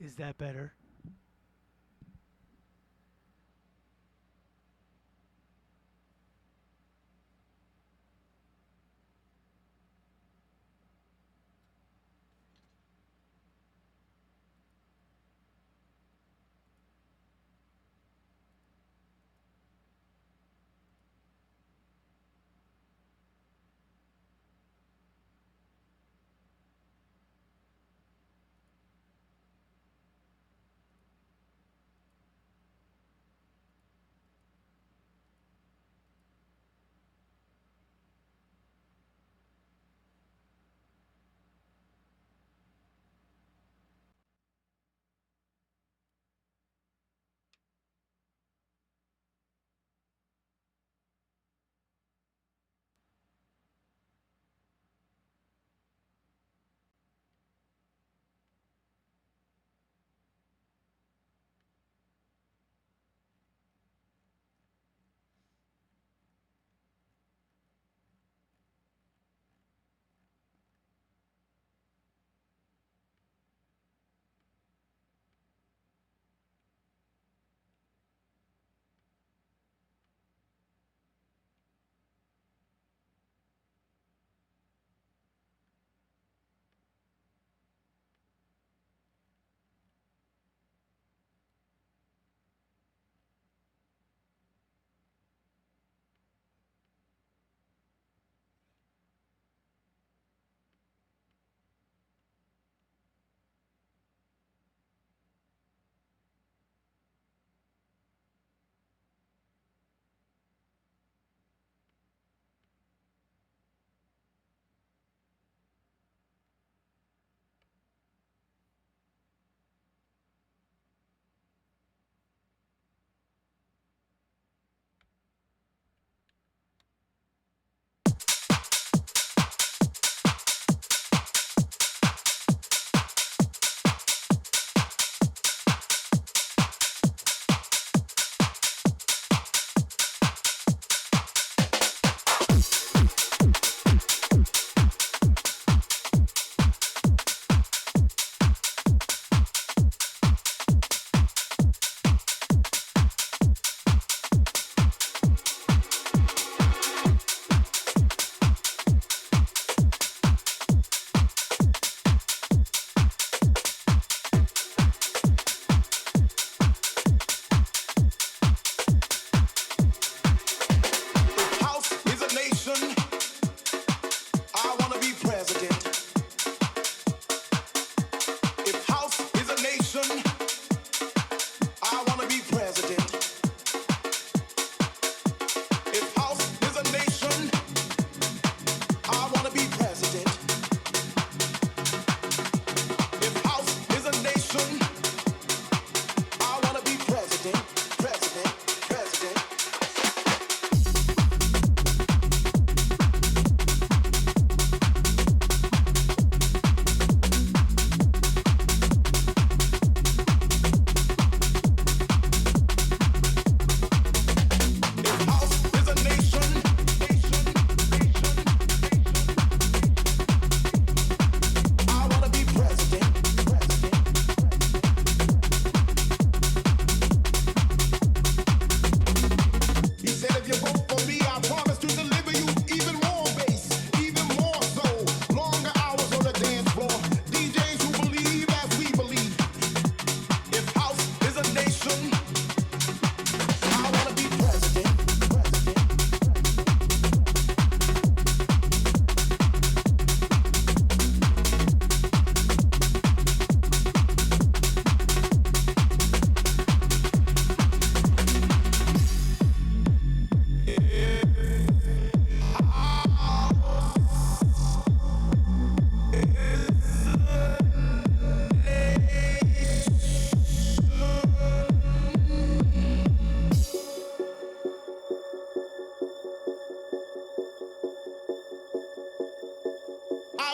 Is that better?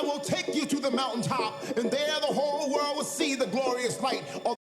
I will take you to the mountaintop, and there the whole world will see the glorious light of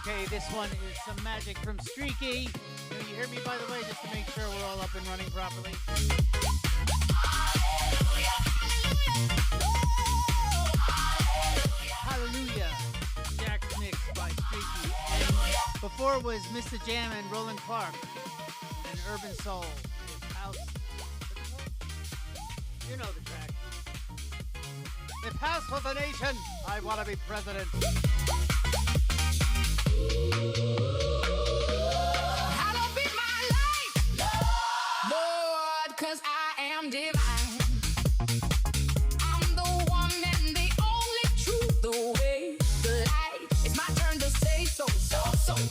Okay, this one is some magic from Streaky. Can you hear me, by the way, just to make sure we're all up and running properly? Hallelujah. Jack's mix by Streaky. And before was Mr. Jam and Roland Clark and Urban Soul. House. You know the track. If House was a nation, I want to be president. Hallowed be my life, Lord, 'cause I am divine. I'm the one and the only truth, the way, the light. It's my turn to say so.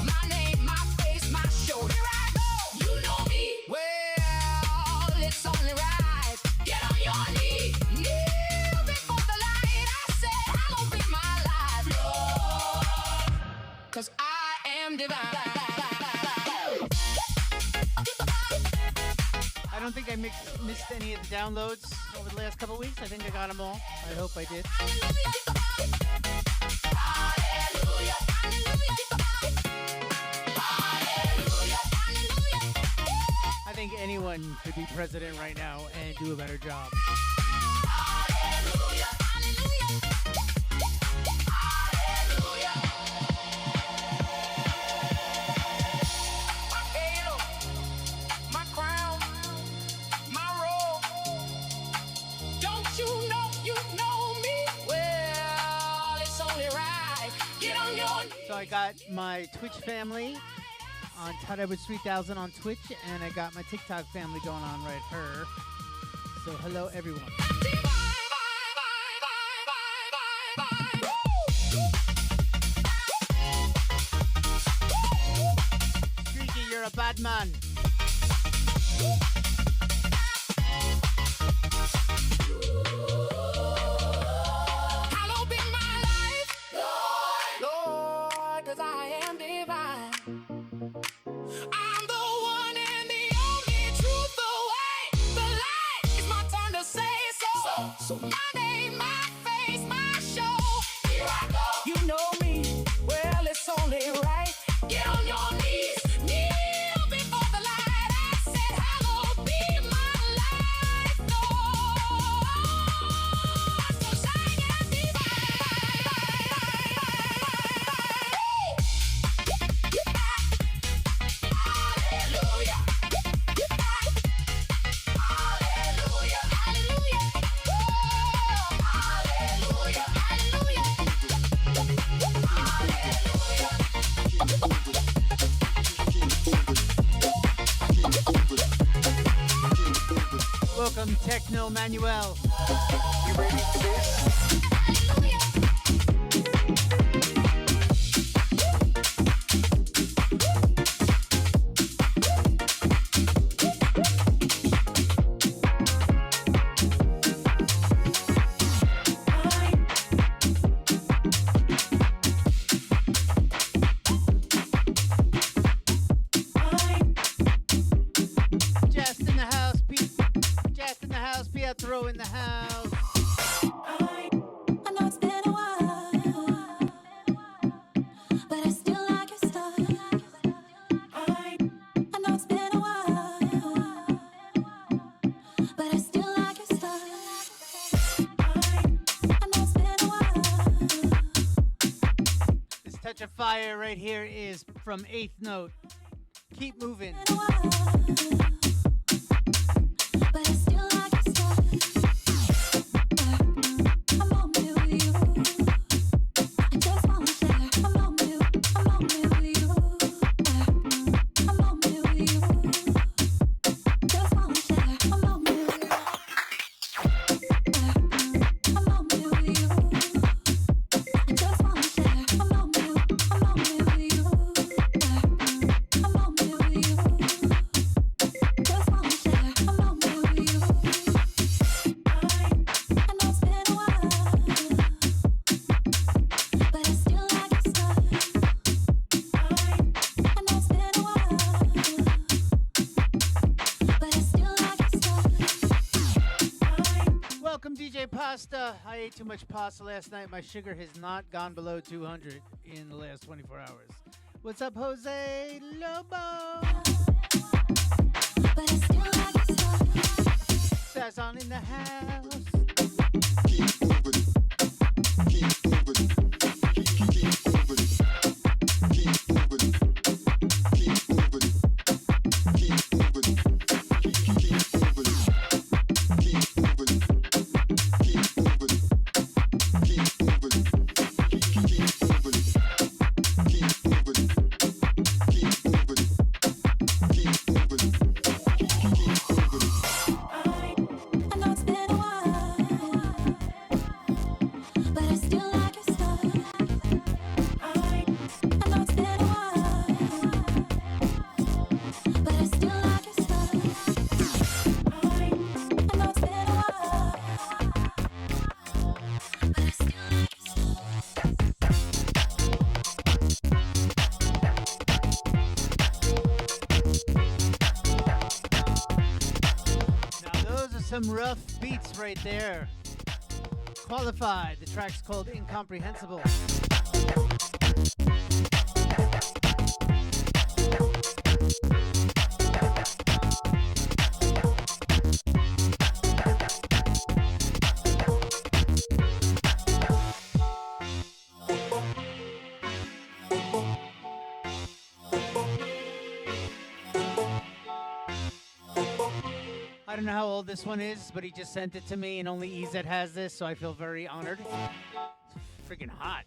My name, my face, my show. Here I go. You know me. Well, it's only right. Get on your knees. Kneel before the light. I said, hallowed be my life, Lord, 'cause I am divine. I don't think I missed any of the downloads over the last couple of weeks. I think I got them all. I hope I did. I think anyone could be president right now and do a better job. So I got my Twitch family on Todd 3000 on Twitch, and I got my TikTok family going on right here. So hello everyone. Streaky, you're a bad man. So my name, my face, my show. Here I go. You know me. Well, it's only right. Get on your knees. Kneel before the light. I said, hallowed be my life, Lord. So shine and be Hallelujah. Hallelujah. Hallelujah. Welcome, Techno Manuel. You ready for this? Throw in the house. I know it's been a while, but I still like your style. I know it's been a while, but I still like your style. I know it's been a while. This touch of fire right here is from Eighth Note. Keep moving. But I still like your style. Pasta. I ate too much pasta last night. My sugar has not gone below 200 in the last 24 hours. What's up, Jose Lobo? But I still like your style. That's on in the house. I know it's been a while, but I still like your style. I know it's been a while, but I still like your style. I know it's been a while, but I still like your style. Now those are some rough beats right there. Qualified. The track's called Incomprehensible. I don't know how old this one is, but he just sent it to me, and only EZ has this, so I feel very honored. It's freaking hot.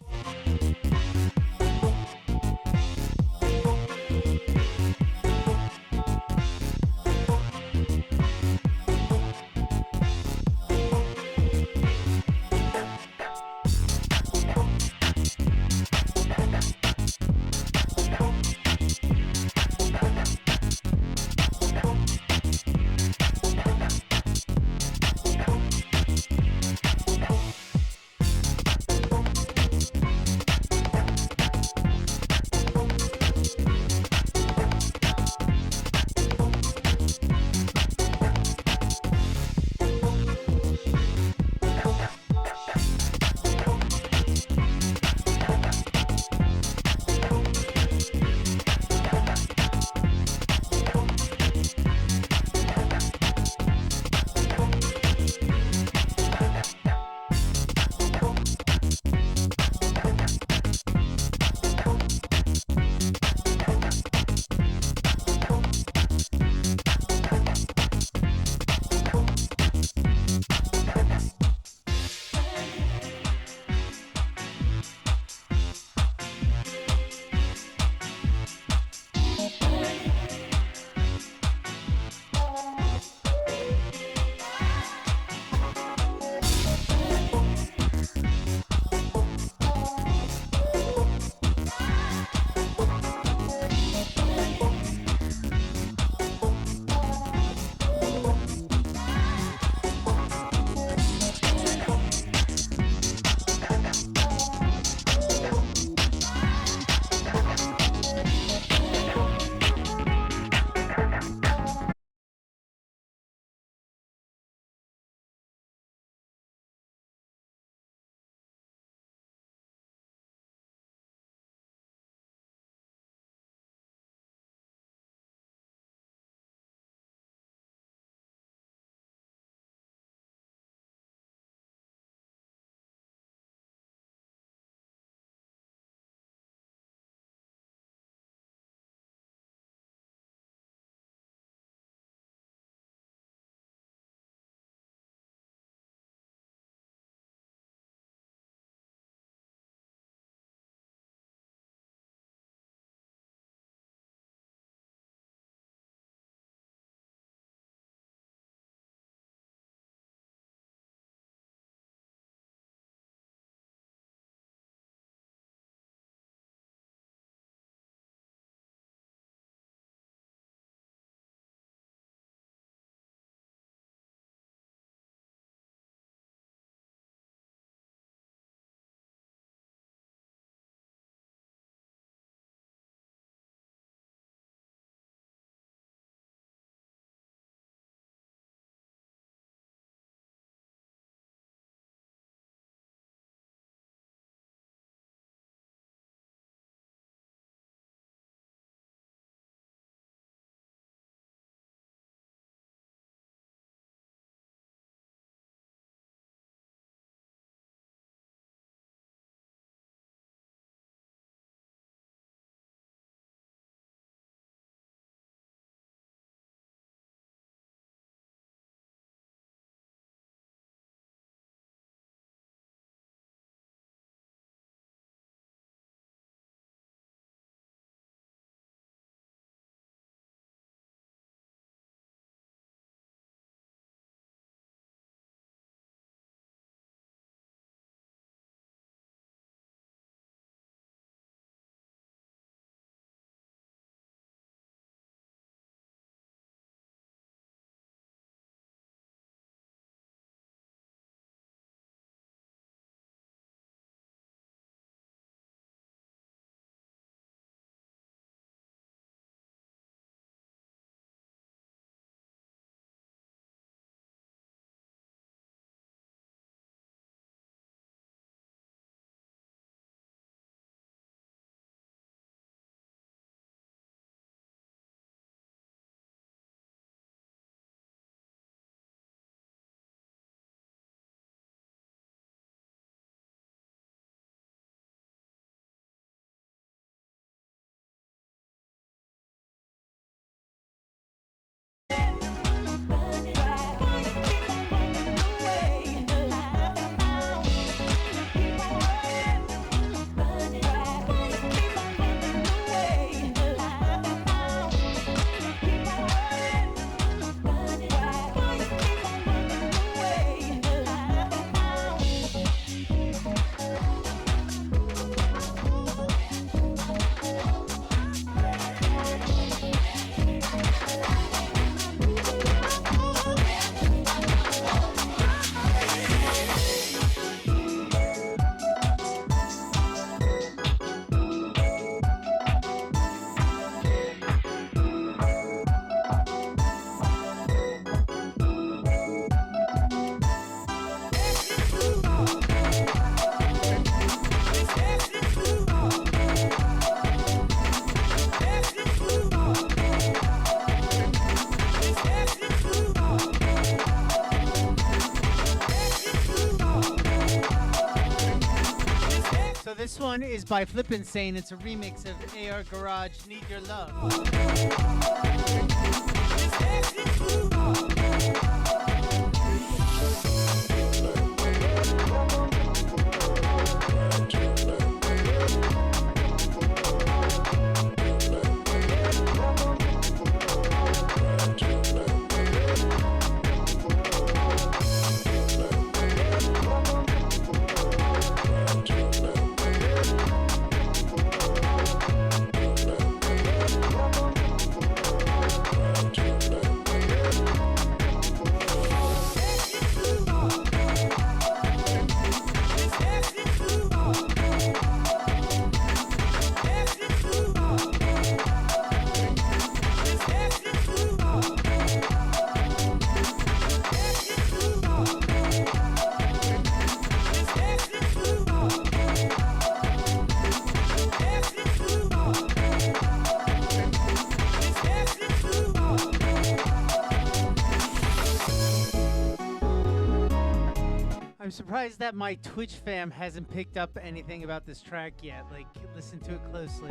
one is by Flippin' Sane. It's a remix of AR Garage, Need Your Love. I'm surprised that my Twitch fam hasn't picked up anything about this track yet. Like, listen to it closely.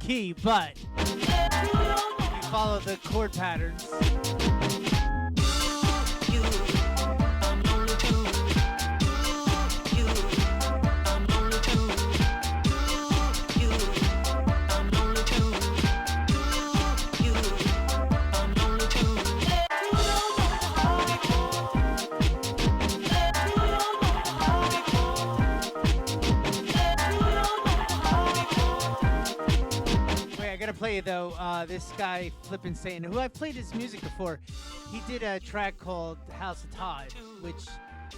Key, but you follow the chord patterns. Play though, this guy Flippin' Sane, who I've played his music before, he did a track called House of Todd, which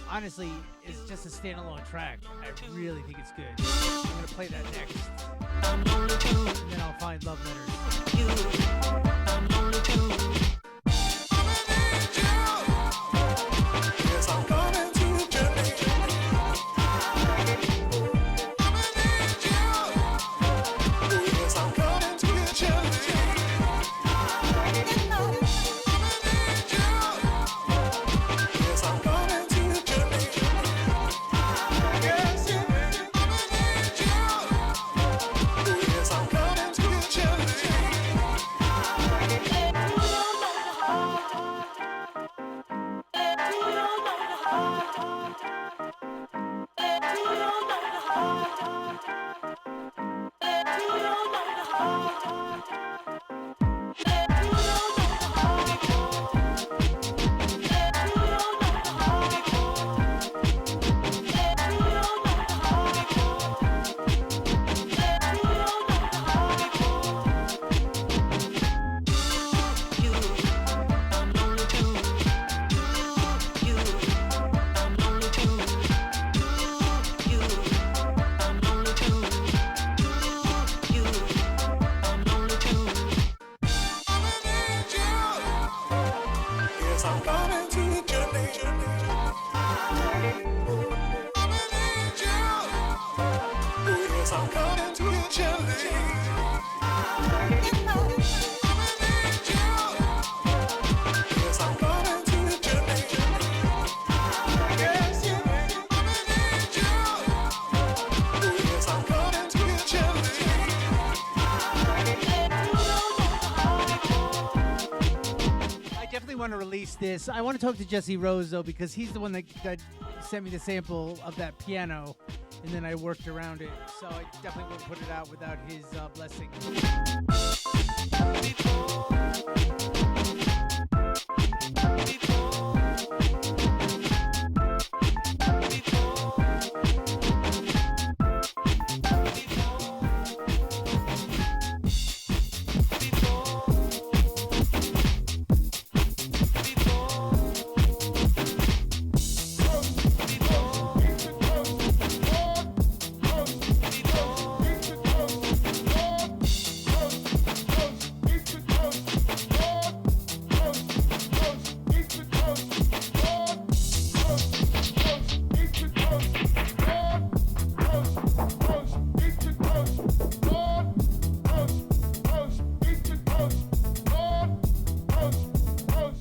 honestly is just a standalone track. I really think it's good. I'm gonna play that next, and then I'll find Love Letters. Yeah. yes, I'm coming to your name. I'm an angel. Oh, yes, I'm coming to your name. I'm an angel. Yes, I'm coming to your name. Yes, yeah. I'm an angel. Oh, yes, I'm coming to your name. I definitely want to release this. I want to talk to Jesse Rose though because he's the one that sent me the sample of that piano, and then I worked around it. So I definitely wouldn't put it out without his blessing.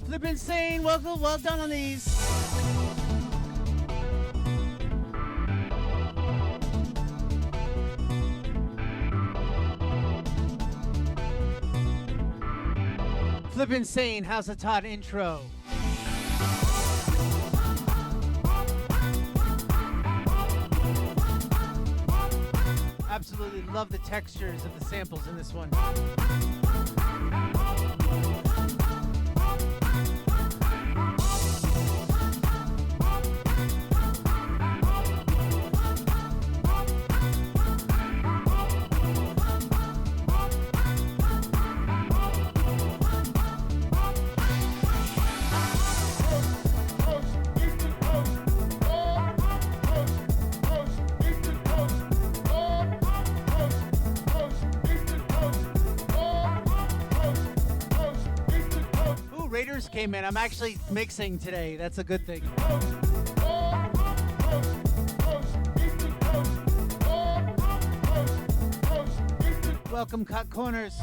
Flip Insane, well done on these. Flip Insane, how's the Todd intro? Absolutely love the textures of the samples in this one. Raiders came in. I'm actually mixing today. That's a good thing. Welcome, Cut Corners.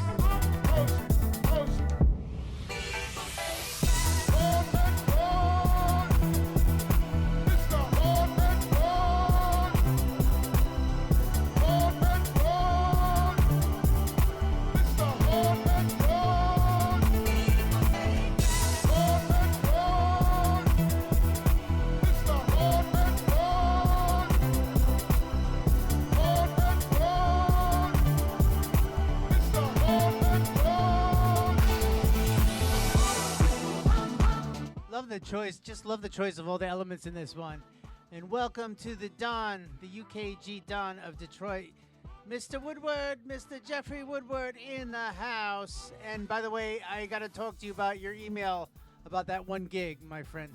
Love the choice of all the elements in this one. And welcome to the Don, the UKG Don of Detroit. Mr. Woodward, Mr. Jeffrey Woodward in the house. And by the way, I got to talk to you about your email about that one gig, my friend.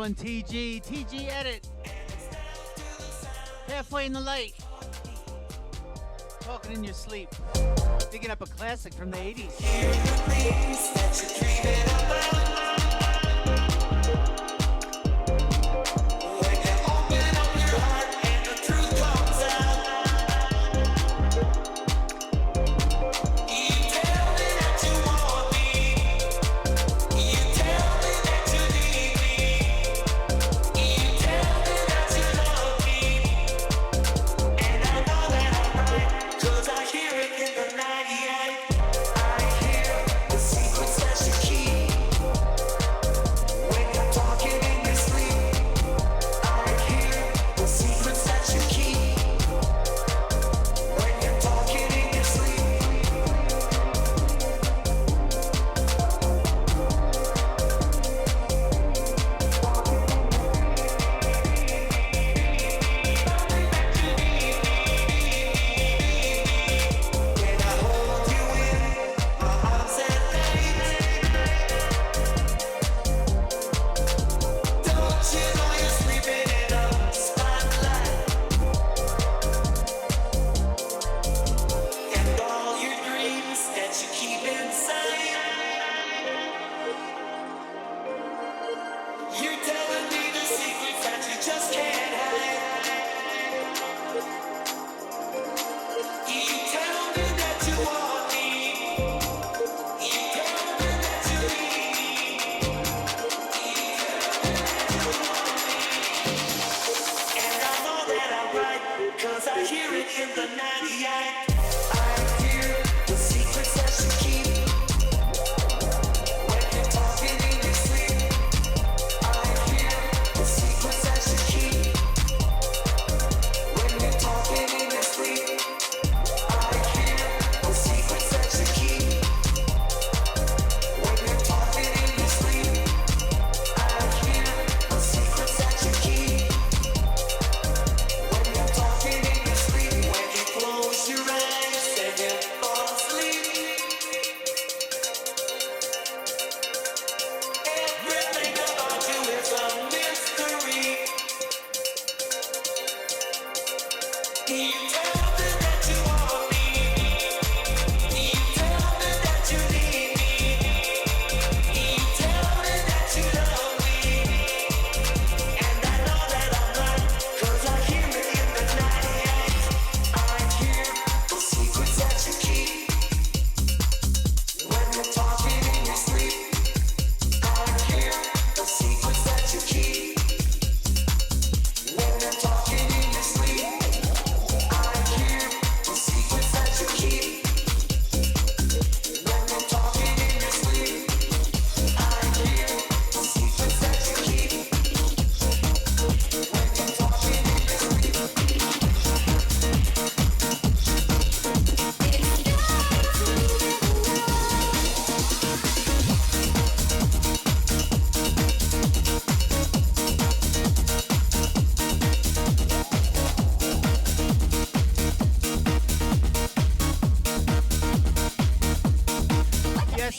one, TG. TG edit. Halfway in the light. Talking in your sleep. Digging up a classic from the 80s.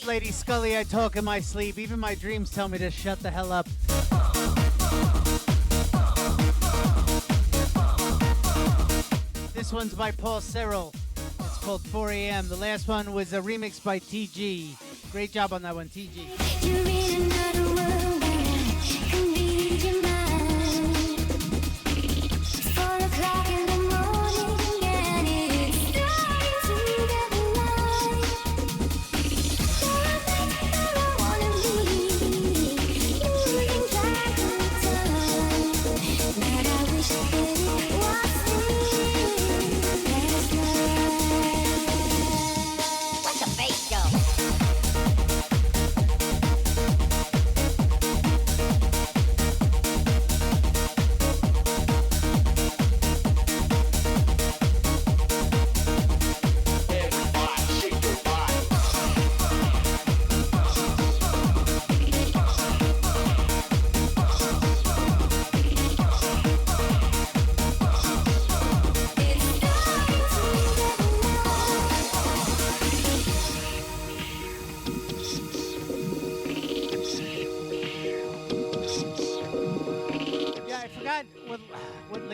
Lady Scully, I talk in my sleep. Even my dreams tell me to shut the hell up. This one's by Paul Serral. It's called 4 a.m. The last one was a remix by TG. Great job on that one, TG. You're in another world where I can read your mind. It's 4 o'clock in the morning and it's starting to get light. There are things that I wanna leave, moving back in time. But I wish that it was me last night. Let the bass go.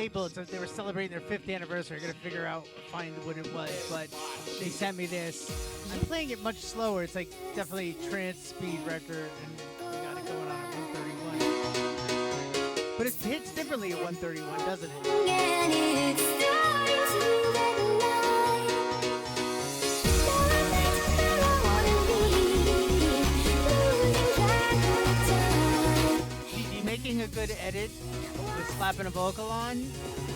label. They were celebrating their 5th anniversary. I gotta find what it was, but they sent me this. I'm playing it much slower. It's like definitely trance speed record, and we got it going on at 131. But it hits differently at 131, doesn't it? And it's starting to get light. There are things that I wanna be, losing track of time. Gigi, making a good edit with slapping a vocal on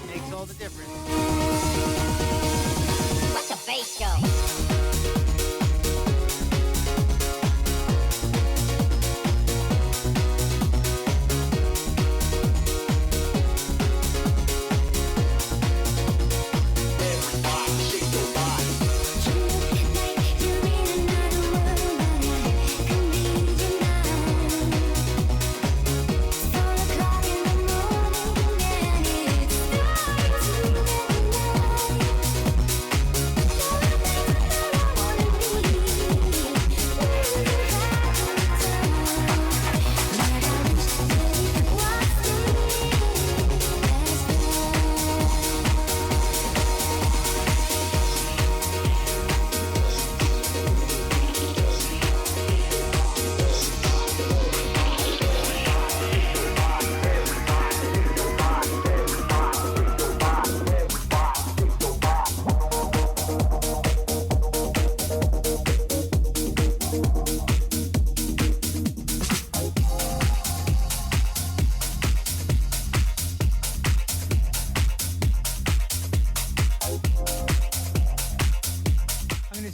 makes all the difference. What's a bass go?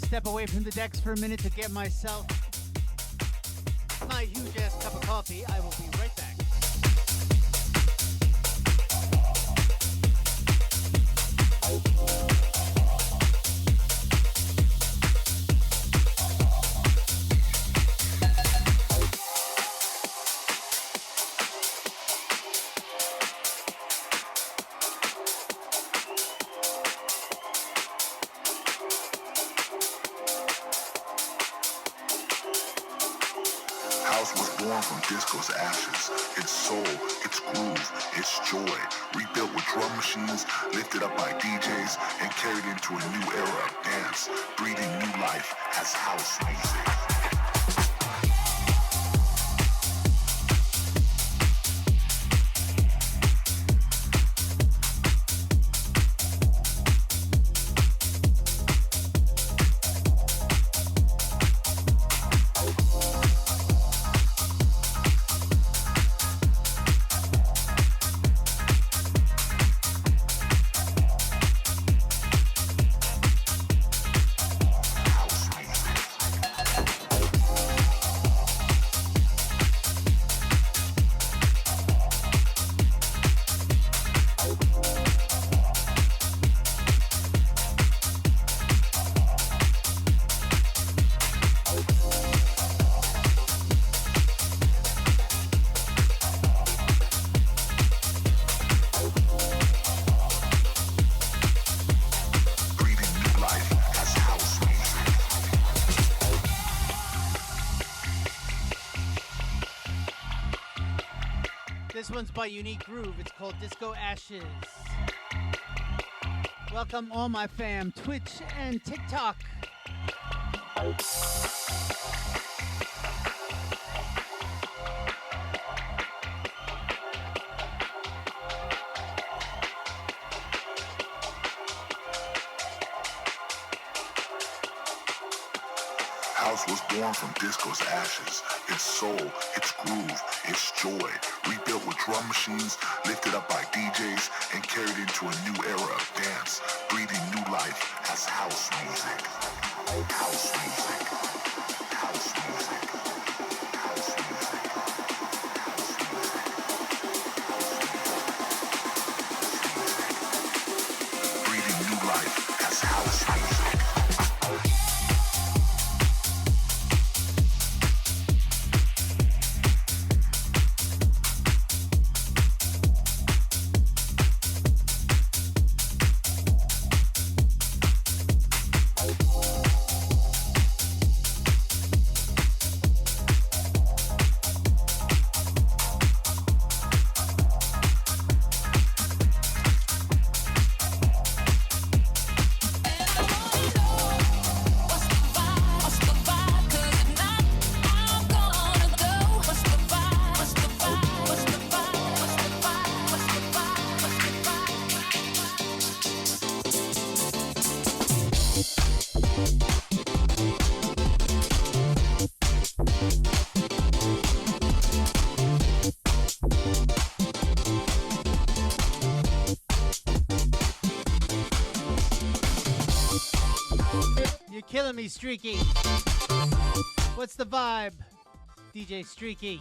Step away from the decks for a minute to get myself my huge ass cup of coffee. I will be right back. House was born from disco's ashes. Its soul, its groove, its joy. Rebuilt with drum machines, lifted up by DJs, and carried into a new era of dance, breathing new life as house music. This one's by Unique Groove. It's called Disco Ashes. Welcome all my fam, Twitch and TikTok. House was born from disco's ashes. Its soul, its groove, its joy. Rebuilt with drum machines, lifted up by DJs, and carried into a new era of dance, breathing new life as house music. House music. House music. House music. Breathing new life as house music. Killing me, Streaky. What's the vibe, DJ Streaky?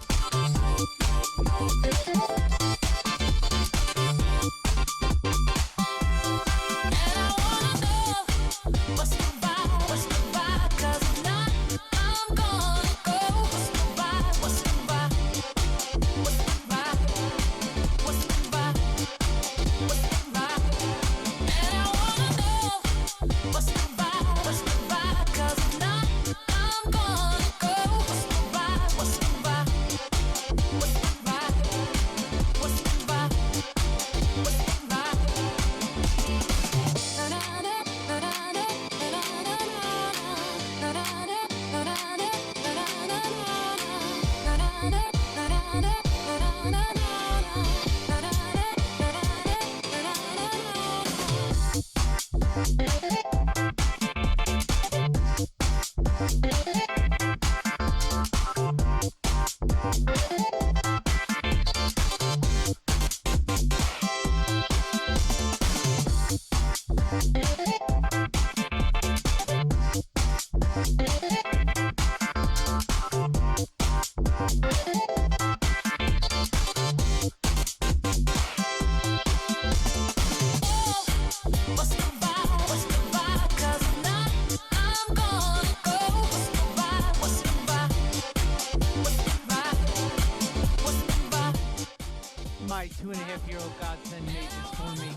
My 2.5-year-old godson made this for me.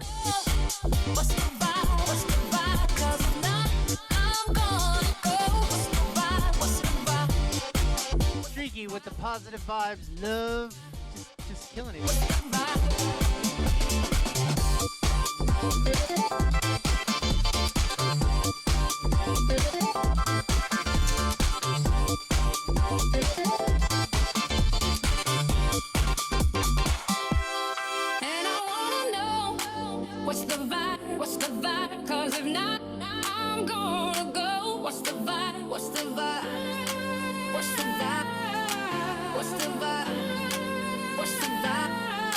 Streaky with the positive vibes, love, just killing it. And I wanna know what's the vibe? What's the vibe? 'Cause if not, I'm gonna go. What's the vibe? What's the vibe? What's the vibe? What's the vibe? What's the vibe?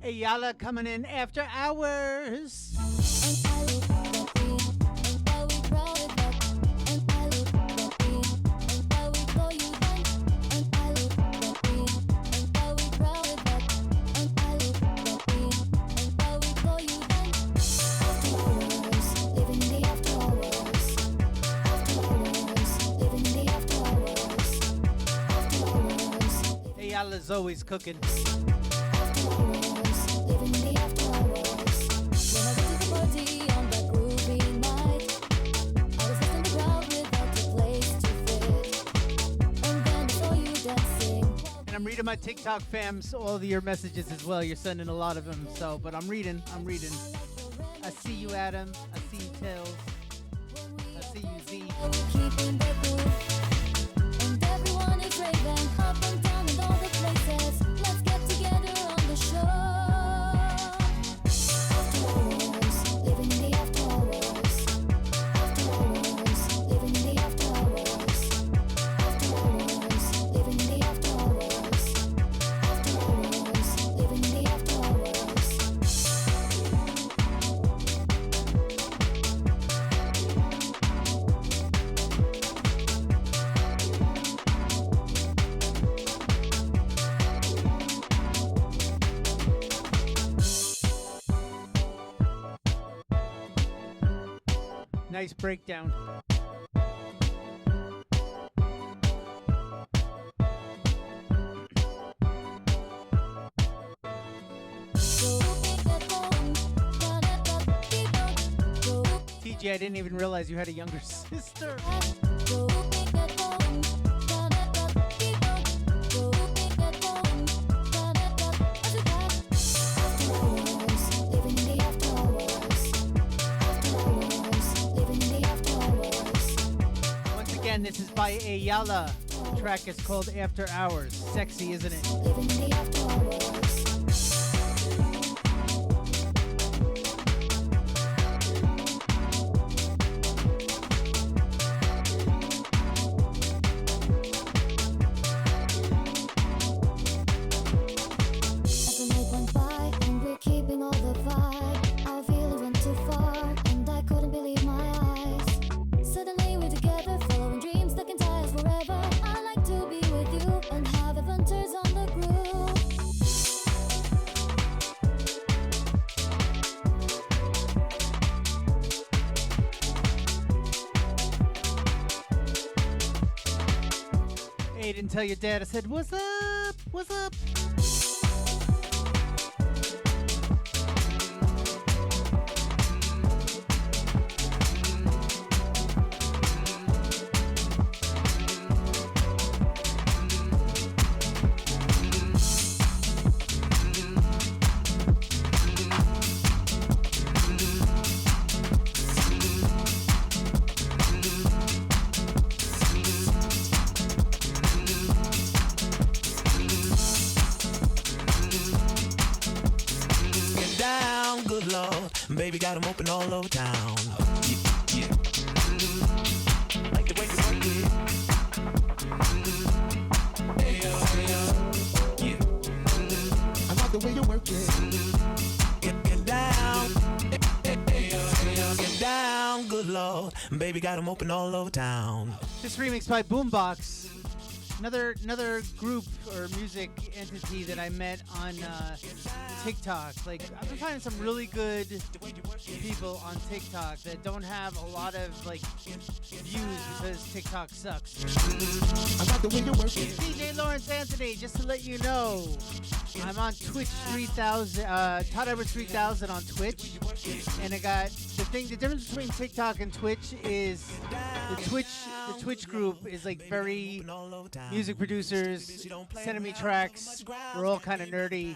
Ayala coming in after hours. Ayala's always cooking. I'm reading my TikTok fams, all of your messages as well. You're sending a lot of them, so, but I'm reading. I see you, Adam. I see you, Tails. I see you, Z. And everyone is raving up and down in all the places. Let's get together on the show. After hours, living in the after hours. After hours, living in the after hours. After hours, living in the after hours. After hours, living in the after hours. Nice breakdown. TJ, I didn't even realize you had a younger sister. Once again, this is by Ayala. The track is called After Hours. Sexy, isn't it? Hey, didn't tell your dad. I said, what's up? What's up? Baby got 'em open all over town. Yeah. Like the way you work it. Hey, yeah. I like the way you work it. Get down. Lord. Baby got 'em open all over town. This remix by Boombox. Another group or music entity that I met on TikTok. Like, I've been finding some really good people on TikTok that don't have a lot of like views because TikTok sucks. I like the way you work it. DJ Lawrence Anthony, just to let you know, I'm on Twitch 3000, Todd Edwards 3000 on Twitch, and I got the difference between TikTok and Twitch is the Twitch group is like very music producers sending me tracks. We're all kind of nerdy.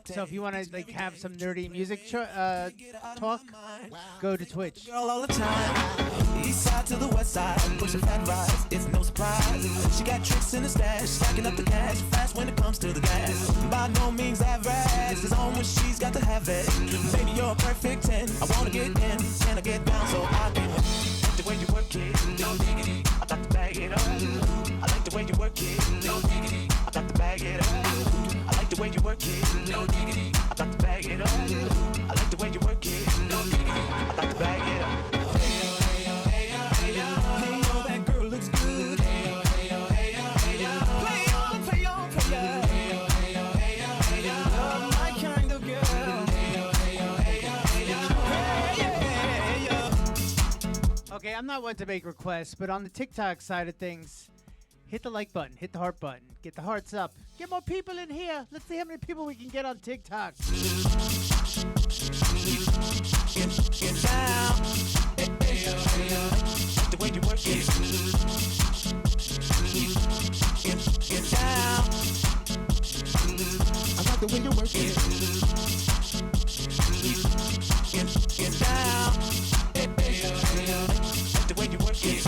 So if you want to like have some nerdy music talk, go to Twitch. Girl all the time. East side to the west side, pushing fat rides, it's no surprise. She got tricks in the stash, stacking up the cash, fast when it comes to the gas. By no means average, it's on when she's got to have it. Baby, you're a perfect 10. I wanna get in, can I get down so I can like the way you work it, no diggity. I got to bag it up. I like the way you work it, no diggity. I got to bag it up. I like the way you work it, no diggity. I got to bag it up. I like the way you work it, no diggity. I got to bag it up. Okay, I'm not one to make requests, but on the TikTok side of things, hit the like button, hit the heart button, get the hearts up. Get more people in here. Let's see how many people we can get on TikTok. Get down. The way you work it. Get down. I like the way you work it. Get down. The way you work it.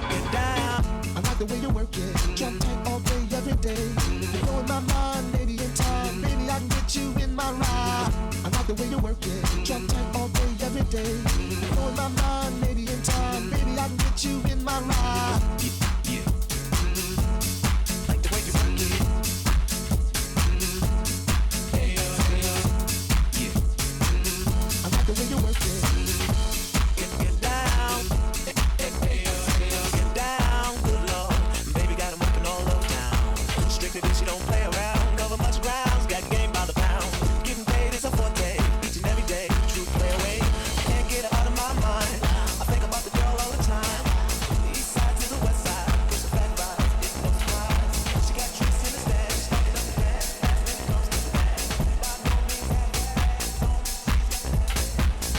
Get down. I like the way you work it. Jump tight all day, every day. You know in my mind, maybe in time, maybe I can get you in my ride. I like the way you work it. Jump tight all day, every day. You know in my mind, maybe in time, maybe I can get you in my ride. Yeah. Like the way you work it. I like the way you work it. Get down. Get down, good Lord. Baby got 'em open all over town. Strictly bitch, she don't play around. Cover much grounds, got the game by the pound. Getting paid is a forte, each and every day. True play away, can't get her out of my mind. I think about the girl all the time. The east side to the west side, push a fat ride, it's no surprise. She got tricks in the stash, stacking up the cash, fast when it comes to the dash. By no means average, it's on when she's got to have it.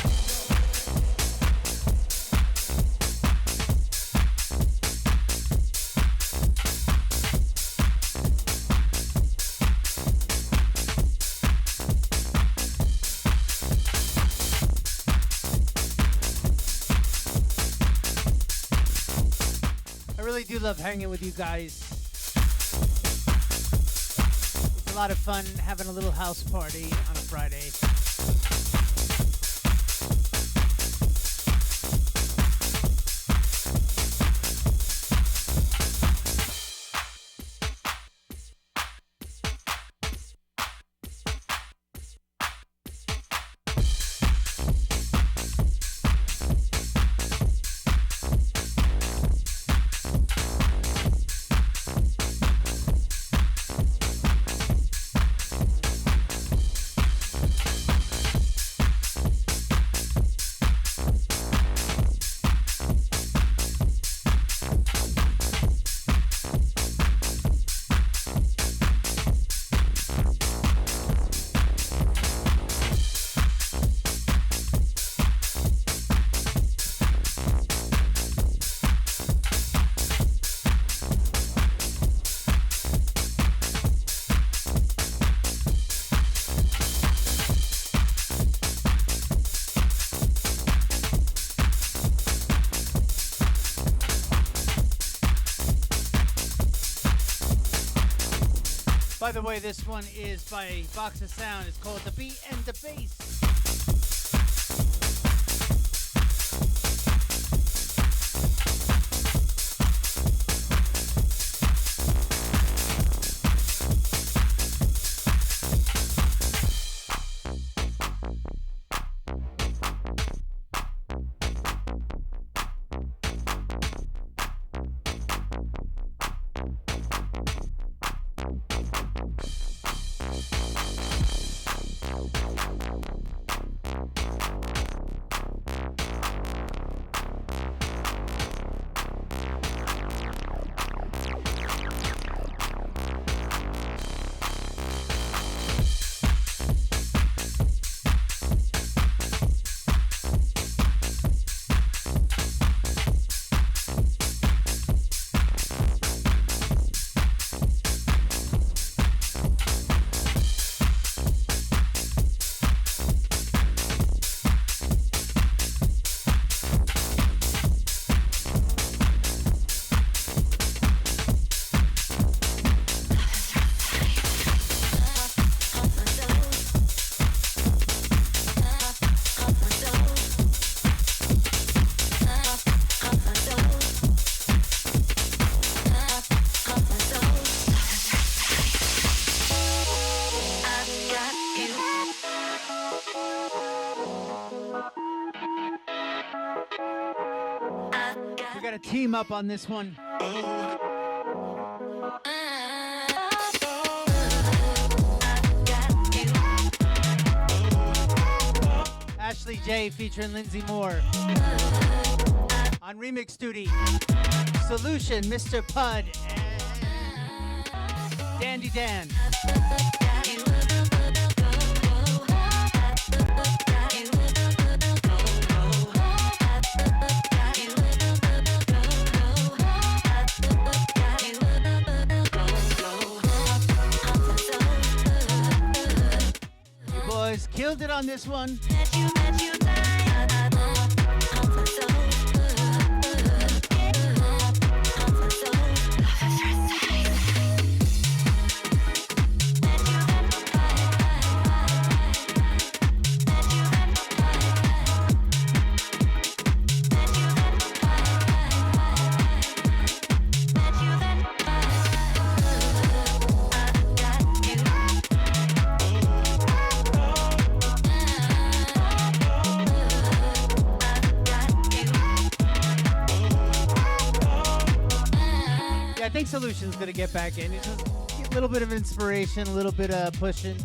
I really do love hanging with you guys. It's a lot of fun having a little house party on a Friday. By the way, this one is by Box of Sound. It's called The Beat and the Bass. We got a team up on this one. Ashley J featuring Lindsay Moore. On remix duty, Solution, Mr. Pud, and Dandy Dan. You boys killed it on this one. I think Solution's gonna get back in. It's just a little bit of inspiration, a little bit of pushing.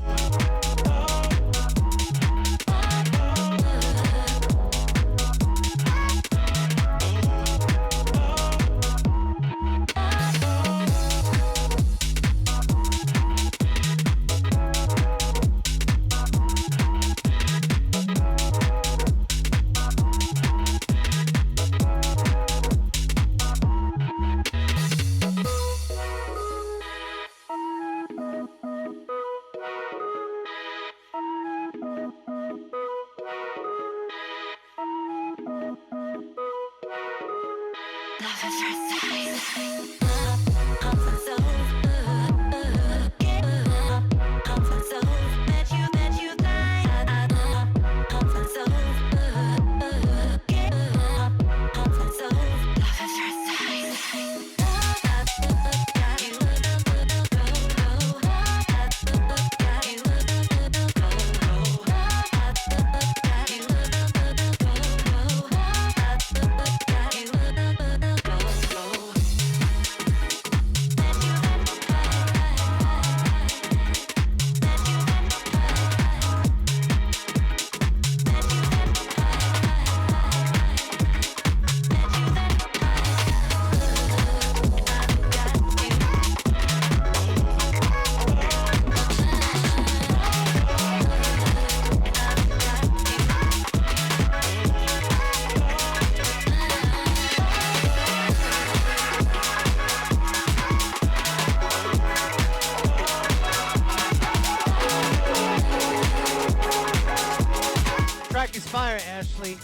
Track is fire, Ashley.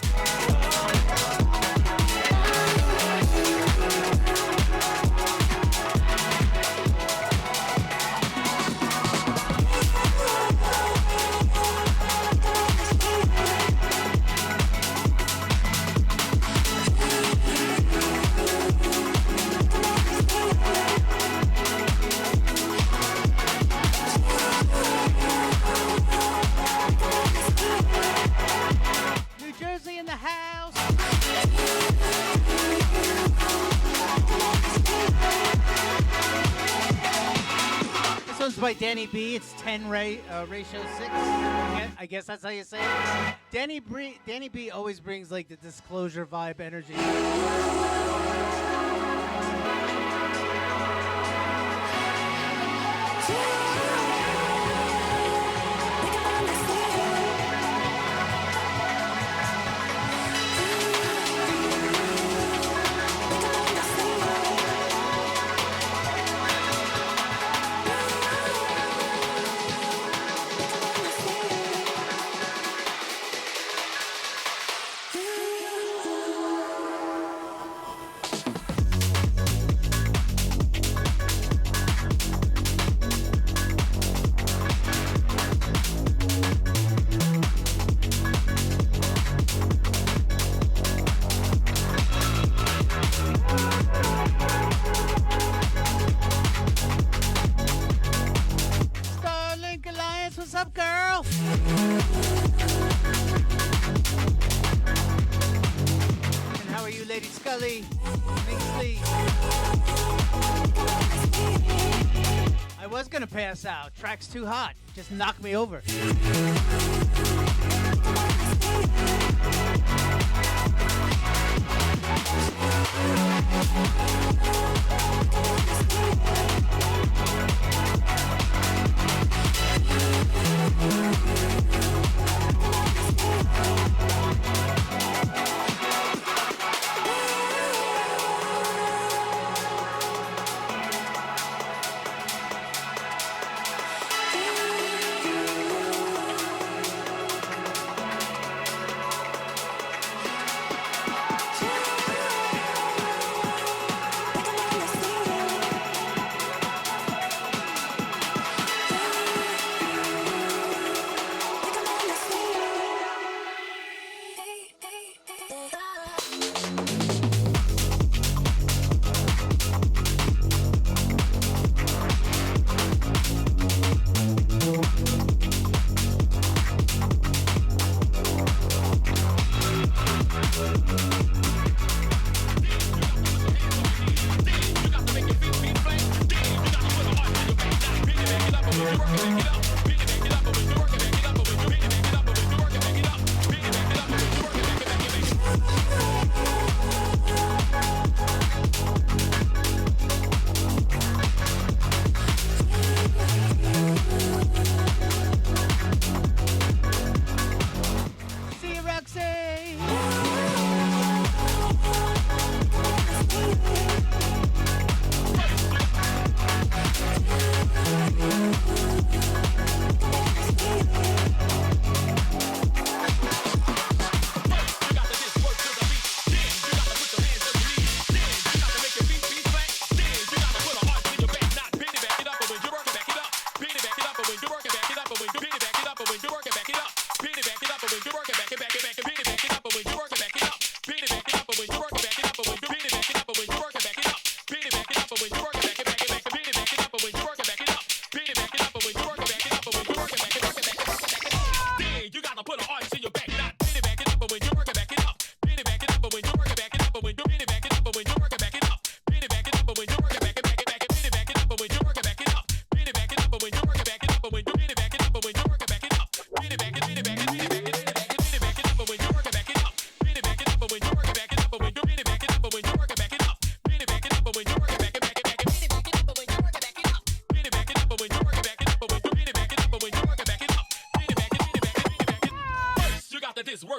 New Jersey in the house. by Danny B. It's 10 ratio 6. I guess that's how you say it. Danny B always brings like the disclosure vibe energy. What's up, girl? And how are you, Lady Scully? Mingsley. I was gonna pass out. Track's too hot. Just knock me over.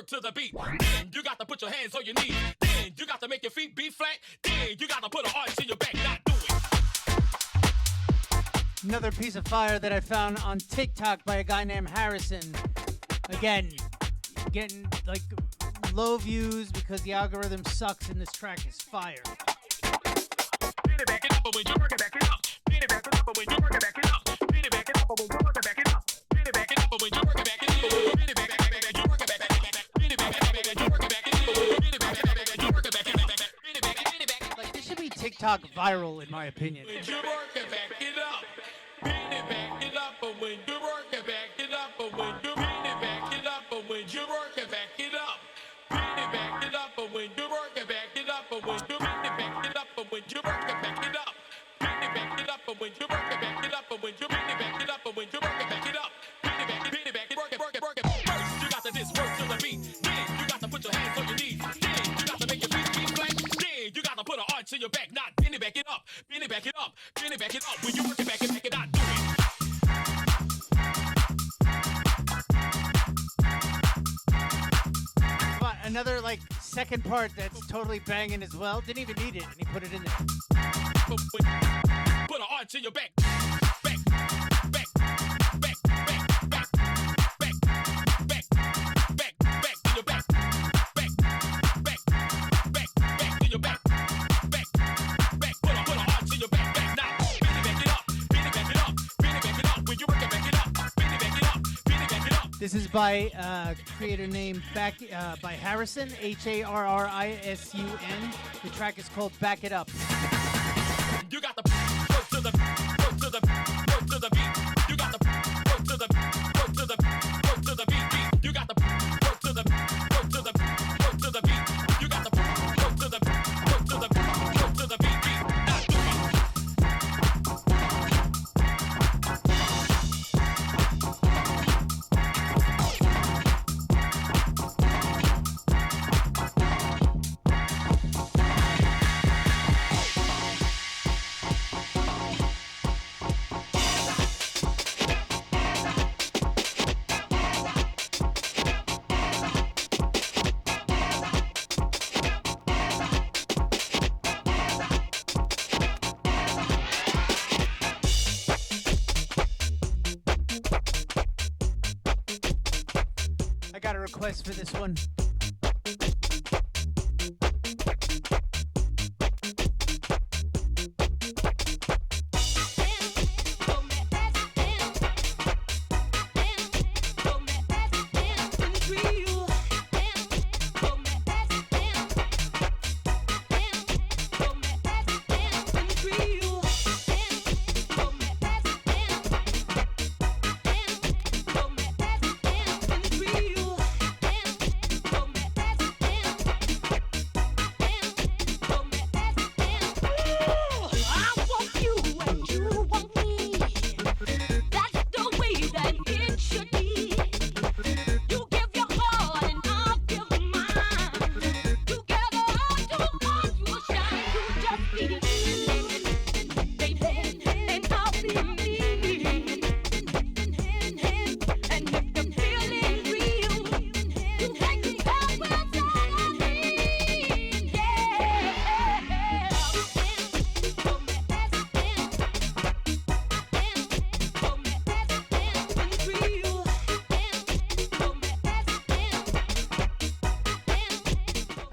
To the beat, then you got to put your hands on your knees, then you got to make your feet be flat, then you got to put an arch in your back. Not do it. Another piece of fire that I found on TikTok by a guy named Harrison. Again, getting like low views because the algorithm sucks and this track is fire. Back it up, but when you work it, back it up. Back it up, but when you work it, back it up. Back it up, but when you work it, back it up. Back it up, but when you work it, back it up. Like this should be TikTok viral in my opinion. When you work it, back it up. Back it up, but when you work it, back it up, but when you back it up, but when you work it, back it up. Back it up, but when you work it, back it up, but when you back it up, but when you work it, back it up. Back it up, but when you work it, back it up, but when you back it up. your back, not bend it, back it up, bend it, back it up, bend it, back it up. When you work it, back it, not do it. Come on, another like second part that's totally banging as well. Didn't even need it, and he put it in there. Put an arch in your back, back, back, back, back, back, back, back, back, back to your back, back, back, back, back to your back, back, back. Put an arch in your back, back. Now, bend it, back it up, bend it, back it up, bend it, back it up. When you work it, back it up, bend it, back it up, bend it, back it up. This is by creator named by Harrison, Harrison. The track is called "Back It Up." You got the work to the work to the work to the beat. You got the work to the work to the work to the beat. You got the work to the work to the work to the beat. You got the work to the work to the work to the beat. Not do it. I got a request for this one.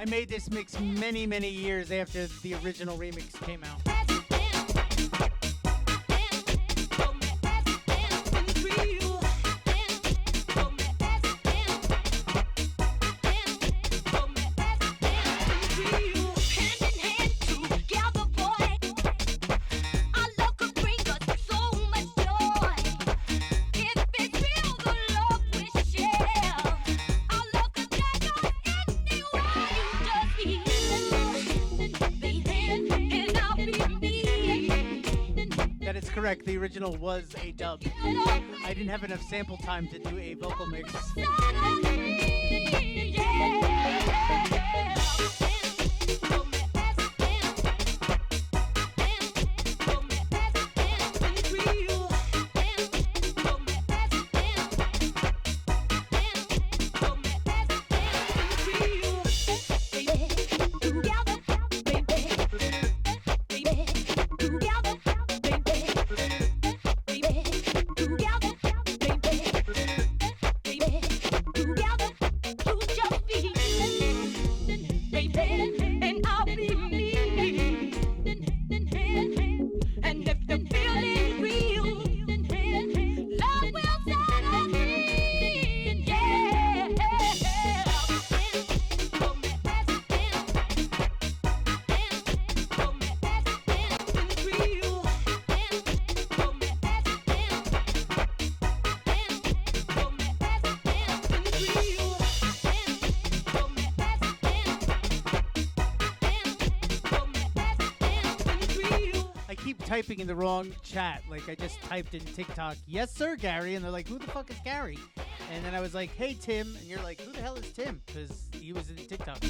I made this mix many, many years after the original remix came out. That is correct. The original was a dub. I didn't have enough sample time to do a vocal mix. Typing in the wrong chat. Like I just typed in TikTok, yes sir, Gary, and they're like, who the fuck is Gary? And then I was like, hey Tim, and you're like, who the hell is Tim? Because he was in TikTok.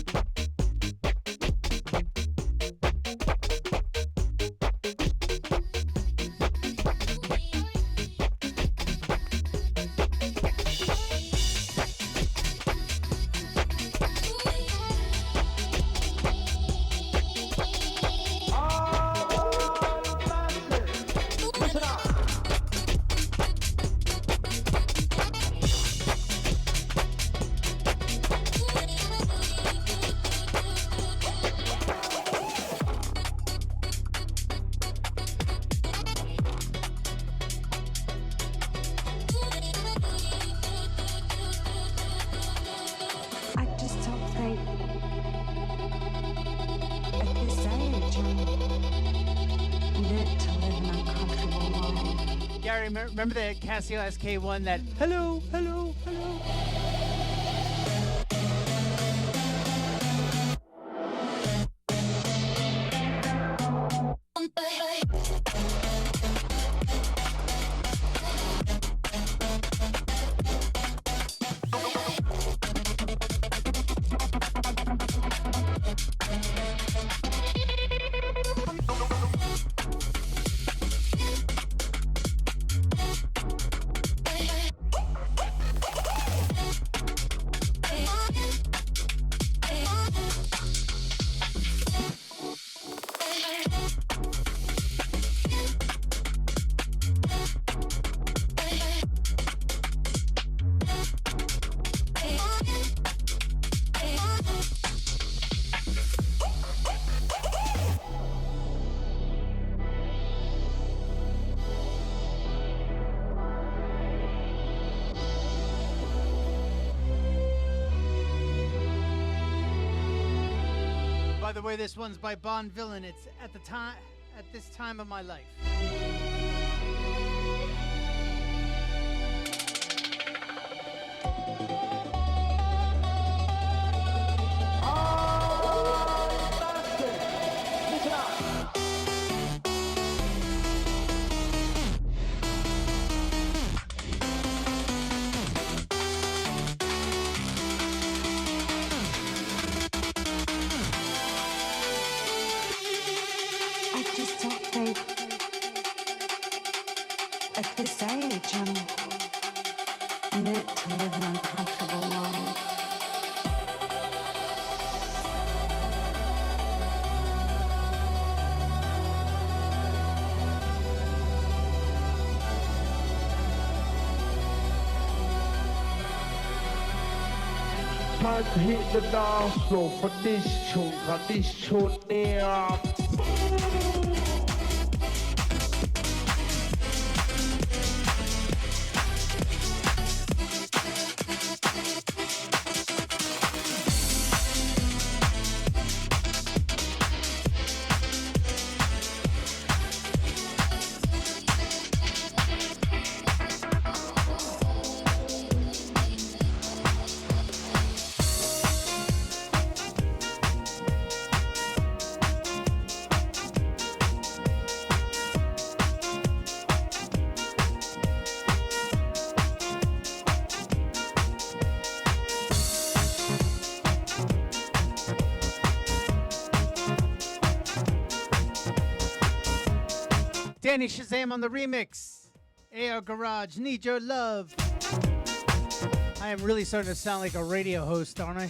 remember the Casio SK1 that hello, hello, hello. By the way, this one's by Bon Villain. It's at this time of my life. I just don't think at this age I'm meant to live an uncomfortable life. Time to hit the dance floor for this tune, cause this tune near. Danny Shazam on the remix. AR Garage, Need Your Love. I am really starting to sound like a radio host, aren't I?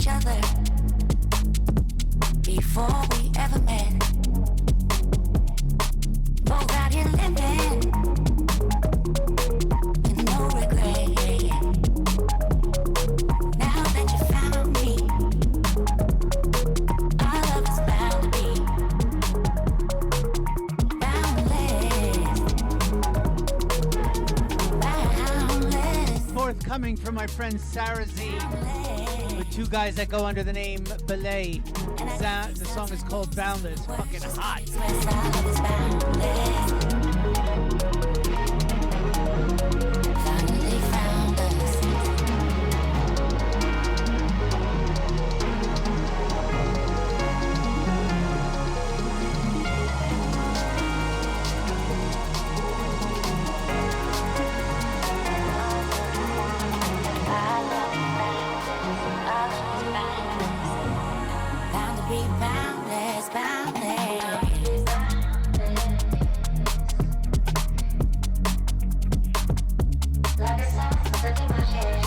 each other before we ever met. Both out here living with no regret. Now that you found me, our love is bound to be boundless. Forthcoming from my friend Sarah Z with two guys that go under the name Belay. The song is called Boundless. Fucking hot. Finally found us. Bound to be boundless, boundless. Like a song stuck in my head.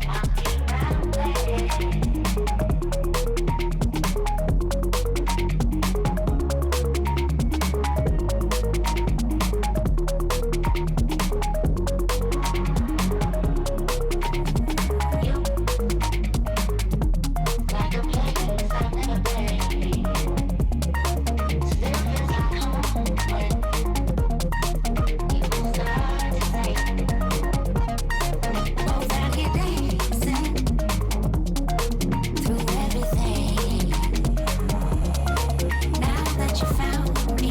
Bound to be boundless. Like a place I've never been. Still feels like home when people start to say, both out here dancing through everything. Now that you found me,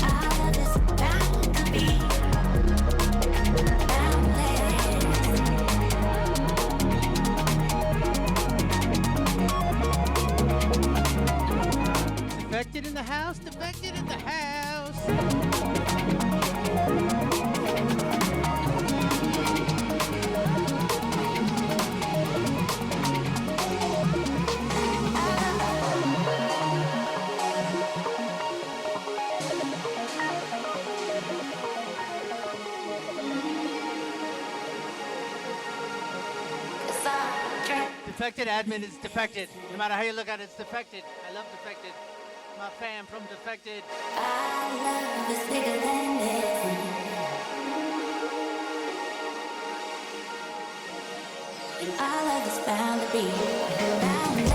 our love is bound to be Defected in the house, defected in the house. Defected admin is defected. No matter how you look at it, it's defected. I love defected. My fam from defected. Our love is bigger than this. And our love is bound to be boundless.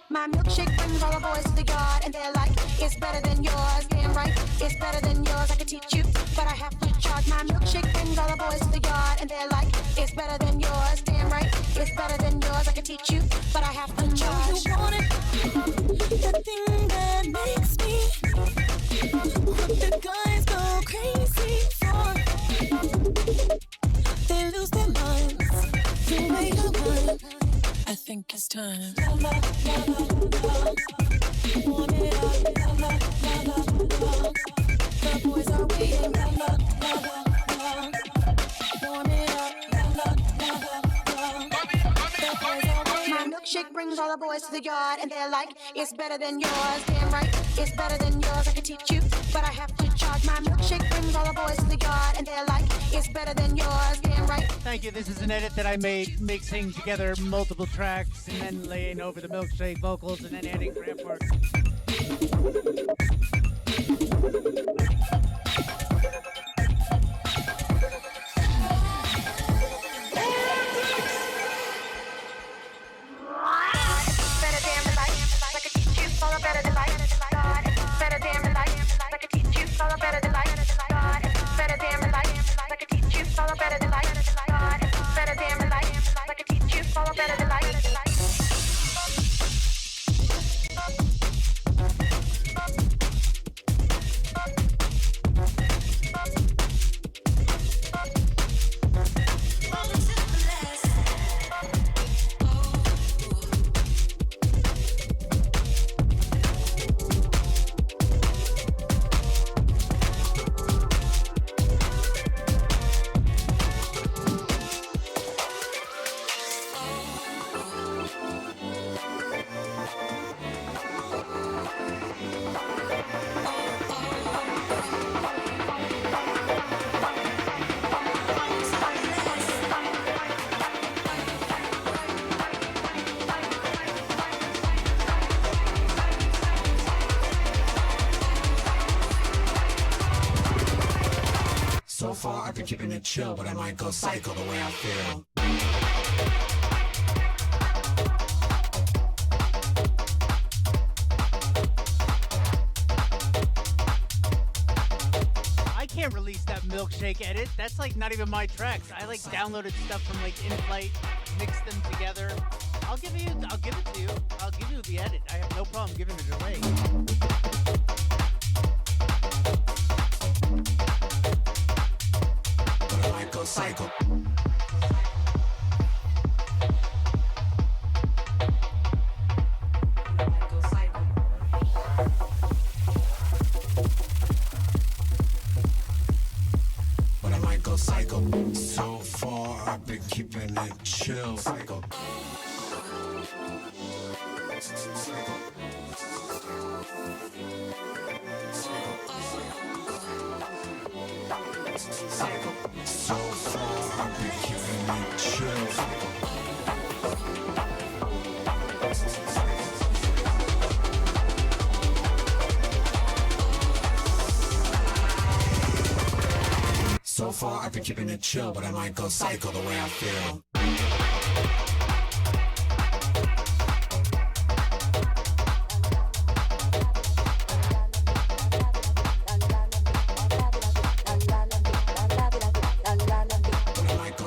My milkshake brings all the boys to the yard, and they're like, it's better than yours. Damn right, it's better than yours. I could teach you, but I have to charge. My milkshake brings all the boys to the yard, and they're like, it's better than yours. Damn right, it's better than yours. I could teach you, but I have to charge. You want it? The thing that makes me what the guys go crazy for. They lose their minds. You make a mind. I think it's time. Warm it up. The boys are waiting. Warm it up. My milkshake brings all the boys to the yard, and they're like, it's better than yours. Damn right, it's better than yours. I could teach you, but I have thank you. This is an edit that I made mixing together multiple tracks and then laying over the milkshake vocals and then adding rap work. So far I've been keeping it chill, but I might go psycho the way I feel. I can't release that milkshake edit. That's like not even my tracks. I like downloaded stuff from like in-flight, mixed them together. I'll give it to you. I'll give you the edit. I have no problem giving it away. Go psycho. But I might go psycho. So far I've been keeping it chill. Psycho. Psycho. So far I've been keeping it chill. So far I've been keeping it chill, but I might go psycho the way I feel.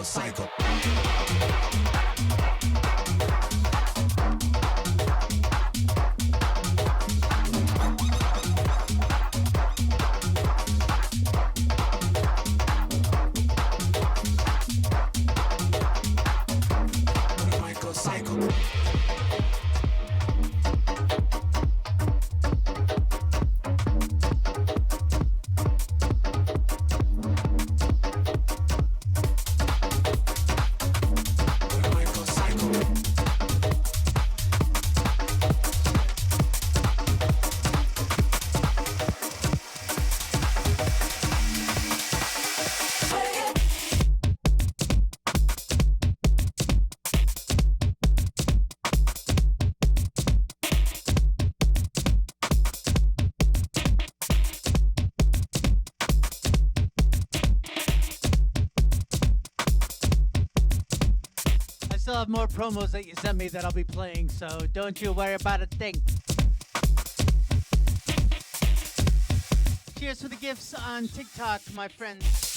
Psycho. Still have more promos that you sent me that I'll be playing, so don't you worry about a thing. Cheers for the gifts on TikTok, my friends.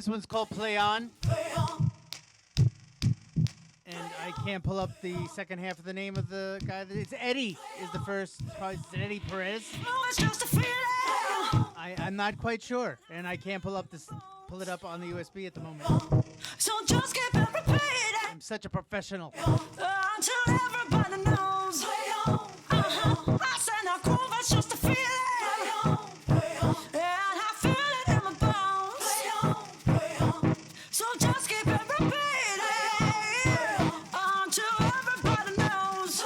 one's called Play On. And I can't pull up the second half of the name of the guy. It's Eddie is the first. Probably it's Eddie Perez. I'm not quite sure, and I can't pull it up on the USB at the moment. So just keep it repeating I'm such a professional. until everybody knows. I said now groove, it's just a feeling. And I feel it in my bones. So just keep it repeating until everybody knows.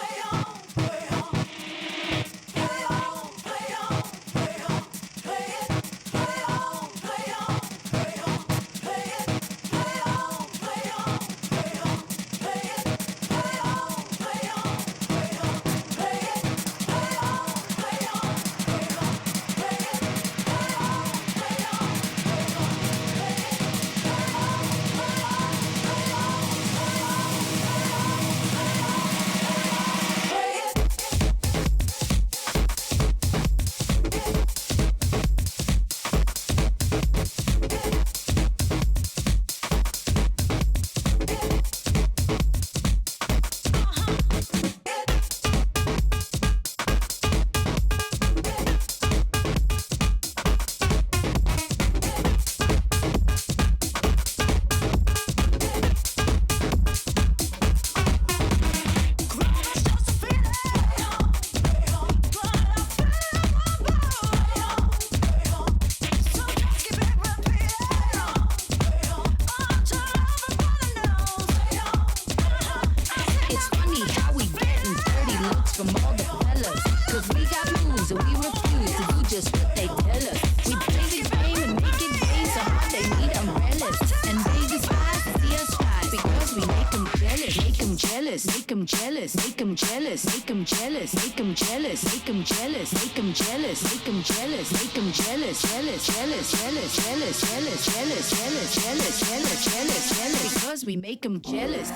Because we make them jealous.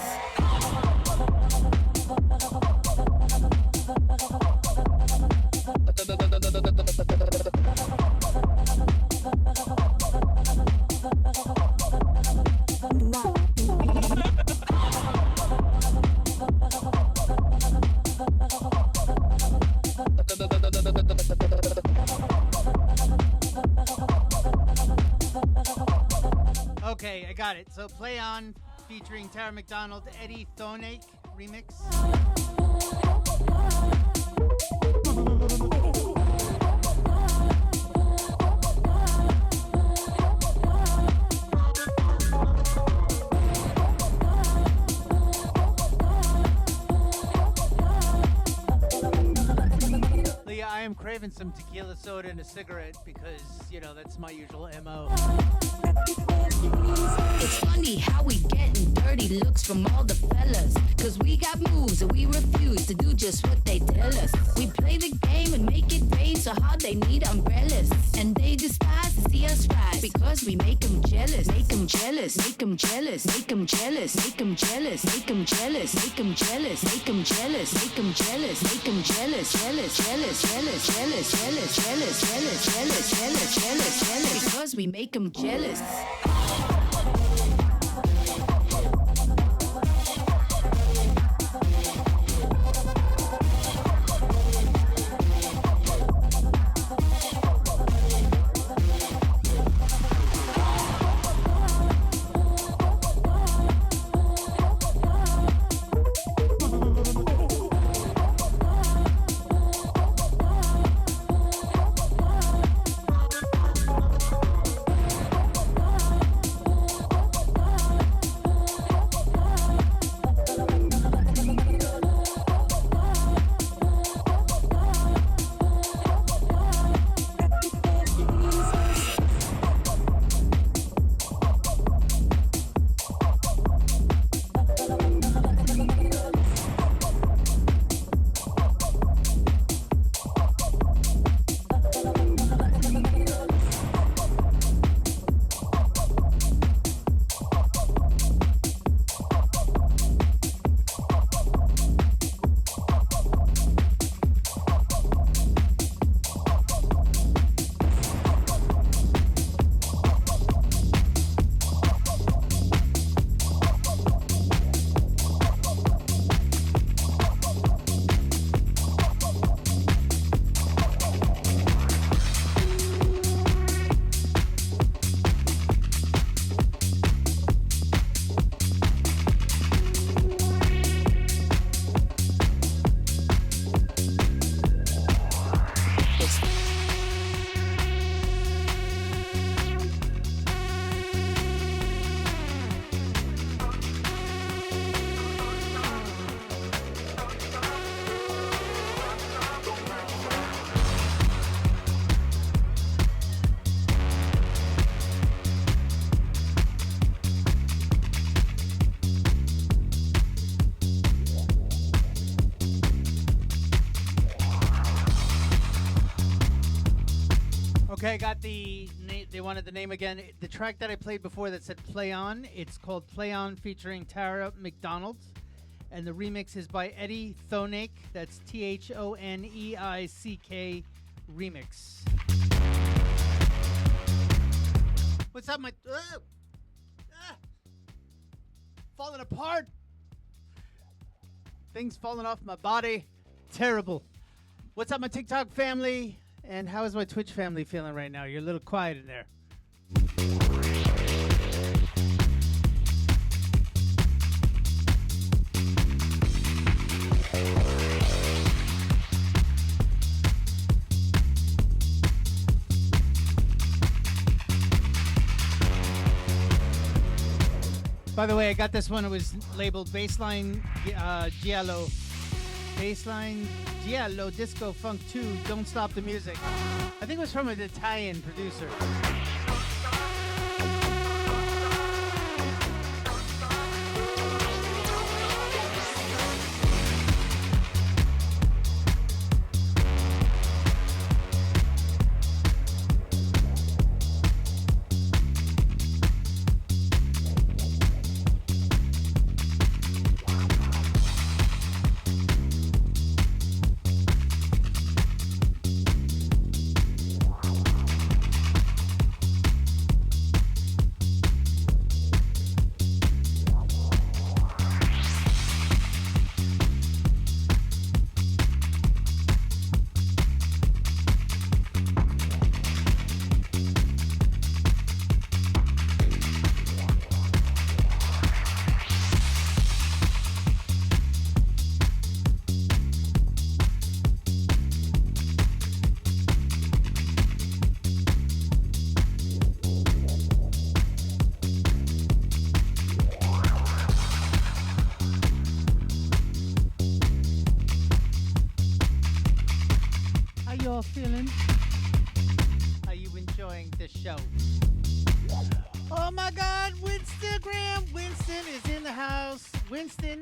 Okay, I got it. So Play On featuring Tara McDonald, Eddie Thonake remix. Leah, I am craving some tequila soda and a cigarette because, that's my usual MO. It's funny how we getting dirty looks from all the fellas. Cause we got moves and we refuse to do just what they tell us. We play the game and make it rain so hard they need umbrellas. And they despise to see us rise because we make them jealous. Make them jealous, make them jealous, make them jealous, make them jealous, make them jealous, make them jealous, make them jealous, make them jealous, make them jealous, jealous, jealous, jealous, jealous, jealous, jealous, jealous, jealous, jealous, jealous, jealous, because we make them jealous. Okay, I got they wanted the name again. The track that I played before that said Play On, it's called Play On featuring Tara McDonald. And the remix is by Eddie Thoneick. That's Thoneick remix. What's up, my... falling apart. Things falling off my body. Terrible. What's up, my TikTok family? And how is my Twitch family feeling right now? You're a little quiet in there. By the way, I got this one. It was labeled Baseline Giallo. Baseline Giallo Disco Funk 2, Don't Stop the Music. I think it was from an Italian producer. Y'all feeling? Are you enjoying the show? Oh my God, Winston is in the house. Winston,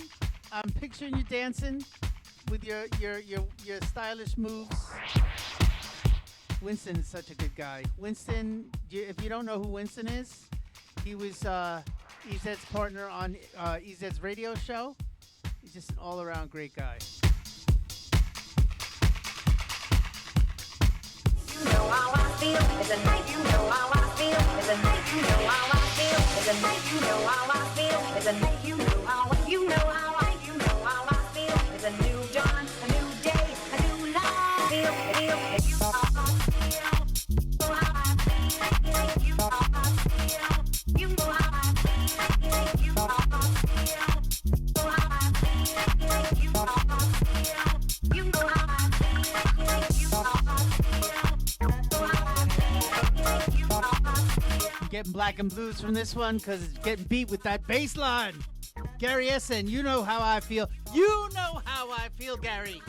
I'm picturing you dancing with your stylish moves. Winston is such a good guy. Winston, if you don't know who Winston is, he was EZ's partner on EZ's radio show. He's just an all-around great guy. You know how I feel, it's a night, you know how I feel, it's a night, you know how I feel, it's a night, you know how I feel, it's a night, you know how I feel, it's a new dawn, a new day, a new life, you know how I feel, you know how I feel, you know how I feel, you know how I feel, you know how I feel, you know how I Getting black and blues from this one because it's getting beat with that bass line. Gary Essen, you know how I feel. You know how I feel, Gary.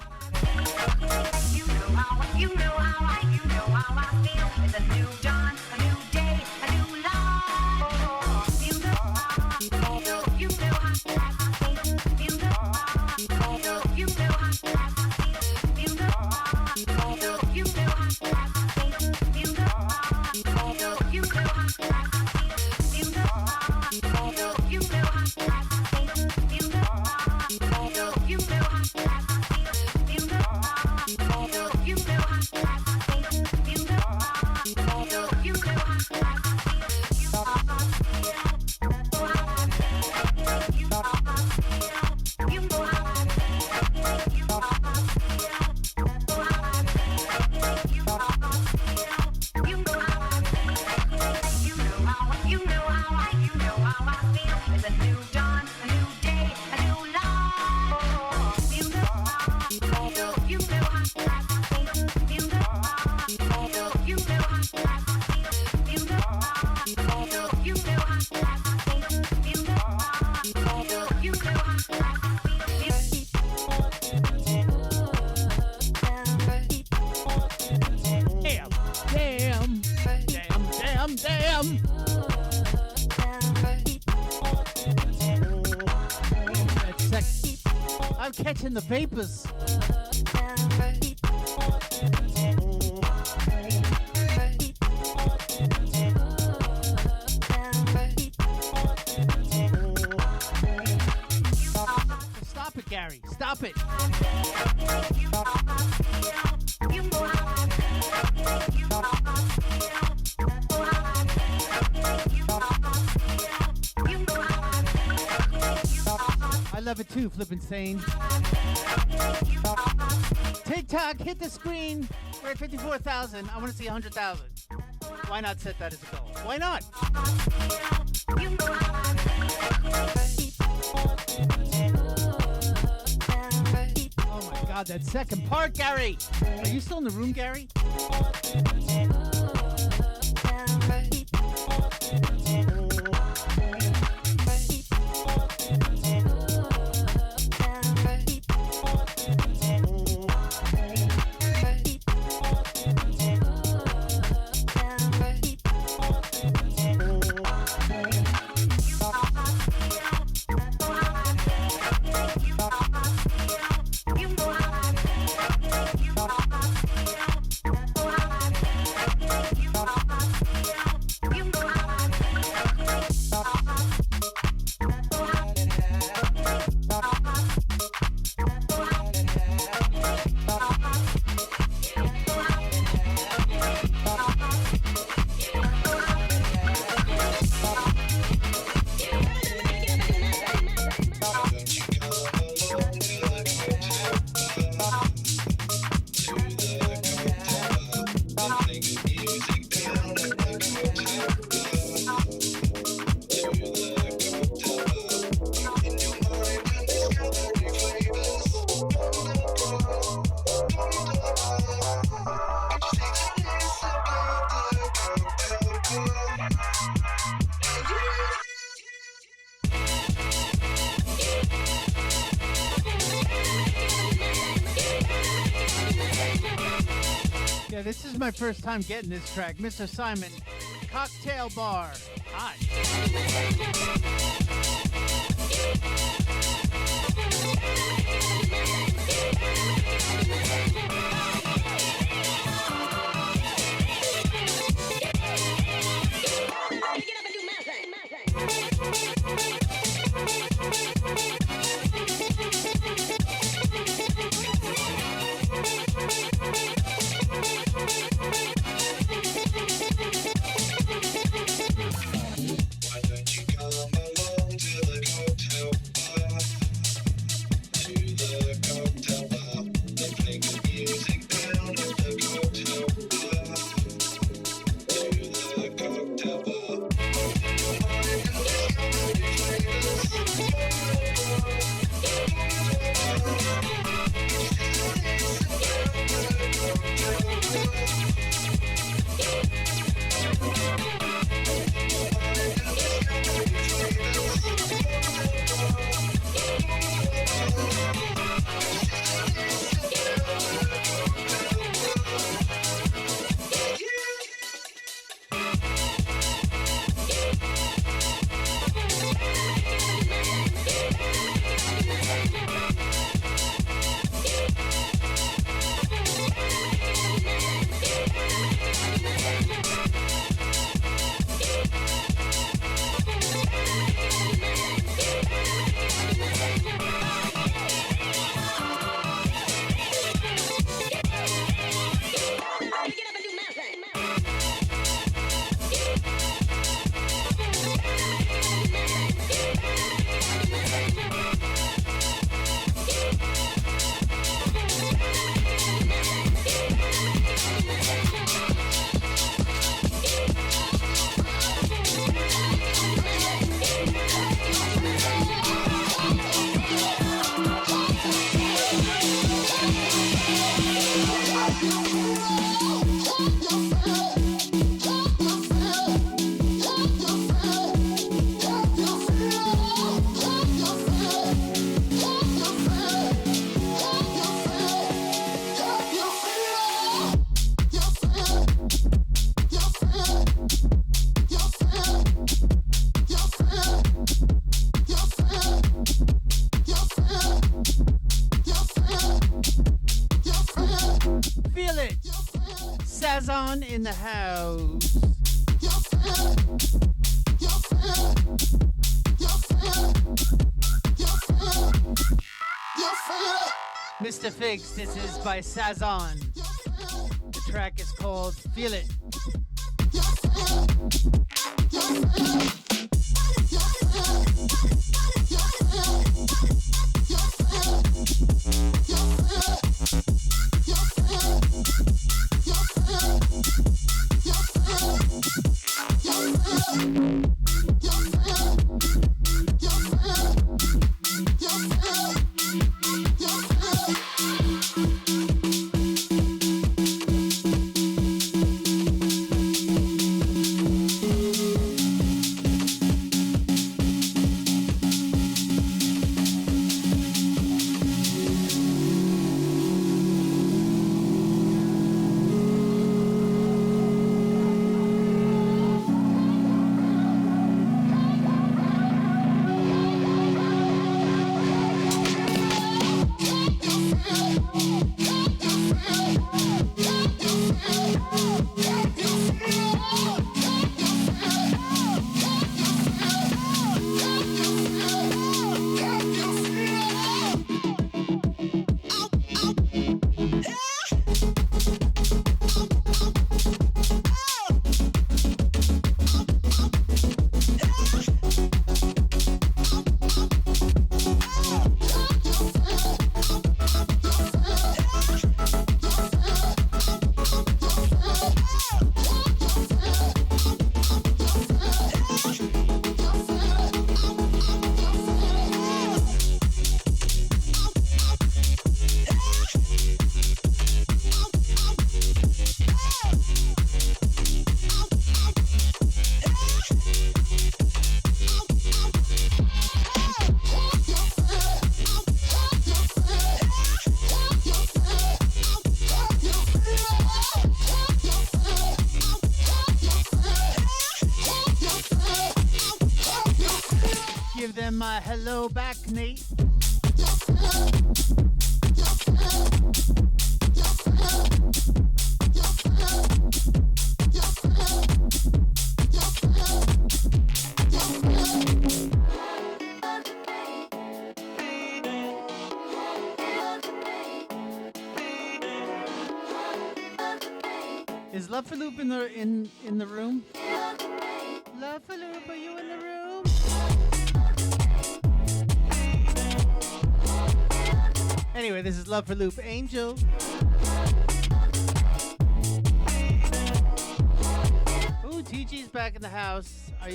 You know how I feel. It's a new dawn, a new day, a new life. You know how I feel. You know how I feel. You know how I feel. You know how I feel. You know how I feel. You know how I feel. You know how I feel. You know how I feel. I'm catching the vapors. Drop it. I love it too, Flippin' Sane. TikTok, hit the screen. We're at 54,000. I want to see 100,000. Why not set that as a goal? Why not? Oh my God, that second part, Gary. Are you still in the room, Gary? Yeah, this is my first time getting this track. Mr. Simon, Cocktail Bar. Hot. Sazon in the house. You feel it? Mr. Figs. This is by Sazon. The track is called Feel It. Give them a hello back, Nate. Is Love for Loop in the room? Love for Loop, are you in the room? Anyway, this is Love for Loop Angel. Ooh, TG's back in the house. Are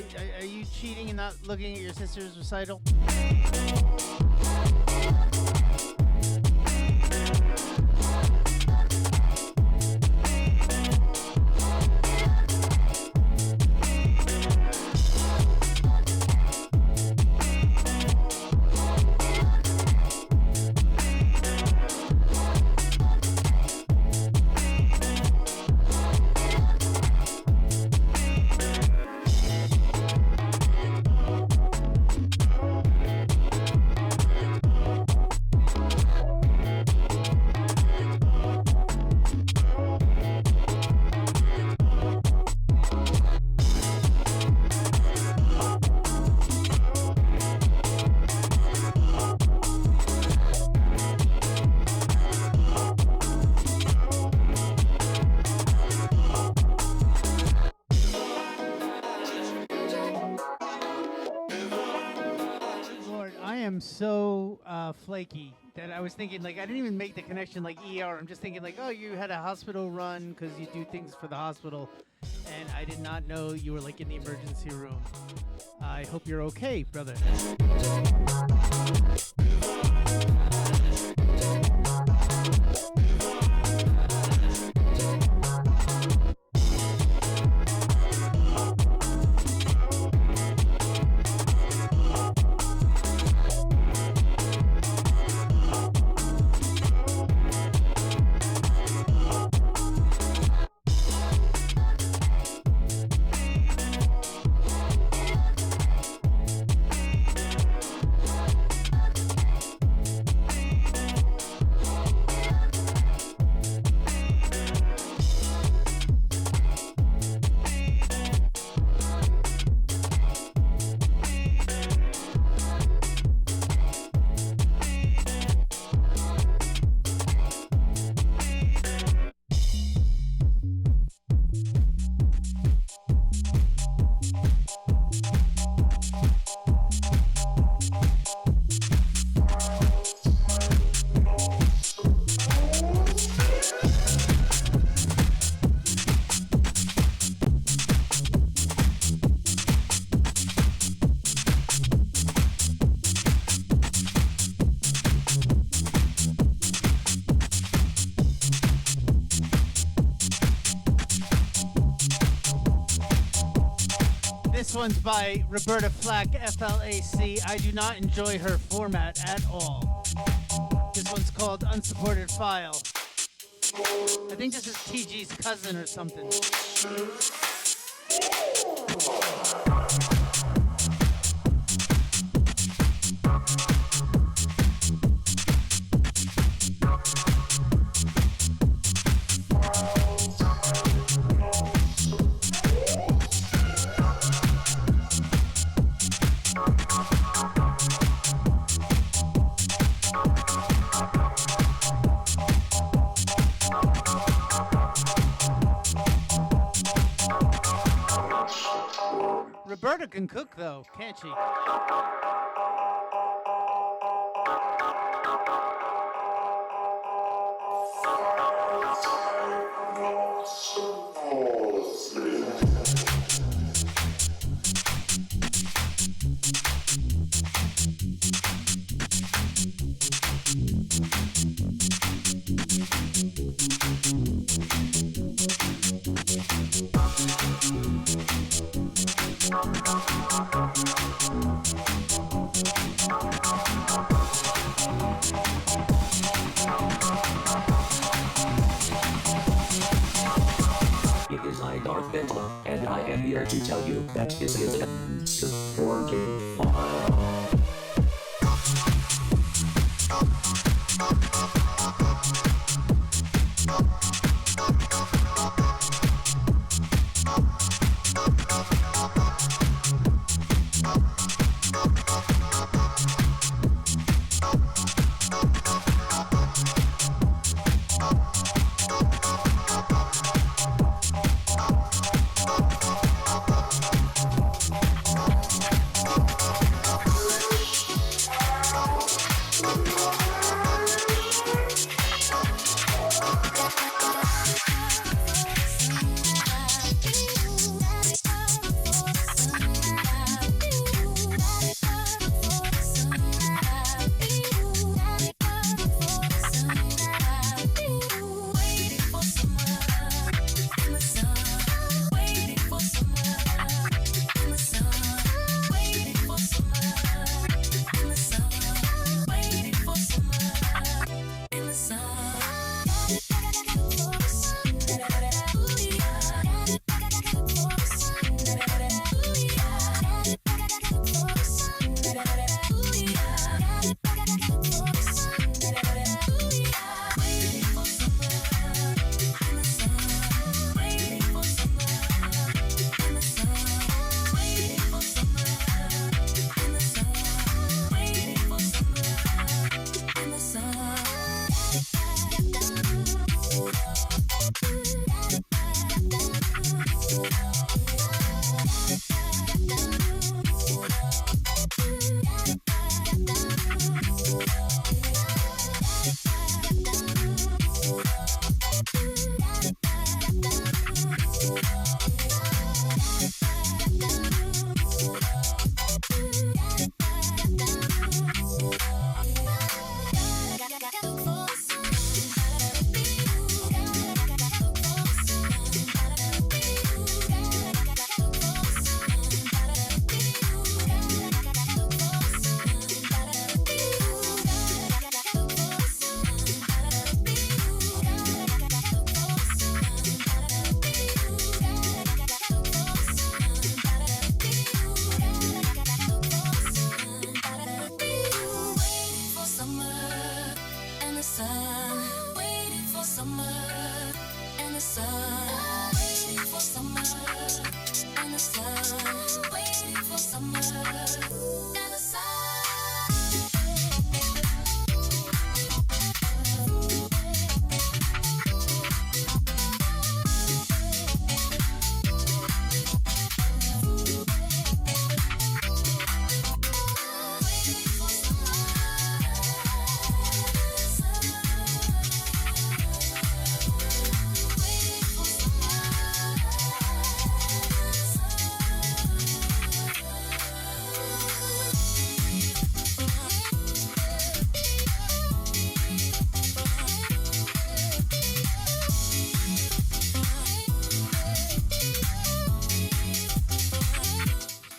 you cheating and not looking at your sister's recital? So flaky that I was thinking, like, I didn't even make the connection like ER. I'm just thinking like, oh, you had a hospital run because you do things for the hospital, and I did not know you were like in the emergency room. I hope you're okay, brother. This one's by Roberta Flack, FLAC. I do not enjoy her format at all. This one's called Unsupported File. I think this is TG's cousin or something. Roberta can cook though, can't she? It is I, Darth Vader, and I am here to tell you that this is unsupported file.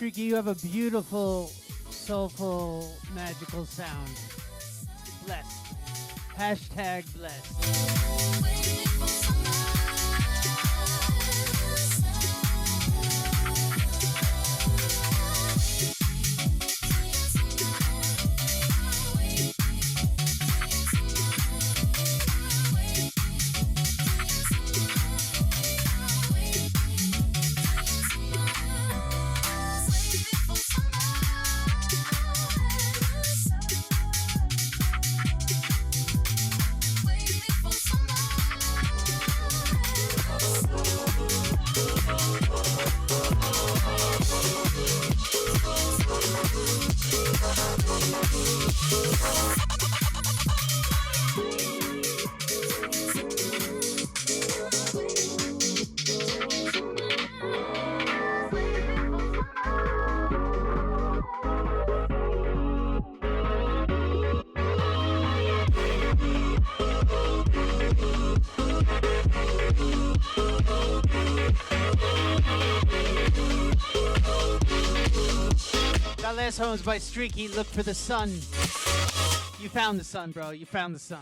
Streaky, you have a beautiful, soulful, magical sound. Blessed. Hashtag blessed. That last one was by Streaky. Look for the sun. You found the sun, bro. You found the sun.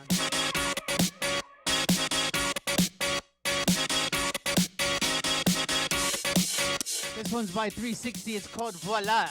This one's by 360. It's called Voila.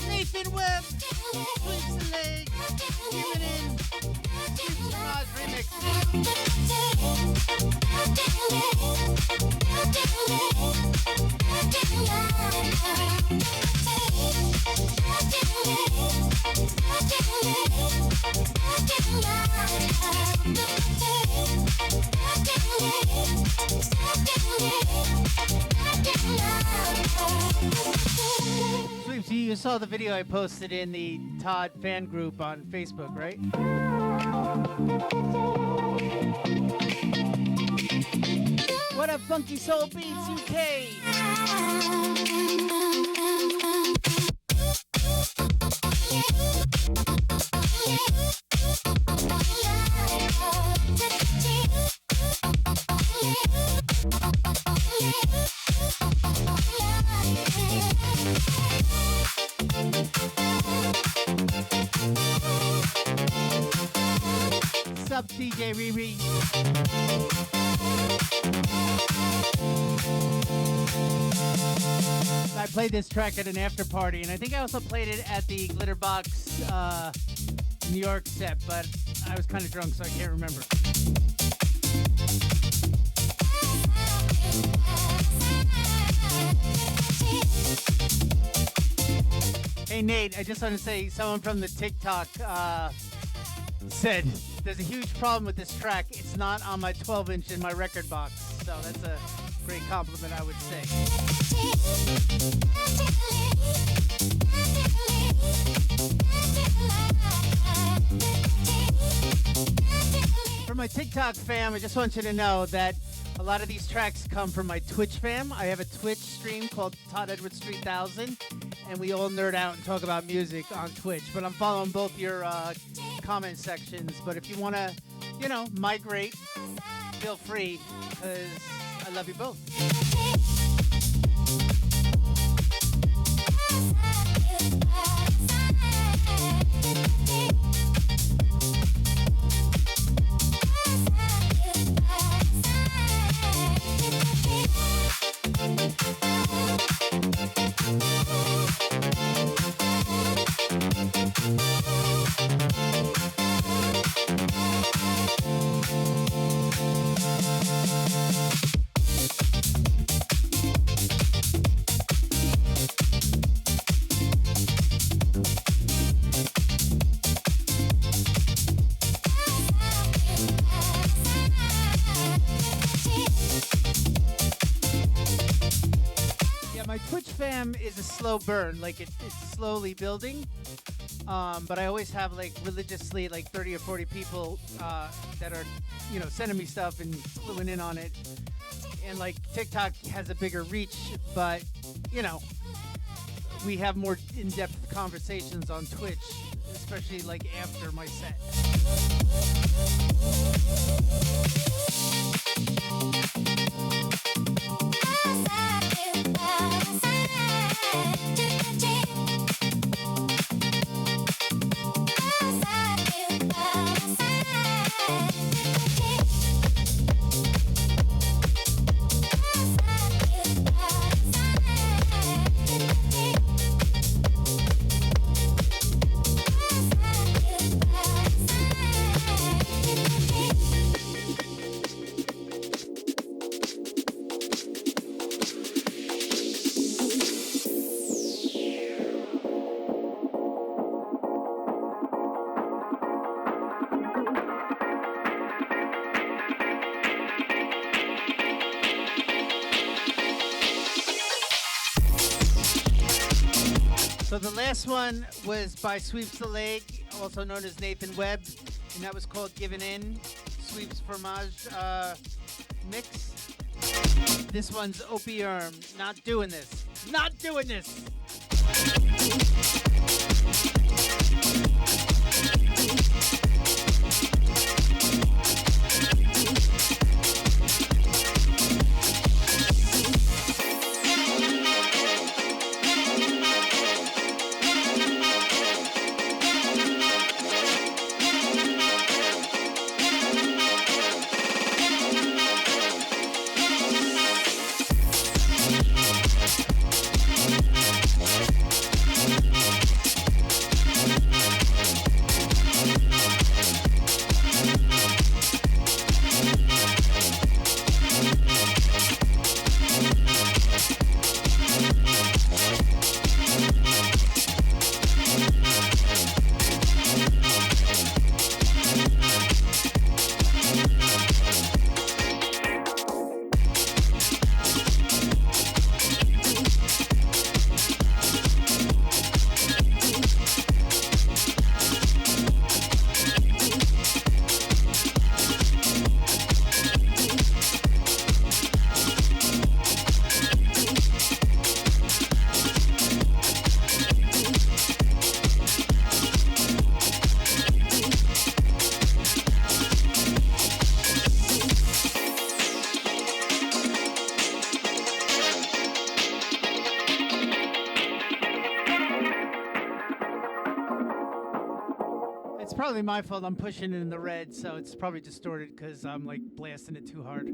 Nathan Webb, swings the leg, give it in, gives Roz Sweeps, you saw the video I posted in the Todd fan group on Facebook, right? What up, Funky Soul Beats UK? Sup, DJ Riri? I played this track at an after party, and I think I also played it at the Glitterbox New York set, but I was kind of drunk, so I can't remember. Hey Nate, I just want to say someone from the TikTok said there's a huge problem with this track. It's not on my 12-inch in my record box, so that's a great compliment, I would say. For my TikTok fam, I just want you to know that a lot of these tracks come from my Twitch fam. I have a Twitch stream called Todd Edwards 3000, and we all nerd out and talk about music on Twitch. But I'm following both your comment sections. But if you want to, migrate, feel free, because I love you both. Is a slow burn, like it's slowly building, but I always have like religiously like 30 or 40 people that are sending me stuff and cluing in on it, and like TikTok has a bigger reach, but we have more in-depth conversations on Twitch, especially like after my set. So the last one was by Sweeps the Leg, also known as Nathan Webb, and that was called Giving In, Sweeps Fromage mix. This one's Opium, Not Doing This. Not doing this! my fault. I'm pushing it in the red, so it's probably distorted because I'm like blasting it too hard.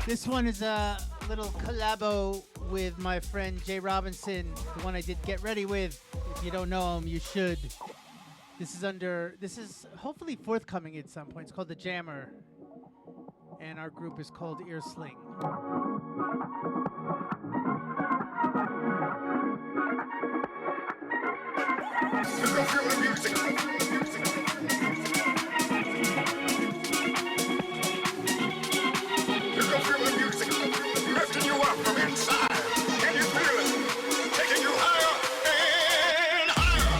This one is a little collabo with my friend Jay Robinson, the one I did Get Ready with. If you don't know him, you should. This is hopefully forthcoming at some point. It's called The Jammer, and our group is called Earsling. Feel the music. You can feel the music lifting you up from inside. Can you feel it? Taking you higher and higher.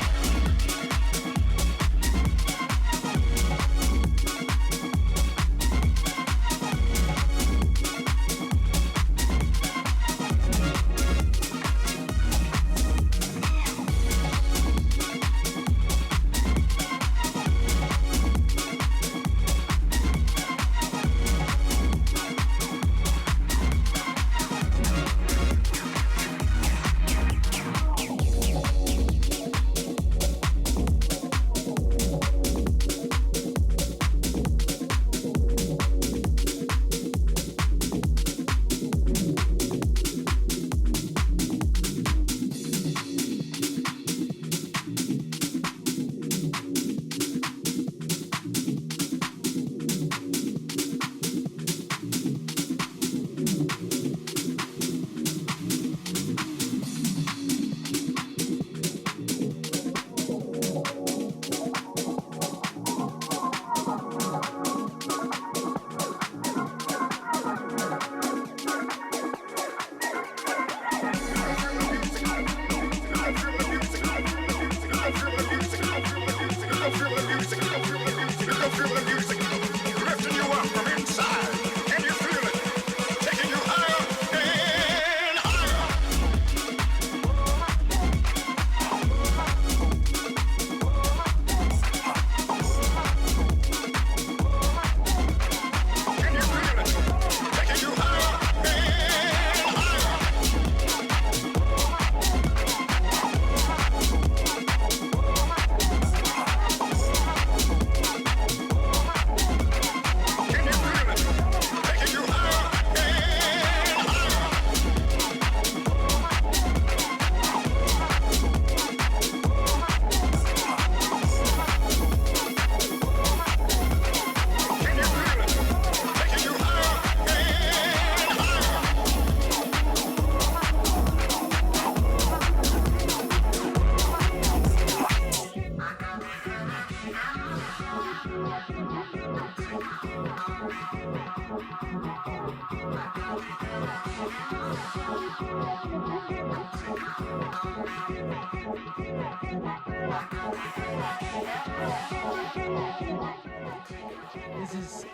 This is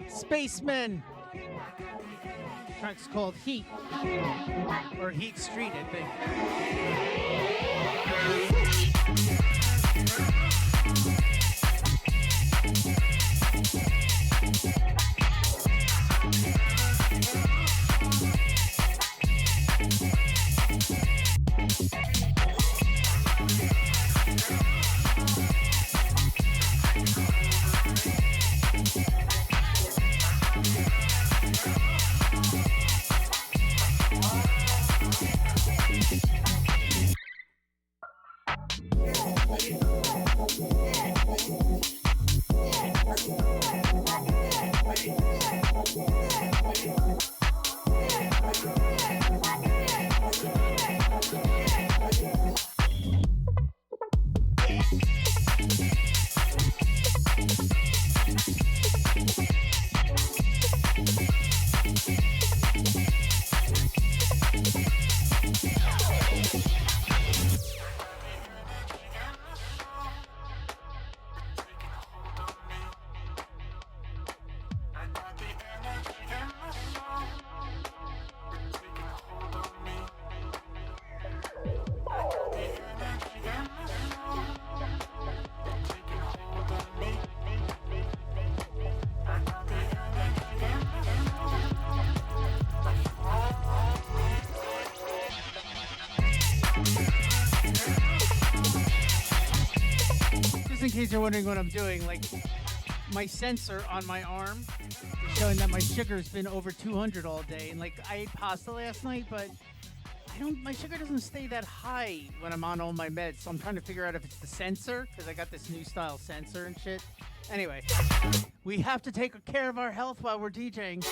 Spaceman. Track's called Heat. Or Heat Street, I think. Just in case you're wondering what I'm doing, like my sensor on my arm is showing that my sugar's been over 200 all day, and like I ate pasta last night, but my sugar doesn't stay that high when I'm on all my meds, so I'm trying to figure out if it's the sensor, because I got this new style sensor and shit. Anyway, we have to take care of our health while we're DJing.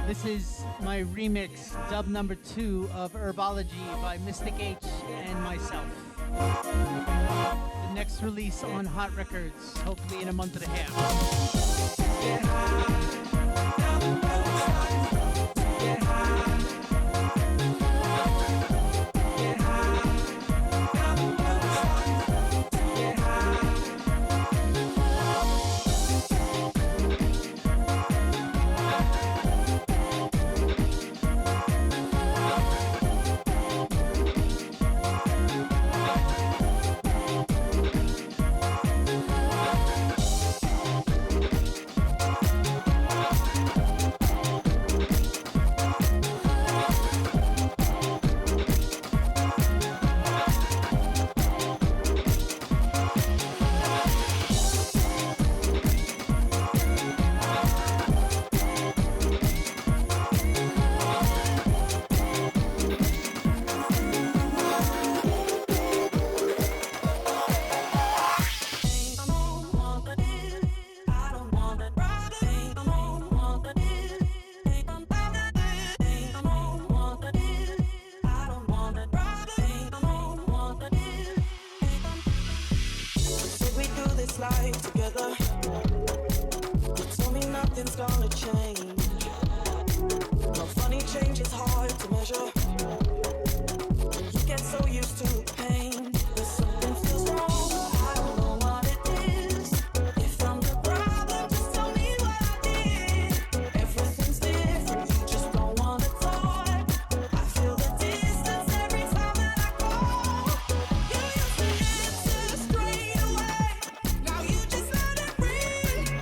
This is my remix, dub number 2 of Herbology by Mystic H and myself. The next release on Hot Records, hopefully in a month and a half. Get high, down the road, get high. Get high, down the road, get high. Life together. You told me nothing's gonna change. No funny change is hard to measure. You get so used to the pain. But something feels wrong. I don't know what it is. If I'm the problem, just tell me what I did. Everything's different. You just don't wanna talk. I feel the distance every time that I call. You used to answer straight away. Now you just let it breathe.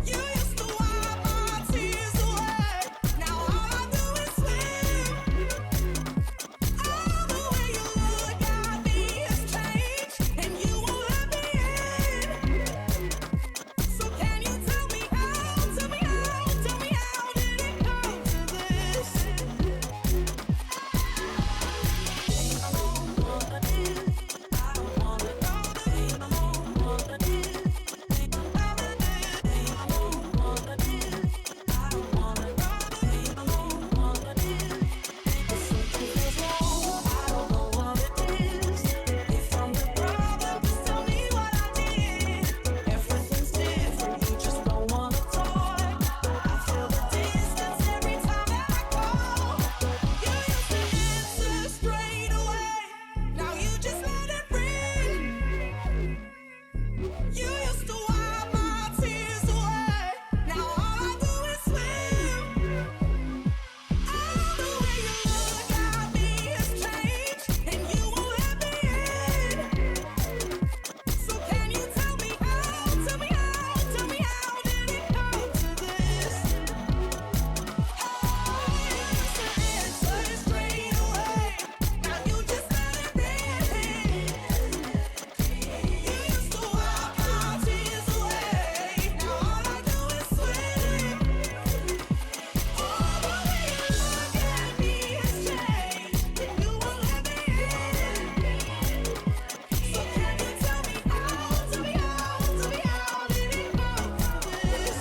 You used to wipe my tears away. Now all I do is swim. All the way you look at me has changed, and you won't let me in. So can you tell me how? Tell me how? Tell me how did it come to this? I don't wanna live. I don't wanna know. I don't wanna live. I don't wanna live. I don't wanna live. I don't wanna know. I don't wanna live. Something feels wrong. I don't know what it is. If I'm the problem, just tell me what I did. Everything's different. You just don't wanna talk. I feel the distance every time that I call. You used to answer straight away. Now you just let it breathe. You used to wipe my tears away. Now all I do is swim. All the way you look at me has changed, and you won't let me in. So can you tell me how? Tell me how? Tell me how did it come to this? You used to answer straight away. Now you just let it breathe. You used to wipe my tears away. Now all I do is swim. All the way you look at me has changed, and you won't let me in. So can you tell me how? Tell me how? Tell me how did it come to this?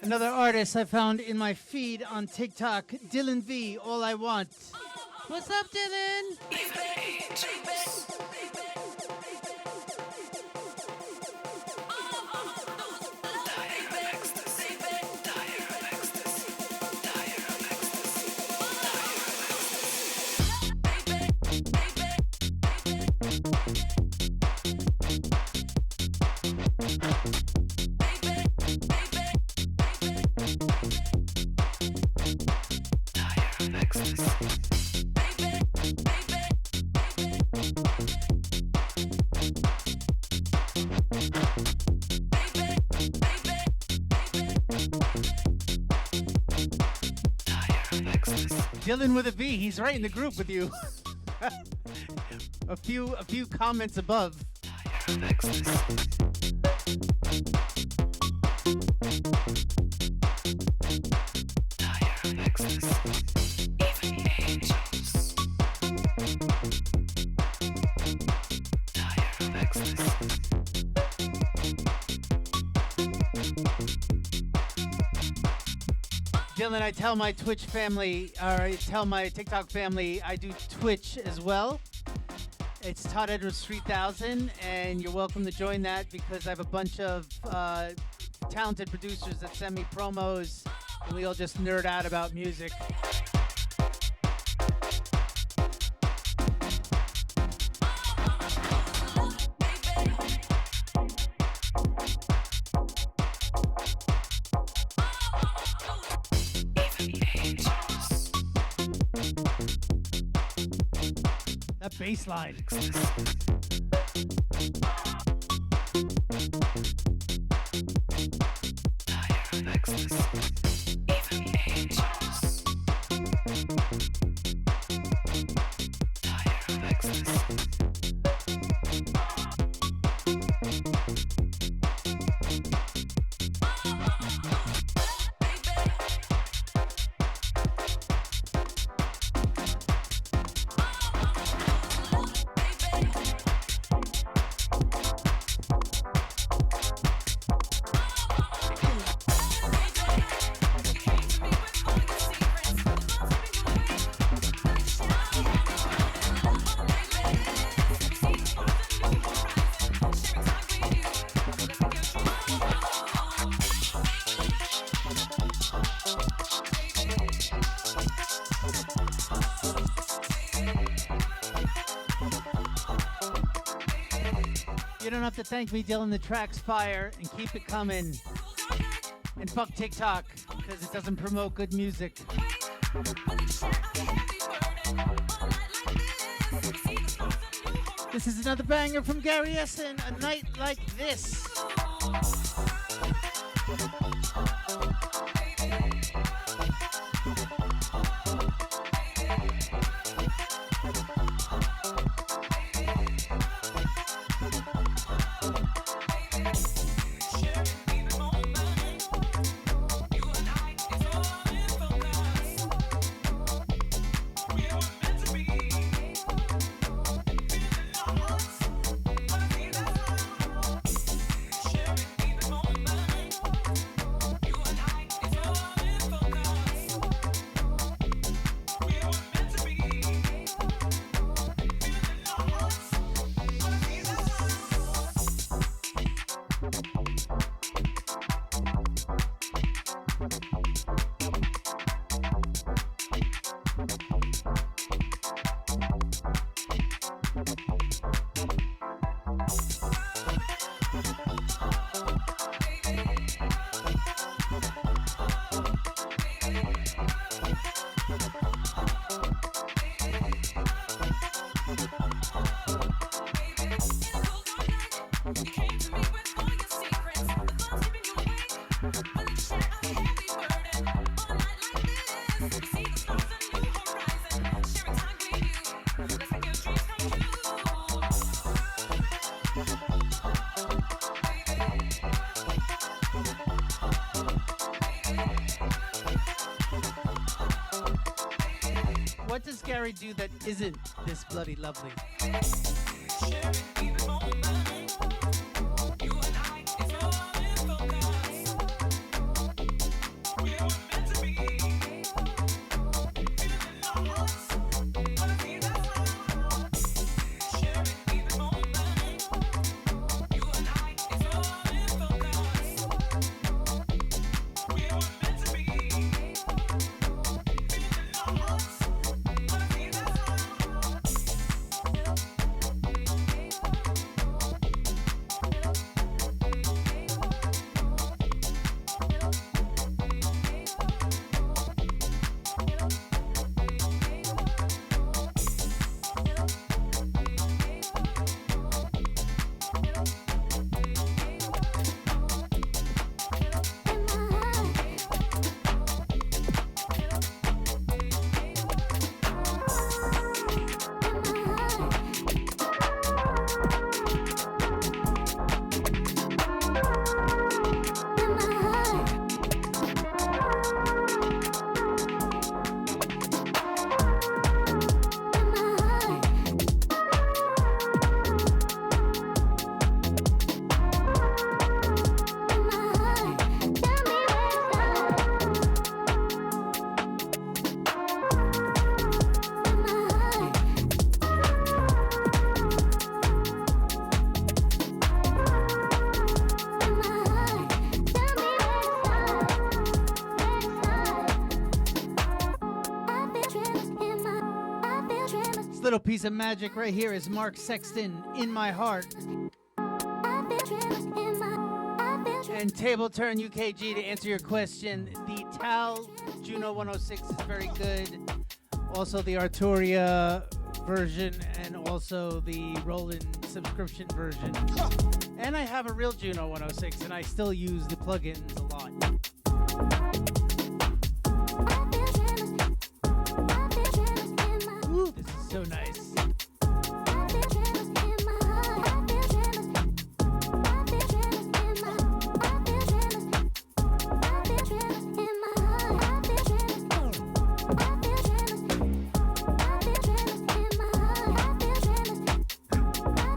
Another artist I found in my feed on TikTok, Dylan V, All I Want. What's up, Dylan? Dylan with a V. He's right in the group with you. a few comments above. Dylan, I tell my Twitch family, or I tell my TikTok family, I do Twitch as well. It's Todd Edwards 3000, and you're welcome to join that because I have a bunch of talented producers that send me promos, and we all just nerd out about music. That bass line. You don't have to thank me, Dylan. The track's fire, and keep it coming. And fuck TikTok, because it doesn't promote good music. This is another banger from Gary Essen, A Night Like This. What does Gary do that isn't this bloody lovely? This little piece of magic right here is Mark Sexton, In My Heart. And Table Turn UKG, to answer your question, the Tal Juno 106 is very good. Also the Arturia version and also the Roland subscription version. And I have a real Juno 106 and I still use the plugins a lot. Ooh, this is so nice.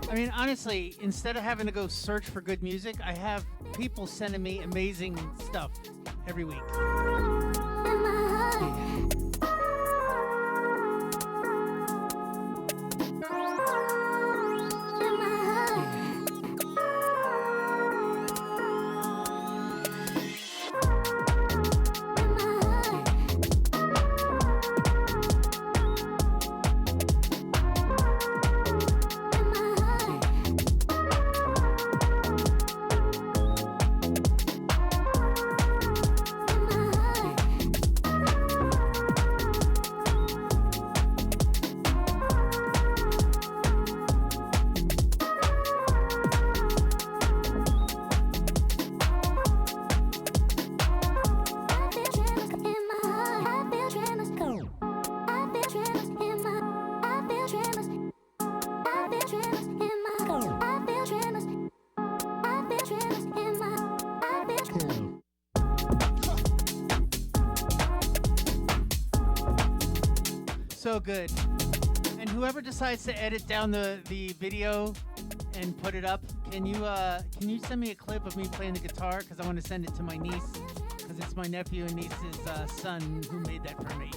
I mean, honestly, instead of having to go search for good music, I have people sending me amazing stuff every week. So good. And whoever decides to edit down the video and put it up, can you send me a clip of me playing the guitar? Because I want to send it to my niece, because it's my nephew and niece's son who made that for me.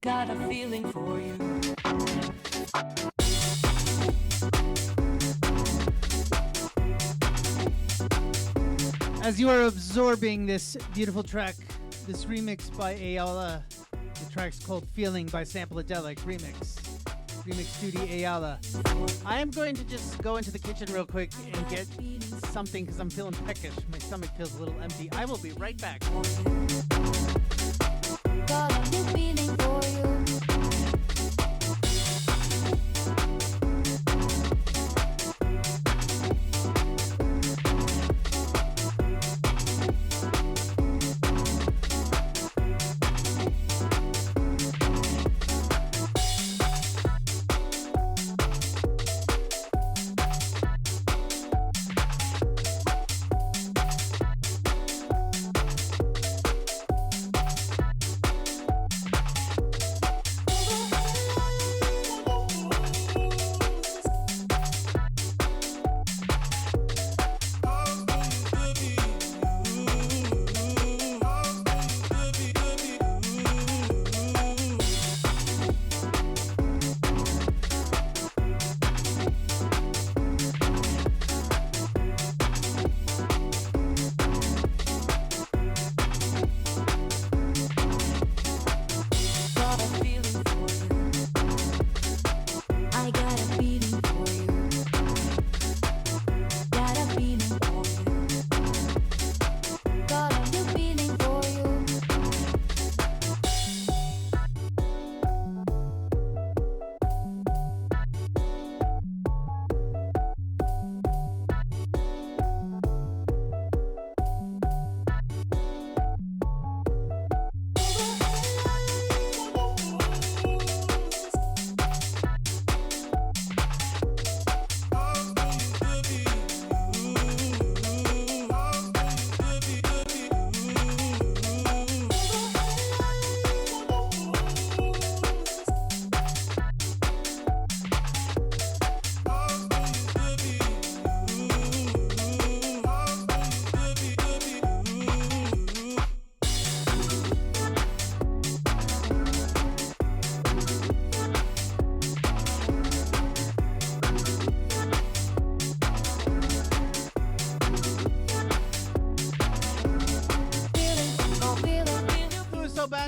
Got a feeling for you. As you are absorbing this beautiful track, this remix by Ayala, the track's called Feeling by Sampledelic Remix Studio Ayala. I am going to just go into the kitchen real quick and get something because I'm feeling peckish. My stomach feels a little empty. I will be right back. Got a new feeling for you.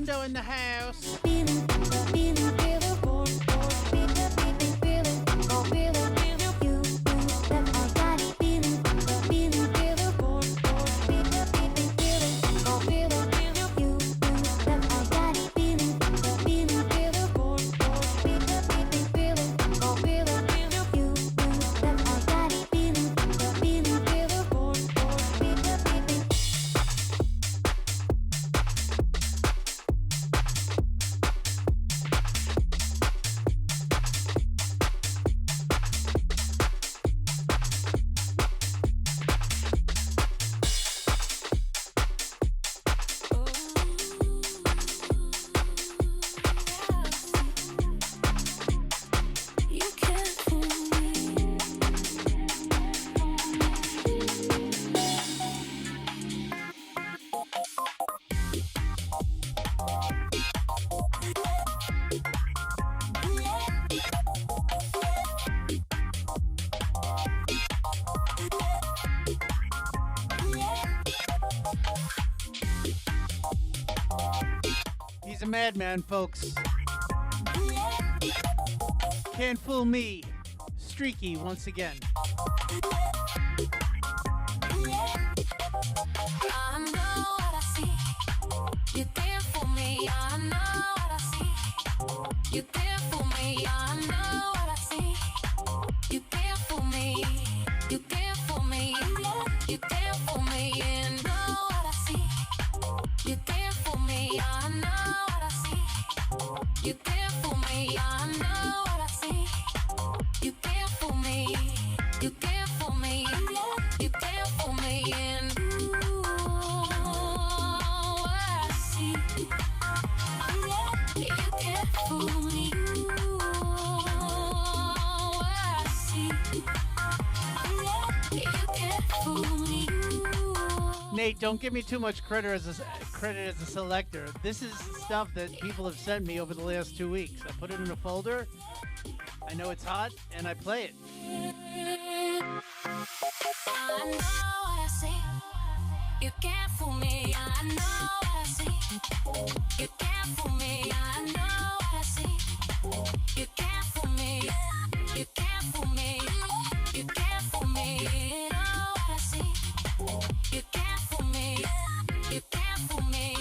Mondo in the house. He's a madman, folks. Can't fool me. Streaky once again. I know what I see. You there for me. I know what I see. You there for me. I know what I see. You there for me. You there for me. You there for me. And know what I see. You there for me. I know what I see. You there for me. I know what I see. You there for me. You there for me. You there for me. And Nate, don't give me too much credit as a selector. This is stuff that people have sent me over the last 2 weeks. I put it in a folder. I know it's hot, and I play it. I know what I see. You can't fool me. I know what I see. You can't fool me. I know what I see. You can't fool me. You can't fool me. You can't fool me. You know what I see. You can't fool me. You can't fool me.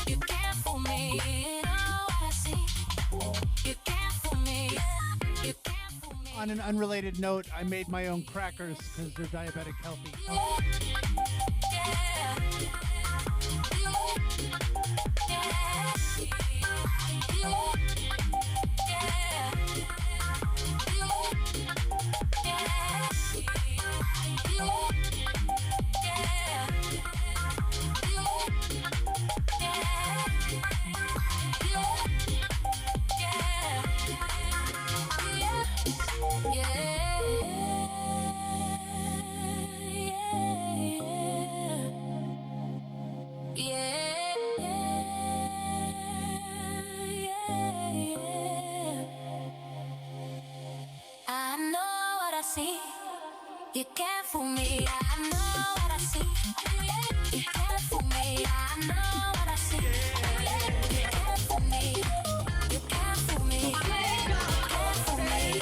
You can't fool me. You know what I see. You can't fool me. You can't fool me. On an unrelated note, I made my own crackers because they're diabetic healthy. I know what I see. You can't fool me. I know what I see. You can't fool me. I know what I see. You can't fool me. You can't fool me. You can't fool me.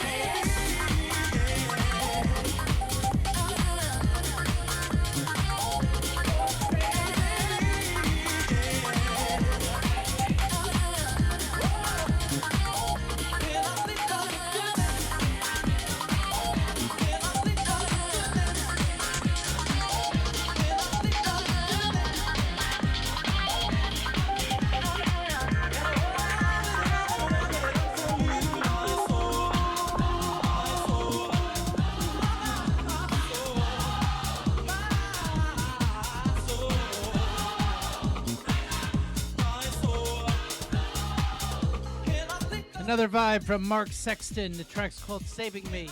Another vibe from Mark Sexton. The track's called Saving Me.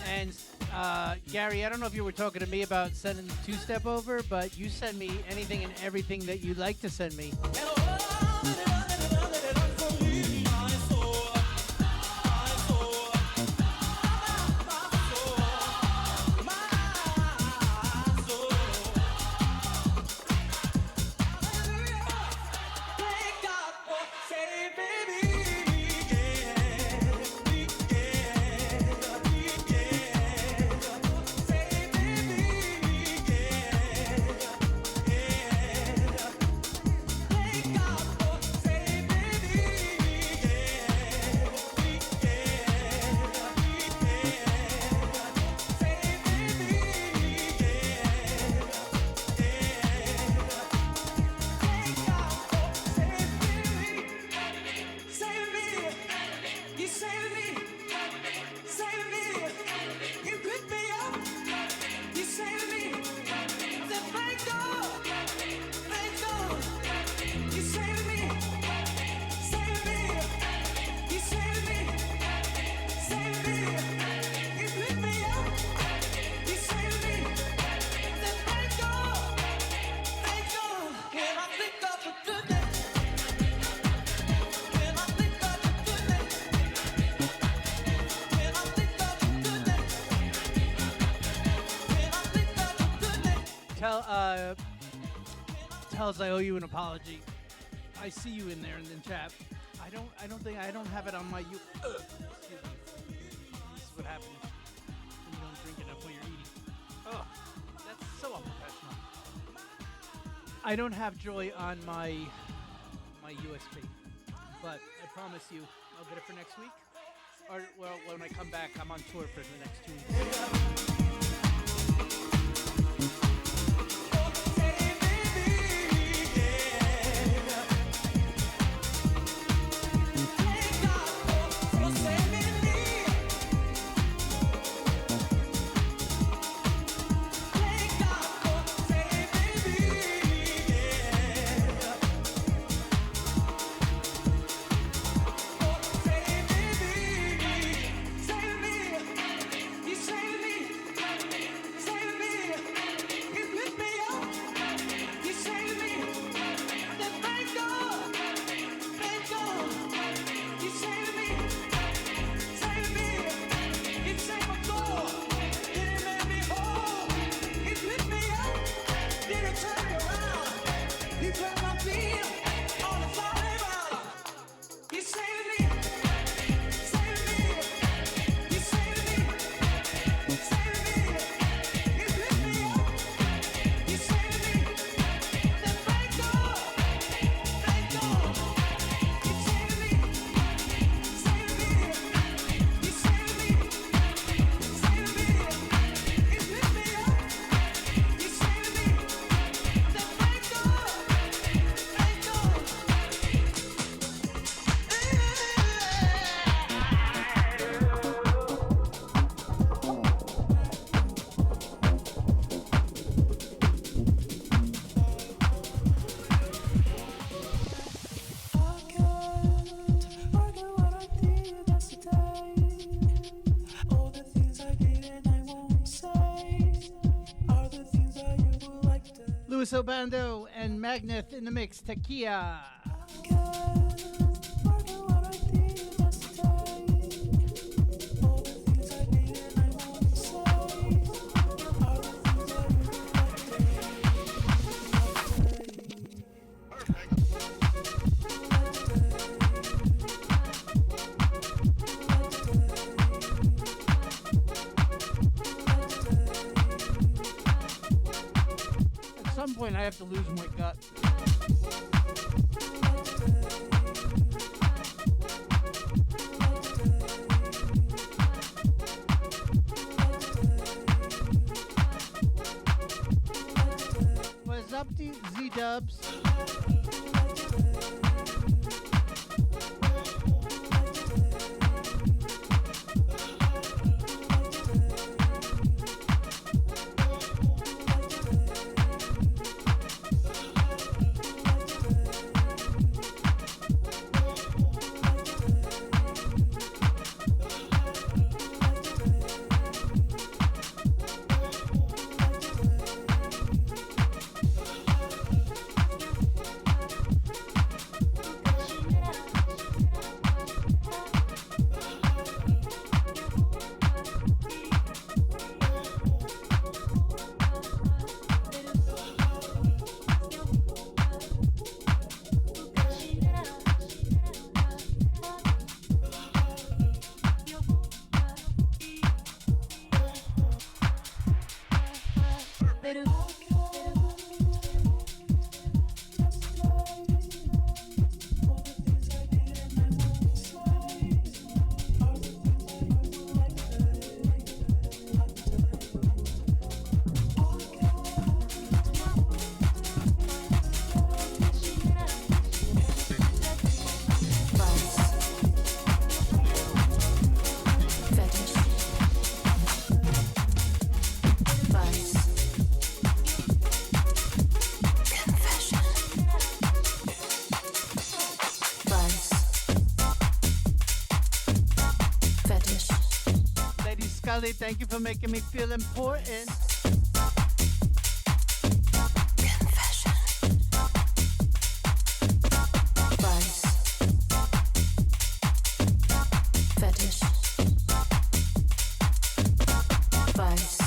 And Gary, I don't know if you were talking to me about sending the two-step over, but you send me anything and everything that you'd like to send me. Thank God. Tells I owe you an apology. I see you in there in the chat. I don't have it on my Excuse me. This is what happens when you don't drink enough when you're eating. Oh, that's so unprofessional. I don't have Joy on my USB, but I promise you I'll get it for next week. Or well, when I come back, I'm on tour for the next 2 weeks. Luis Obando and Magneth in the mix. Takia. At some point, I have to lose my gut. What's up, Z-Dubs? Scully, thank you for making me feel important. Vice.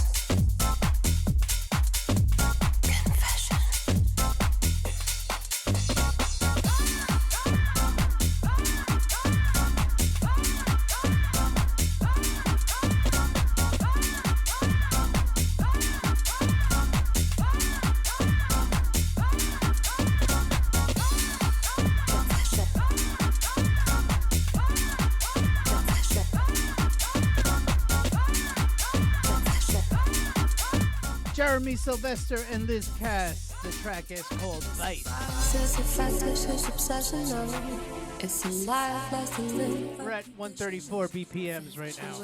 Jeremy Sylvester and Liz Cass. The track is called Vice. It's a fetish obsession. It's a life lesson in We're at 134 BPMs right now.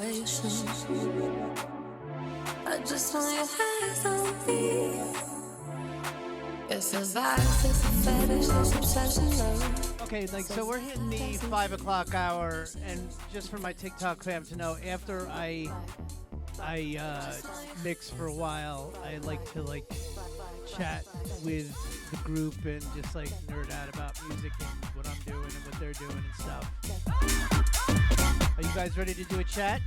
I just want your hands on me. It's a vice, it's a fetish, it's obsession. Okay, like, so we're hitting the 5 o'clock hour, and just for my TikTok fam to know, after I mix for a while, I like to, like, chat with the group and just, like, nerd out about music and what I'm doing and what they're doing and stuff. Are you guys ready to do a chat?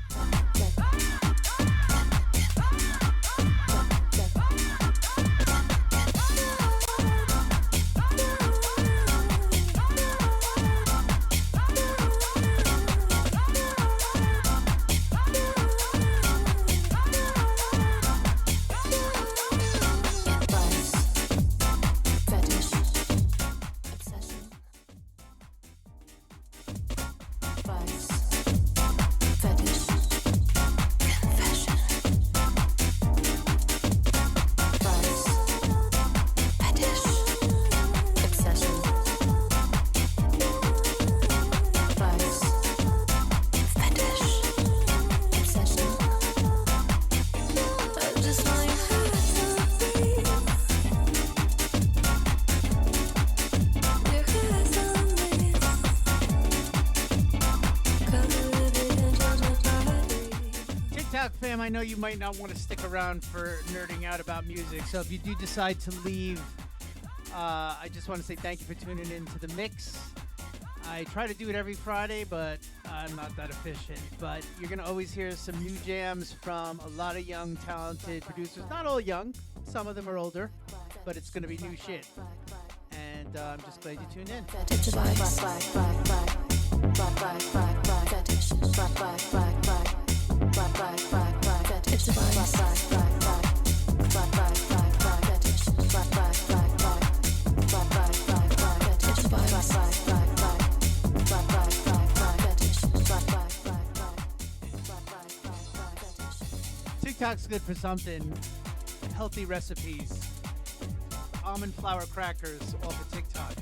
Fam, I know you might not want to stick around for nerding out about music, so if you do decide to leave, I just want to say thank you for tuning in to the mix. I try to do it every Friday, but I'm not that efficient. But you're going to always hear some new jams from a lot of young, talented producers. Not all young, some of them are older, but it's going to be new shit. And I'm just glad you tuned in. It's a TikTok's good for something. Healthy recipes. Almond flour crackers off of TikTok.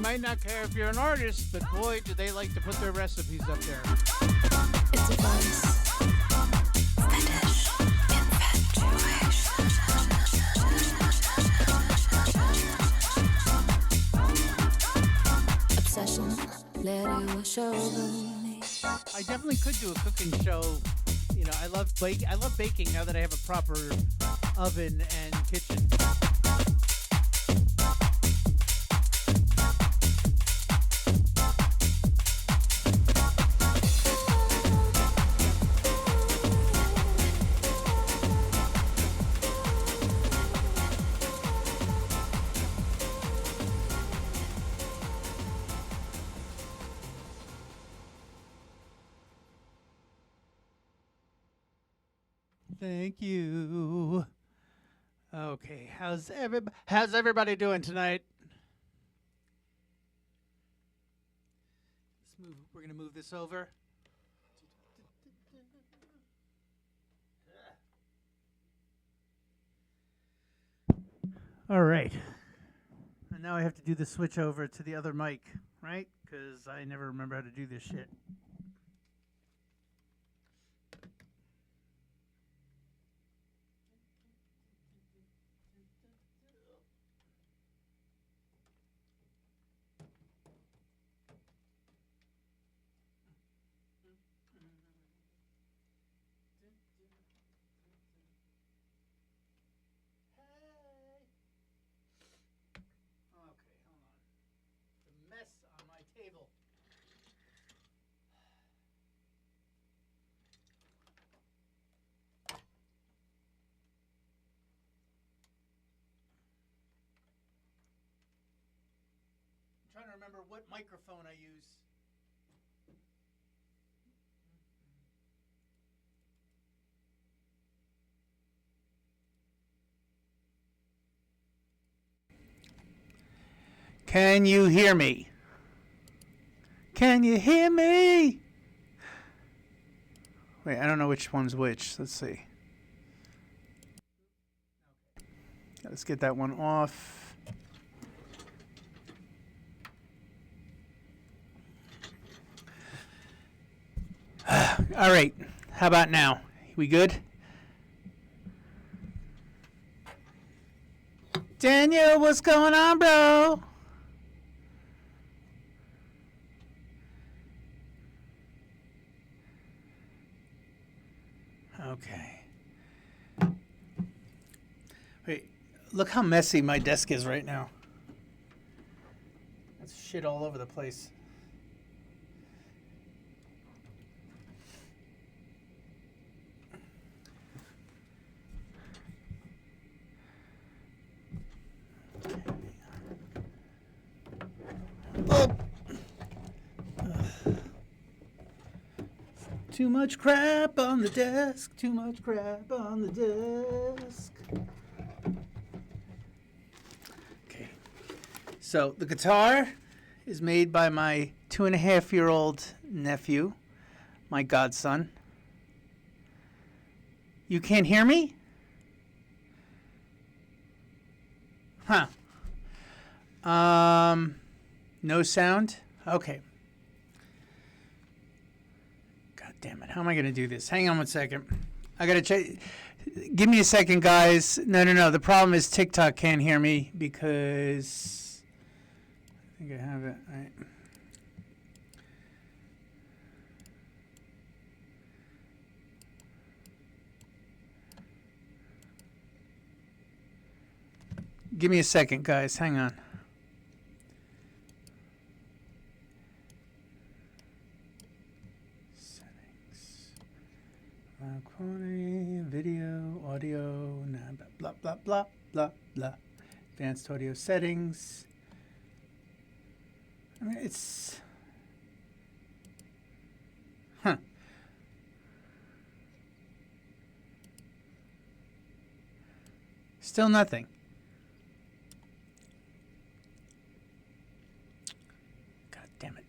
Might not care if you're an artist, but boy, do they like to put their recipes up there. It's a vice. Fetish. Infatuation. Obsession. Let you show me. I definitely could do a cooking show. You know, I love baking now that I have a proper oven and kitchen. Thank you. Okay, how's everybody doing tonight? We're gonna move this over. All right. And now I have to do the switch over to the other mic, right? Because I never remember how to do this shit. Table. I'm trying to remember what microphone I use. Can you hear me? Can you hear me? Wait, I don't know which one's which. Let's see. Let's get that one off. All right. How about now? We good? Daniel, what's going on, bro? Okay. Wait, look how messy my desk is right now. That's shit all over the place. Oh. Too much crap on the desk. Too much crap on the desk. Okay. So the guitar is made by my 2.5-year-old nephew, my godson. You can't hear me? Huh. No sound? Okay. God damn it. How am I going to do this? Hang on 1 second. I got to check. Give me a second, guys. No. The problem is TikTok can't hear me because I think I have it. All right. Give me a second, guys. Hang on. Settings. Quality, video, audio, blah, blah, blah, blah, blah. Advanced audio settings. I mean, it's... Huh. Still nothing. Damn it.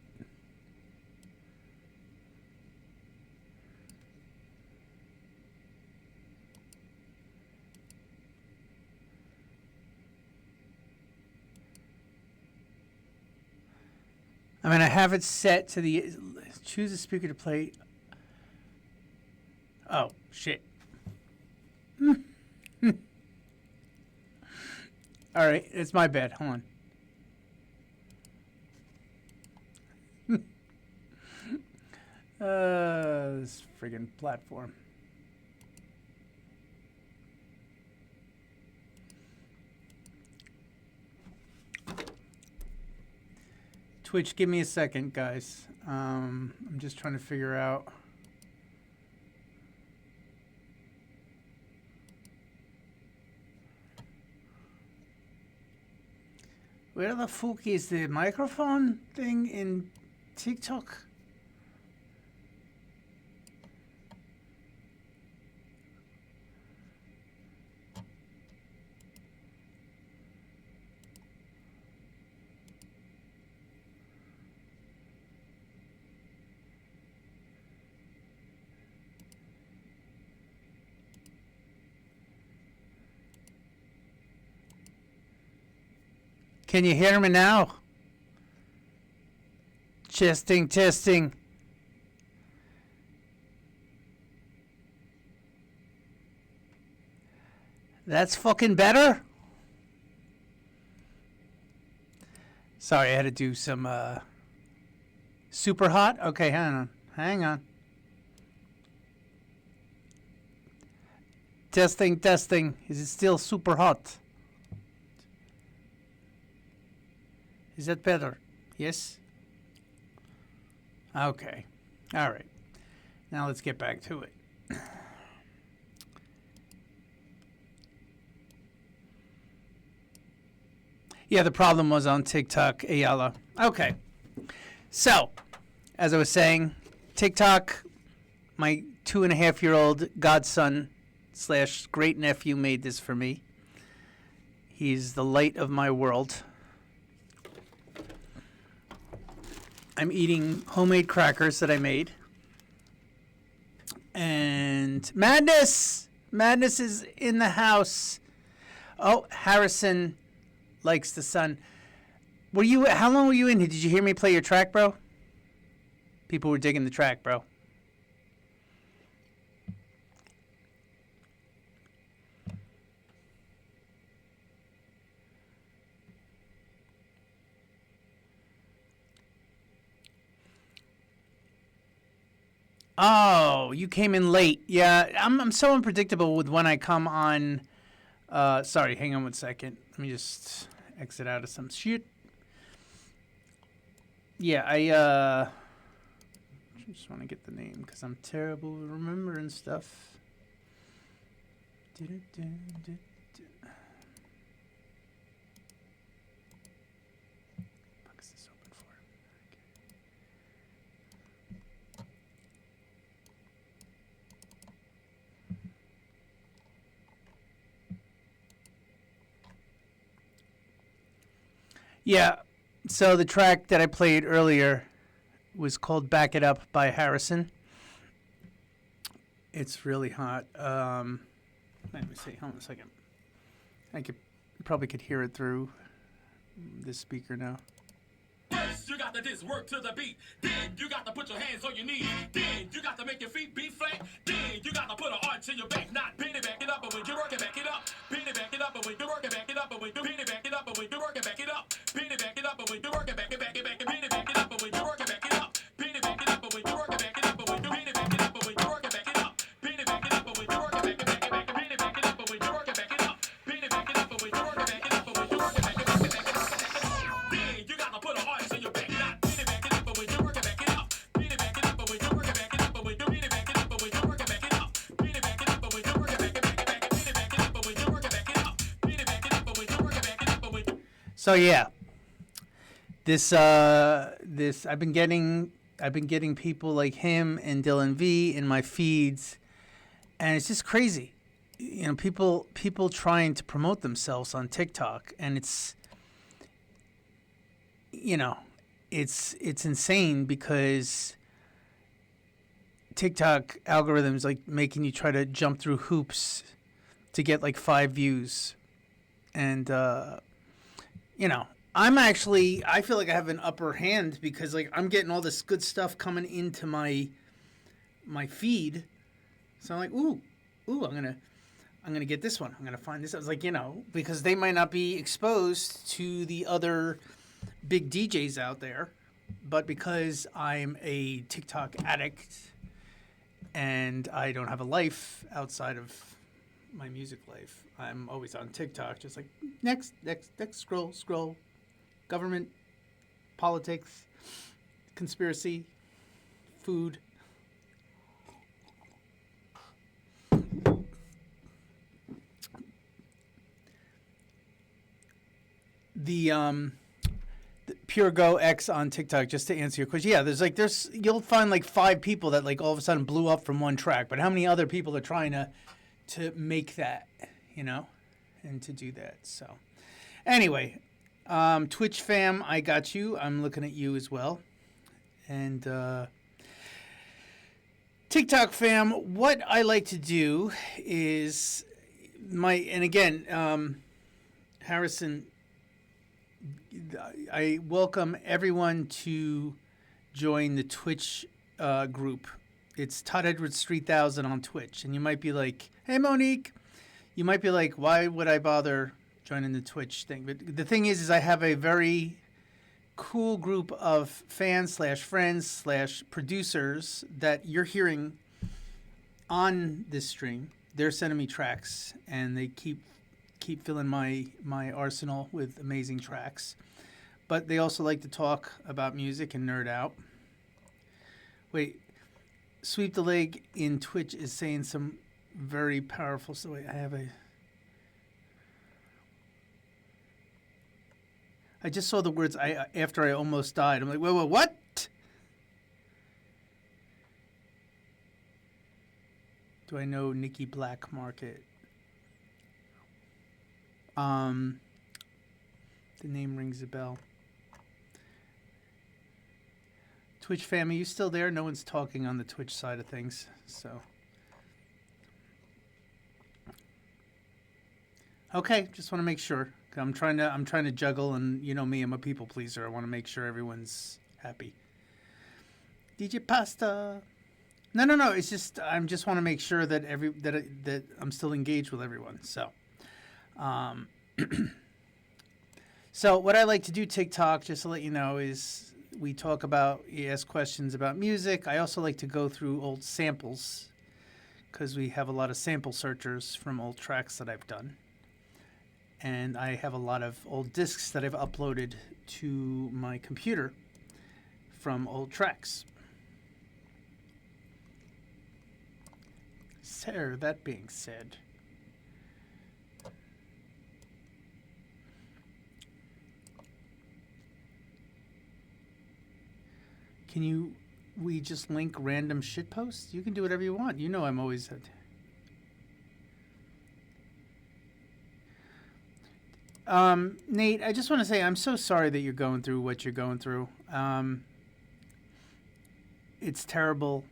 I mean, I have it set to the... Choose a speaker to play... Oh, shit. All right, it's my bad. Hold on. This friggin' platform. Twitch, give me a second, guys. I'm just trying to figure out. Where the fuck is the microphone thing in TikTok? Can you hear me now? Testing. That's fucking better? Sorry, I had to do some super hot. Okay, hang on. Testing. Is it still super hot? Is that better? Yes? Okay. All right. Now let's get back to it. Yeah, the problem was on TikTok, Ayala. Okay. So, as I was saying, TikTok, my 2.5-year-old godson / great nephew made this for me. He's the light of my world. I'm eating homemade crackers that I made. And Madness is in the house. Oh, Harrison likes the sun. How long were you in here? Did you hear me play your track, bro? People were digging the track, bro. Oh, you came in late. Yeah, I'm so unpredictable with when I come on. Sorry, hang on one second. Let me just exit out of some shit. Yeah, I just want to get the name because I'm terrible at remembering stuff. Fuck is this open for? Yeah, so the track that I played earlier was called Back It Up by Harrison. It's really hot. Let me see. Hold on a second. Probably could hear it through this speaker now. First, you got to just work to the beat. Then you got to put your hands on your knees. Then you got to make your feet be flat. Then you got to put an arch in your back. Not bend it, back it up, but when you work it, back it up. Bend it, back it up, but when you work it, back it up, but when you bend it, back it up, but when you work it, back it up. Bend it, back it up, but when you work it, back it, back it, back it, bend it, back it up, but when you work it, back it up. Bend it, back it up, but when you work it, back it up, but when you bend it, back it up, but when you work it, back it up. Bend it, back it up, but when you work it, back it, back it, back it, bend it, back it up, but when you work it, back it up. Bend it, back it up, but when you work it, back it up, but when you work it, back it, back it, back it, back it. Then you got to put an arch in your back. Not bend it, back it up, but when you work it, back it up. Bend it, back it up, but when you work it, back it up, but when you bend it, back it up, but when you work it, back it up. Bend it, back it up, but when you work it, back it, back it, back it, bend it, back it up, but when you work it, back it up. Bend it, back it up, but when you work it, back it up, but when. So yeah, this I've been getting people like him and Dylan V in my feeds, and it's just crazy. You know, people trying to promote themselves on TikTok, and it's insane because TikTok algorithms like making you try to jump through hoops to get like 5 views, and I feel like I have an upper hand because like I'm getting all this good stuff coming into my feed, so I'm like, ooh, I'm gonna get this one. I'm gonna find this. I was like, because they might not be exposed to the other big DJs out there, but because I'm a TikTok addict and I don't have a life outside of my music life, I'm always on TikTok, just like next, scroll, government, politics, conspiracy, food. The Pure Go X on TikTok, just to answer your question. Yeah, you'll find like 5 people that like all of a sudden blew up from one track, but how many other people are trying to make that, and to do that. So anyway, Twitch fam, I got you. I'm looking at you as well. And TikTok fam, what I like to do is Harrison, I welcome everyone to join the Twitch group. It's Todd Edwards 3000 on Twitch. And you might be like, hey, Monique. You might be like, why would I bother joining the Twitch thing? But the thing is I have a very cool group of fans / friends / producers that you're hearing on this stream. They're sending me tracks, and they keep filling my arsenal with amazing tracks. But they also like to talk about music and nerd out. Wait, Sweep the Leg in Twitch is saying some very powerful stuff. Wait, I just saw the words after I almost died. I'm like, wait, what? Do I know Nikki Black Market? The name rings a bell. Twitch family, you still there? No one's talking on the Twitch side of things, so. Okay, just want to make sure. I'm trying to juggle, and you know me, I'm a people pleaser. I want to make sure everyone's happy. DJ Pasta. No. It's just I just want to make sure that that I'm still engaged with everyone. So, so what I like to do TikTok, just to let you know, is you ask questions about music. I also like to go through old samples because we have a lot of sample searchers from old tracks that I've done. And I have a lot of old discs that I've uploaded to my computer from old tracks. So, that being said, we just link random shit posts? You can do whatever you want. You know I'm always... Nate, I just want to say I'm so sorry that you're going through what you're going through. It's terrible.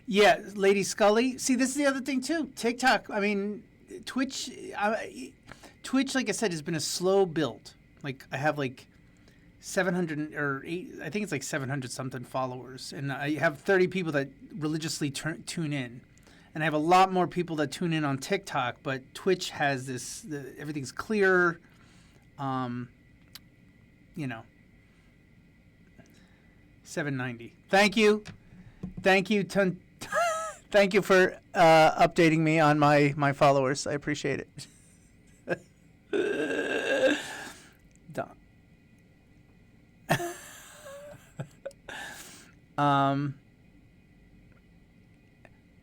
Yeah, Lady Scully. See, this is the other thing too. TikTok. I mean, Twitch. Twitch, like I said, has been a slow build. Like I have like 700 or 8. I think it's like 700 something followers, and I have 30 people that religiously tune in. And I have a lot more people that tune in on TikTok, but Twitch has this, everything's clear, you know, 790. Thank you. Thank you for updating me on my followers. I appreciate it. Done.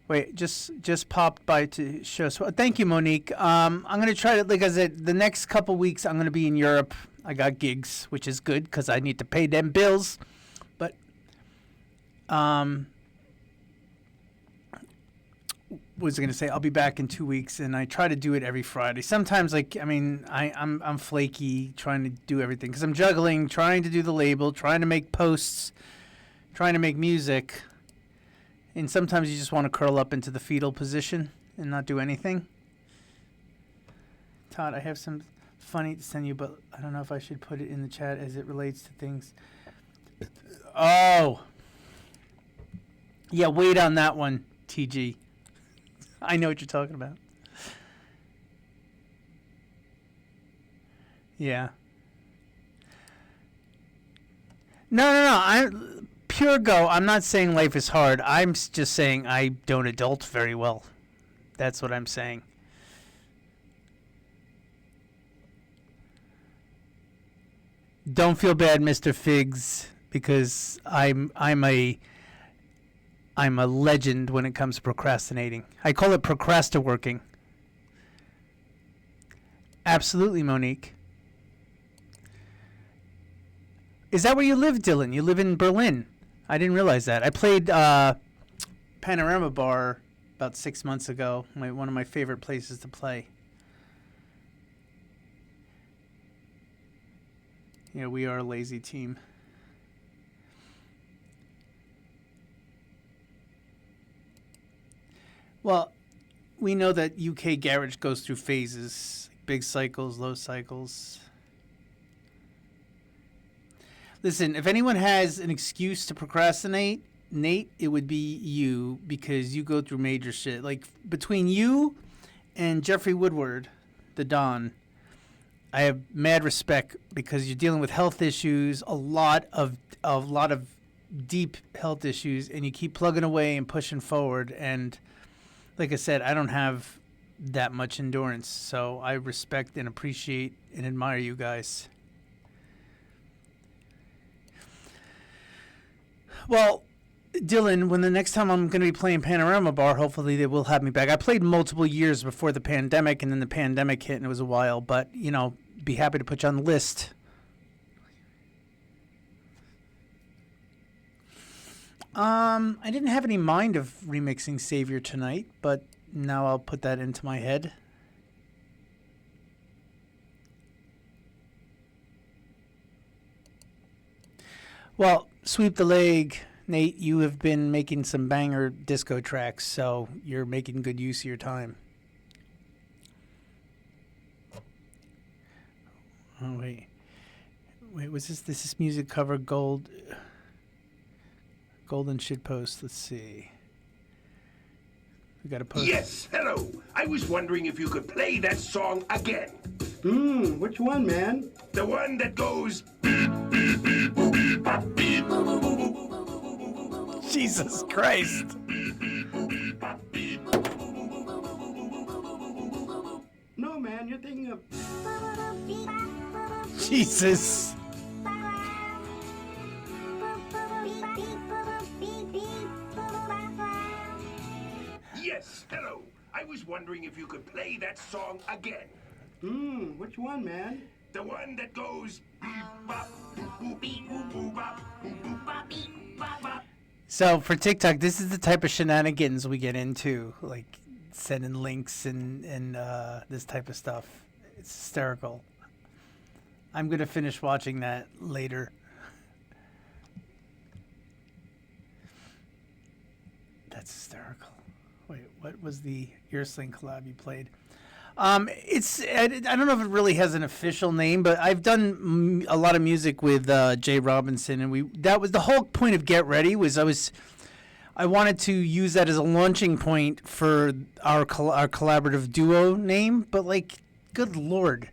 Wait, just popped by to show. So, thank you, Monique. I'm gonna try to, like I said, the next couple weeks I'm gonna be in Europe. I got gigs, which is good because I need to pay them bills. But, what was I gonna say? I'll be back in 2 weeks, and I try to do it every Friday. Sometimes, like, I mean, I'm flaky trying to do everything because I'm juggling, trying to do the label, trying to make posts, trying to make music. And sometimes you just want to curl up into the fetal position and not do anything. Todd, I have some funny to send you, but I don't know if I should put it in the chat as it relates to things. Oh. Yeah, wait on that one, TG. I know what you're talking about. Yeah. No. Pure go. I'm not saying life is hard. I'm just saying I don't adult very well. That's what I'm saying. Don't feel bad, Mr. Figs, because I'm a legend when it comes to procrastinating. I call it procrasti-working. Absolutely, Monique. Is that where you live, Dylan? You live in Berlin. I didn't realize that. I played Panorama Bar about 6 months ago. One of my favorite places to play. Yeah, we are a lazy team. Well, we know that UK garage goes through phases, big cycles, low cycles. Listen, if anyone has an excuse to procrastinate, Nate, it would be you, because you go through major shit. Like, between you and Jeffrey Woodward, the Don, I have mad respect because you're dealing with health issues, a lot of deep health issues, and you keep plugging away and pushing forward. And like I said, I don't have that much endurance, so I respect and appreciate and admire you guys. Well, Dylan, when the next time I'm going to be playing Panorama Bar, hopefully they will have me back. I played multiple years before the pandemic, and then the pandemic hit, and it was a while. But, you know, be happy to put you on the list. I didn't have any mind of remixing Savior tonight, but now I'll put that into my head. Well, sweep the leg, Nate. You have been making some banger disco tracks, so you're making good use of your time. Oh wait, was this music cover golden shit post? Let's see. We got a post. Yes, hello. I was wondering if you could play that song again. Which one, man? The one that goes. Jesus Christ. No, man, you're thinking of. Jesus. Yes, hello. I was wondering if you could play that song again. Which one, man? The one that goes. So for TikTok, this is the type of shenanigans we get into, like sending links and this type of stuff. It's hysterical. I'm gonna finish watching that later. That's hysterical. Wait, what was the Earsling collab you played? I don't know if it really has an official name, but I've done a lot of music with Jay Robinson, and that was the whole point of Get Ready. I wanted to use that as a launching point for our collaborative duo name, but like, good Lord,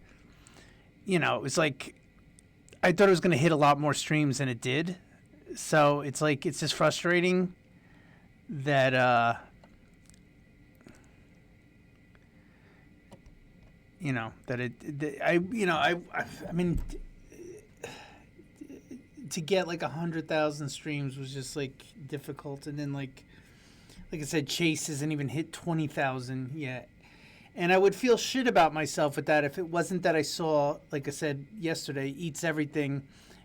it was like I thought it was going to hit a lot more streams than it did. So it's like it's just frustrating that I mean, to get like 100,000 streams was just like difficult, and then like I said, Chase hasn't even hit 20,000 yet, and I would feel shit about myself with that if it wasn't that I saw, like I said yesterday, Eats Everything,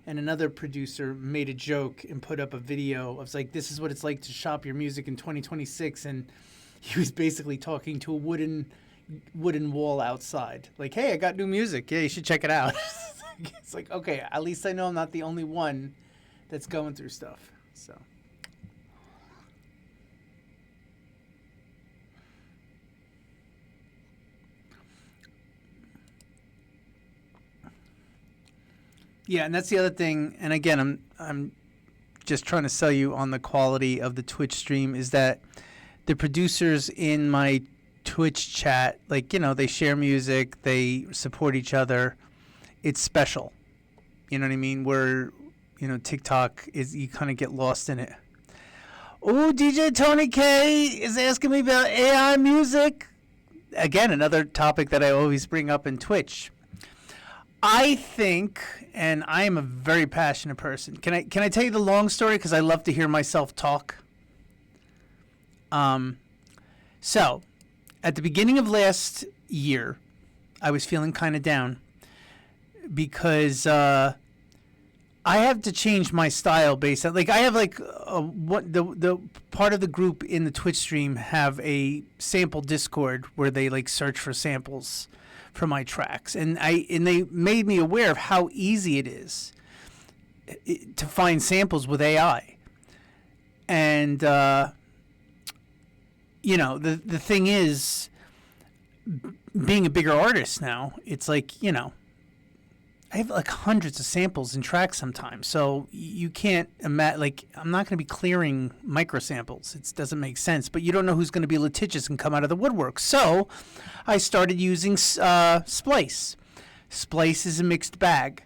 and another producer made a joke and put up a video of like, this is what it's like to shop your music in 2026, and he was basically talking to a wooden wall outside, like, hey, I got new music, yeah, you should check it out. It's like, okay, at least I know I'm not the only one that's going through stuff. So yeah, and that's the other thing, and again, I'm just trying to sell you on the quality of the Twitch stream, is that the producers in my Twitch chat, like, they share music, they support each other. It's special. You know what I mean? Where, TikTok is, you kind of get lost in it. Oh, DJ Tony K is asking me about AI music. Again, another topic that I always bring up in Twitch. I think, and I am a very passionate person. Can I tell you the long story? Because I love to hear myself talk. So, at the beginning of last year, I was feeling kind of down because I have to change my style based on, like, I have like the part of the group in the Twitch stream have a sample Discord where they like search for samples for my tracks, and they made me aware of how easy it is to find samples with AI, and the thing is, being a bigger artist now, it's like, I have like hundreds of samples and tracks sometimes, so you can't imagine, like, I'm not going to be clearing micro samples. It doesn't make sense, but you don't know who's going to be litigious and come out of the woodwork. So I started using Splice. Splice is a mixed bag.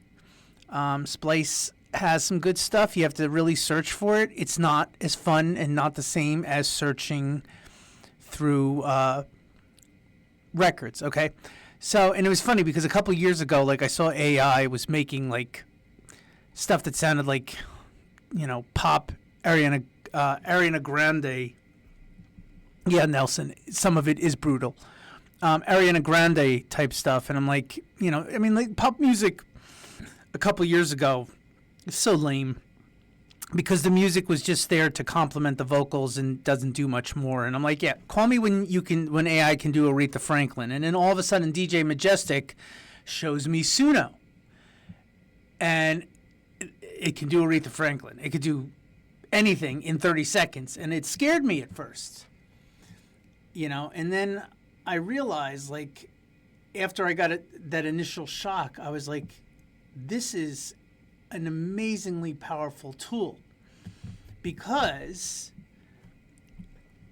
Splice has some good stuff. You have to really search for it. It's not as fun and not the same as searching through records, okay? So, and it was funny because a couple years ago, like, I saw AI was making like stuff that sounded like, pop Ariana Grande. Yeah, Nelson. Some of it is brutal. Ariana Grande type stuff, and I'm like, like pop music a couple years ago, it's so lame because the music was just there to complement the vocals and doesn't do much more. And I'm like, yeah, call me when AI can do Aretha Franklin. And then all of a sudden DJ Majestic shows me Suno. And it can do Aretha Franklin. It could do anything in 30 seconds. And it scared me at first, and then I realized, like, after I got that initial shock, I was like, this is an amazingly powerful tool, because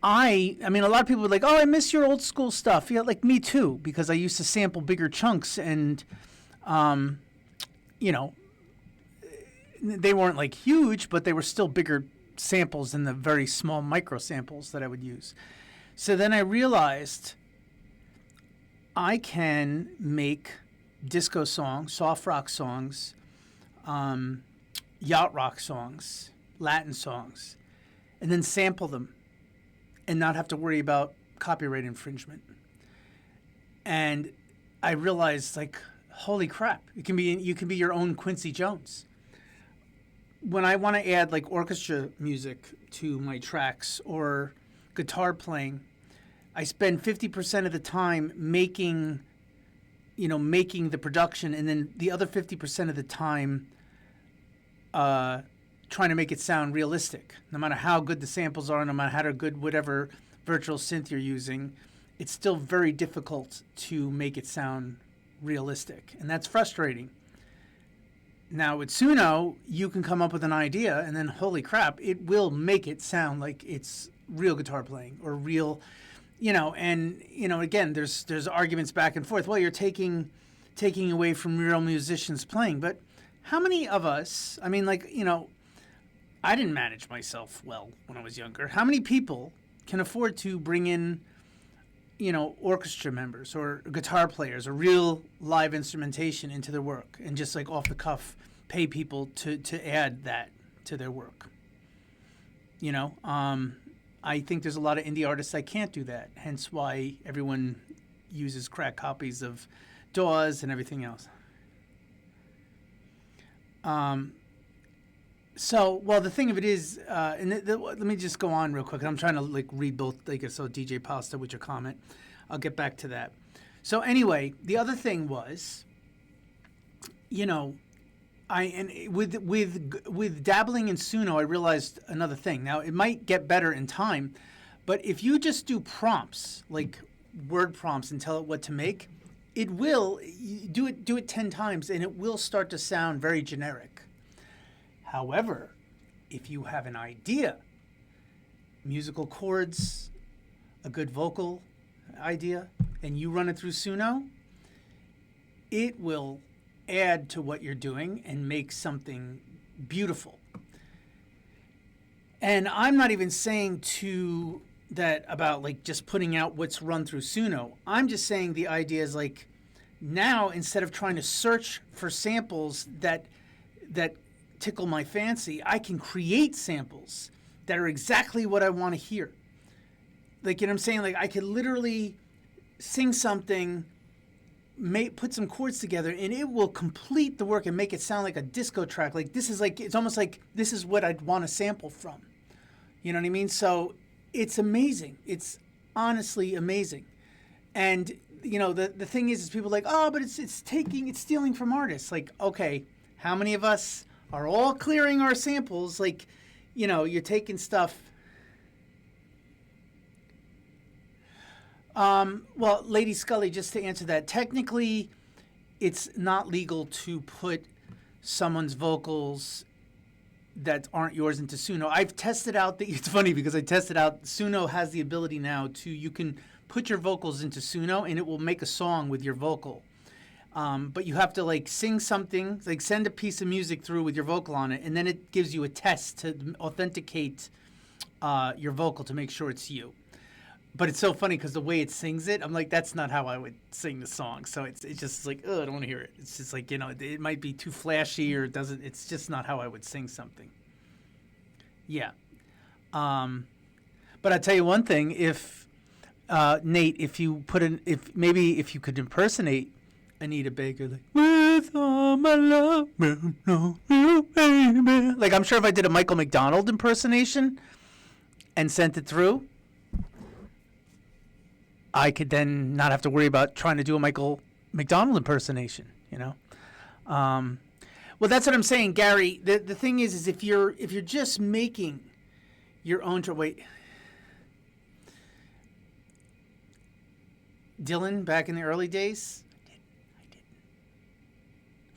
I mean, a lot of people are like, oh, I miss your old school stuff. Yeah, like me too, because I used to sample bigger chunks, and, they weren't like huge, but they were still bigger samples than the very small micro samples that I would use. So then I realized I can make disco songs, soft rock songs, yacht rock songs, Latin songs, and then sample them and not have to worry about copyright infringement. And I realized, like, holy crap, you can be your own Quincy Jones. When I want to add like orchestra music to my tracks or guitar playing, I spend 50% of the time making the production, and then the other 50% of the time trying to make it sound realistic. No matter how good the samples are, no matter how good whatever virtual synth you're using, it's still very difficult to make it sound realistic, and that's frustrating. Now with Suno, you can come up with an idea, and then holy crap, it will make it sound like it's real guitar playing or real, again, there's arguments back and forth. Well, you're taking away from real musicians playing, but how many of us, I mean, I didn't manage myself well when I was younger. How many people can afford to bring in, orchestra members or guitar players or real live instrumentation into their work, and just like off the cuff pay people to add that to their work? I think there's a lot of indie artists that can't do that, hence why everyone uses crack copies of DAWs and everything else. The thing of it is, let me just go on real quick. I'm trying to read both, so DJ Pasta with your comment. I'll get back to that. So anyway, the other thing was, with dabbling in Suno, I realized another thing. Now it might get better in time, but if you just do prompts, like word prompts, and tell it what to make, it will do it 10 times, and it will start to sound very generic. However, if you have an idea, musical chords, a good vocal idea, and you run it through Suno, it will add to what you're doing and make something beautiful. And I'm not even saying that about just putting out what's run through Suno. I'm just saying the idea is now, instead of trying to search for samples that tickle my fancy, I can create samples that are exactly what I want to hear. What I'm saying? I could literally sing something, put some chords together, and it will complete the work and make it sound like a disco track. It's almost like this is what I'd want to sample from. You know what I mean? So it's amazing. It's honestly amazing. And the thing is people are like, oh, but it's stealing from artists. Okay, how many of us are all clearing our samples? You're taking stuff. Well, Lady Scully, just to answer that, technically, it's not legal to put someone's vocals that aren't yours into Suno. I've tested out it's funny because I tested out Suno has the ability now you can put your vocals into Suno and it will make a song with your vocal. But you have to sing something, send a piece of music through with your vocal on it, and then it gives you a test to authenticate your vocal to make sure it's you. But it's so funny because the way it sings it, I'm like, that's not how I would sing the song. So it's just oh, I don't want to hear it. It's just it might be too flashy or it's just not how I would sing something. Yeah. But I tell you one thing, if Nate, if you could impersonate Anita Baker, with all my love, no, baby. I'm sure if I did a Michael McDonald impersonation and sent it through, I could then not have to worry about trying to do a Michael McDonald impersonation, Well, that's what I'm saying, Gary. The thing is if you're just making your own wait. Dylan, back in the early days, I didn't.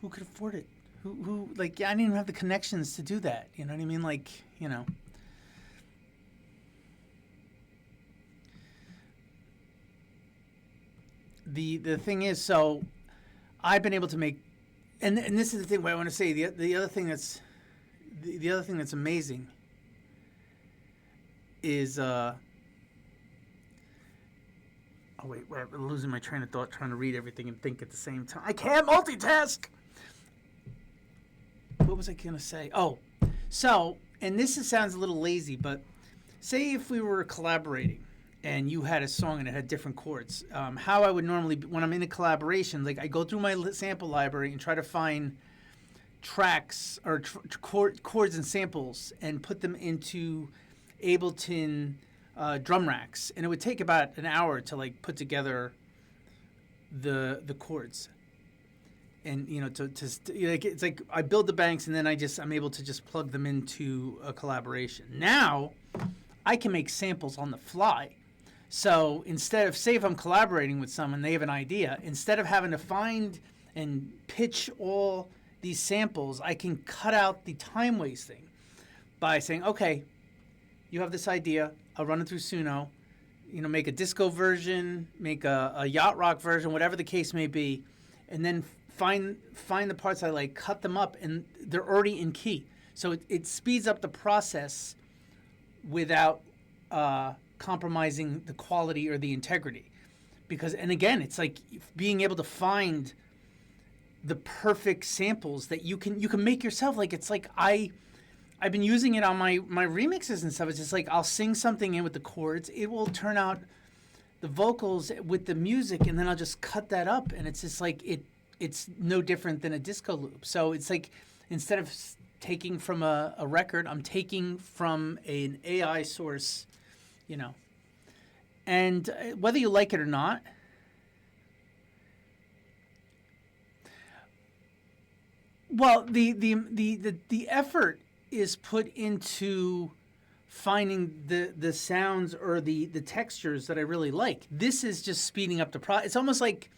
Who could afford it? Who like, I didn't even have the connections to do that. You know what I mean? Like, you know. The thing is, so I've been able to make, and this is the thing. What I want to say, the other thing that's the other thing that's amazing is oh wait, I'm losing my train of thought trying to read everything and think at the same time. I can't multitask. What was I gonna say? Oh, so, and sounds a little lazy, but say if we were collaborating and you had a song and it had different chords, how I would normally, when I'm in a collaboration, like I go through my sample library and try to find tracks or chords and samples and put them into Ableton drum racks, and it would take about an hour to like put together the chords. And you know, like, it's like I build the banks and then I'm able to just plug them into a collaboration. Now I can make samples on the fly. So instead of, say if I'm collaborating with someone, they have an idea, instead of having to find and pitch all these samples, I can cut out the time wasting by saying, okay, you have this idea, I'll run it through Suno, you know, make a disco version, make a yacht rock version, whatever the case may be, and then find the parts I like, cut them up, and they're already in key. So it speeds up the process without compromising the quality or the integrity. Because, and again, it's like being able to find the perfect samples that you can make yourself. Like, it's like I've been using it on my remixes and stuff. It's just like I'll sing something in with the chords. It will turn out the vocals with the music, and then I'll just cut that up, and it's just like it's no different than a disco loop. So it's like instead of taking from a record, I'm taking from an AI source, you know. And whether you like it or not, well, the effort is put into finding the sounds or the textures that I really like. This is just speeding up the process. It's almost like,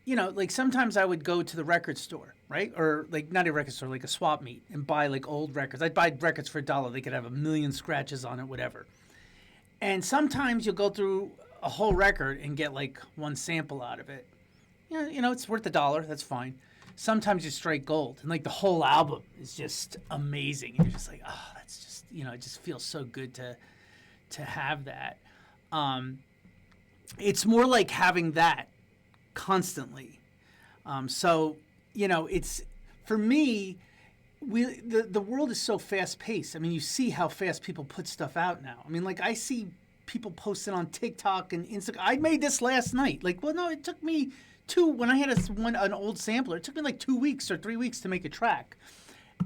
you know, like sometimes I would go to the record store, right? Or like not a record store, like a swap meet, and buy like old records. I'd buy records for $1. They could have 1,000,000 scratches on it, whatever. And sometimes you'll go through a whole record and get like one sample out of it. You know, it's worth $1. That's fine. Sometimes you strike gold, and like the whole album is just amazing. And you're just like, oh, that's just, you know, it just feels so good to have that. It's more like having that constantly. So, you know, it's, for me, the world is so fast paced. I mean, you see how fast people put stuff out now. I mean, like I see people posting on TikTok and Instagram. I made this last night. Like, well, no, it took me when I had an old sampler, it took me like 2 weeks or 3 weeks to make a track.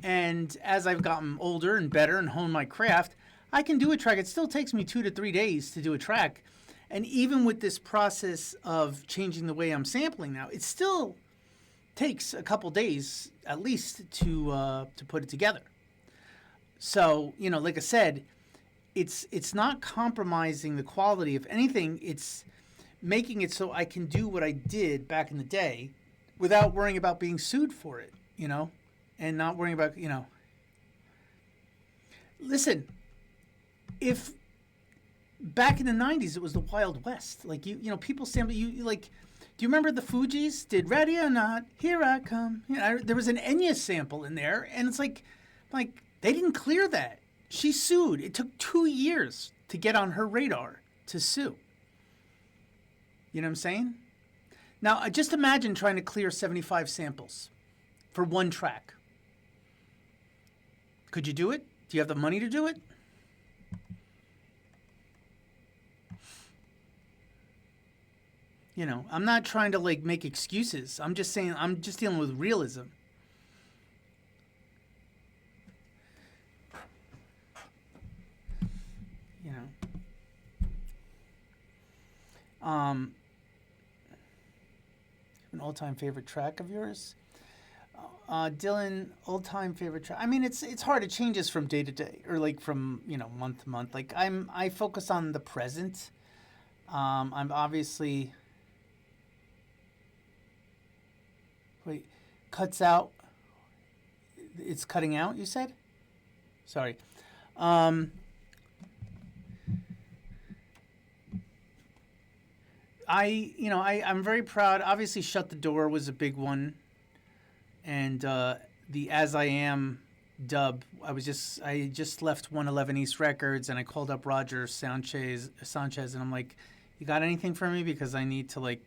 And as I've gotten older and better and honed my craft, I can do a track. It still takes me 2 to 3 days to do a track. And even with this process of changing the way I'm sampling now, it still takes a couple days at least to put it together. So, you know, like I said, it's not compromising the quality. If anything, it's making it so I can do what I did back in the day without worrying about being sued for it, you know, and not worrying about, you know. Listen, if back in the 90s it was the Wild West, like you know, people sample you like, do you remember the Fugees did Ready or Not, Here I Come? You know, there was an Enya sample in there, and it's like they didn't clear that. She sued. It took 2 years to get on her radar to sue. You know what I'm saying? Now, just imagine trying to clear 75 samples for one track. Could you do it? Do you have the money to do it? You know, I'm not trying to like make excuses. I'm just saying, I'm just dealing with realism. You know. An all-time favorite track of yours? Dylan, old time favorite track. I mean, it's hard. It changes from day to day, or like from month to month. Like I focus on the present. I'm obviously. Wait, cuts out. It's cutting out. You said. Sorry. I'm very proud. Obviously, Shut the Door was a big one. And the As I Am dub, I just left 111 East Records, and I called up Roger Sanchez, and I'm like, you got anything for me, because I need to like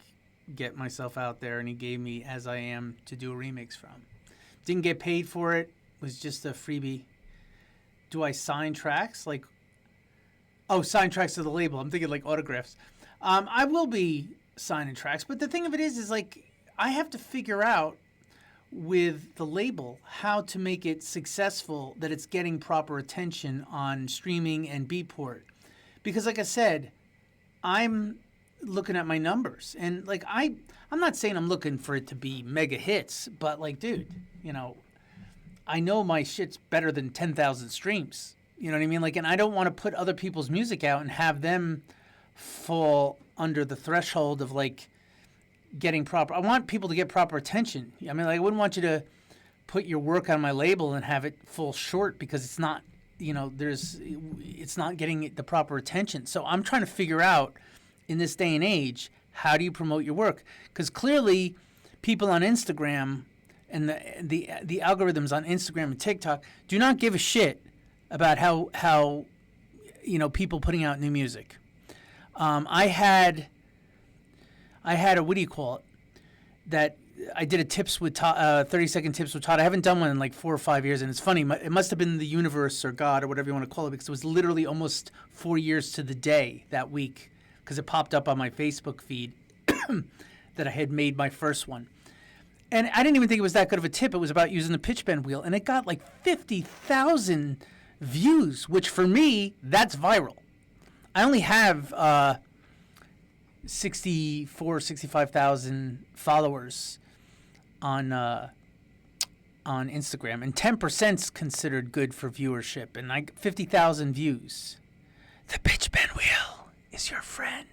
get myself out there. And he gave me As I Am to do a remix from. Didn't get paid for it. Was just a freebie. Do I sign tracks? Like, oh, sign tracks to the label. I'm thinking like autographs. I will be signing tracks, but the thing of it is like I have to figure out with the label how to make it successful, that it's getting proper attention on streaming and Beatport. Because like I said, I'm looking at my numbers, and like I'm not saying I'm looking for it to be mega hits, but like, dude, I know my shit's better than 10,000 streams. You know what I mean? Like, and I don't want to put other people's music out and have them fall under the threshold of like getting proper. I want people to get proper attention. I mean, like, I wouldn't want you to put your work on my label and have it fall short because it's not, it's not getting the proper attention. So I'm trying to figure out in this day and age, how do you promote your work? Because clearly people on Instagram and the algorithms on Instagram and TikTok do not give a shit about how people putting out new music. I had a, what do you call it? That I did a tips with Todd, 30-second tips with Todd. I haven't done one in like 4 or 5 years, and it's funny. It must have been the universe or God or whatever you want to call it, because it was literally almost 4 years to the day that week, because it popped up on my Facebook feed that I had made my first one. And I didn't even think it was that good of a tip. It was about using the pitch bend wheel, and it got like 50,000 views, which for me, that's viral. I only have 65,000 followers on Instagram, and 10% is considered good for viewership, and like 50,000 views. The pitch bend wheel is your friend.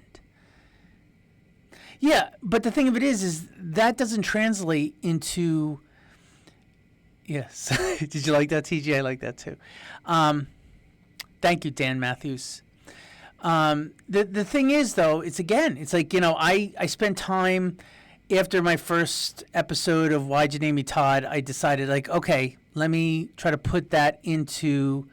Yeah, but the thing of it is that doesn't translate into. Yes, did you like that, TG? I like that too. Thank you, Dan Matthews. The thing is, though, it's like, I spent time after my first episode of Why'd You Name Me Todd. I decided, like, okay, let me try to put that into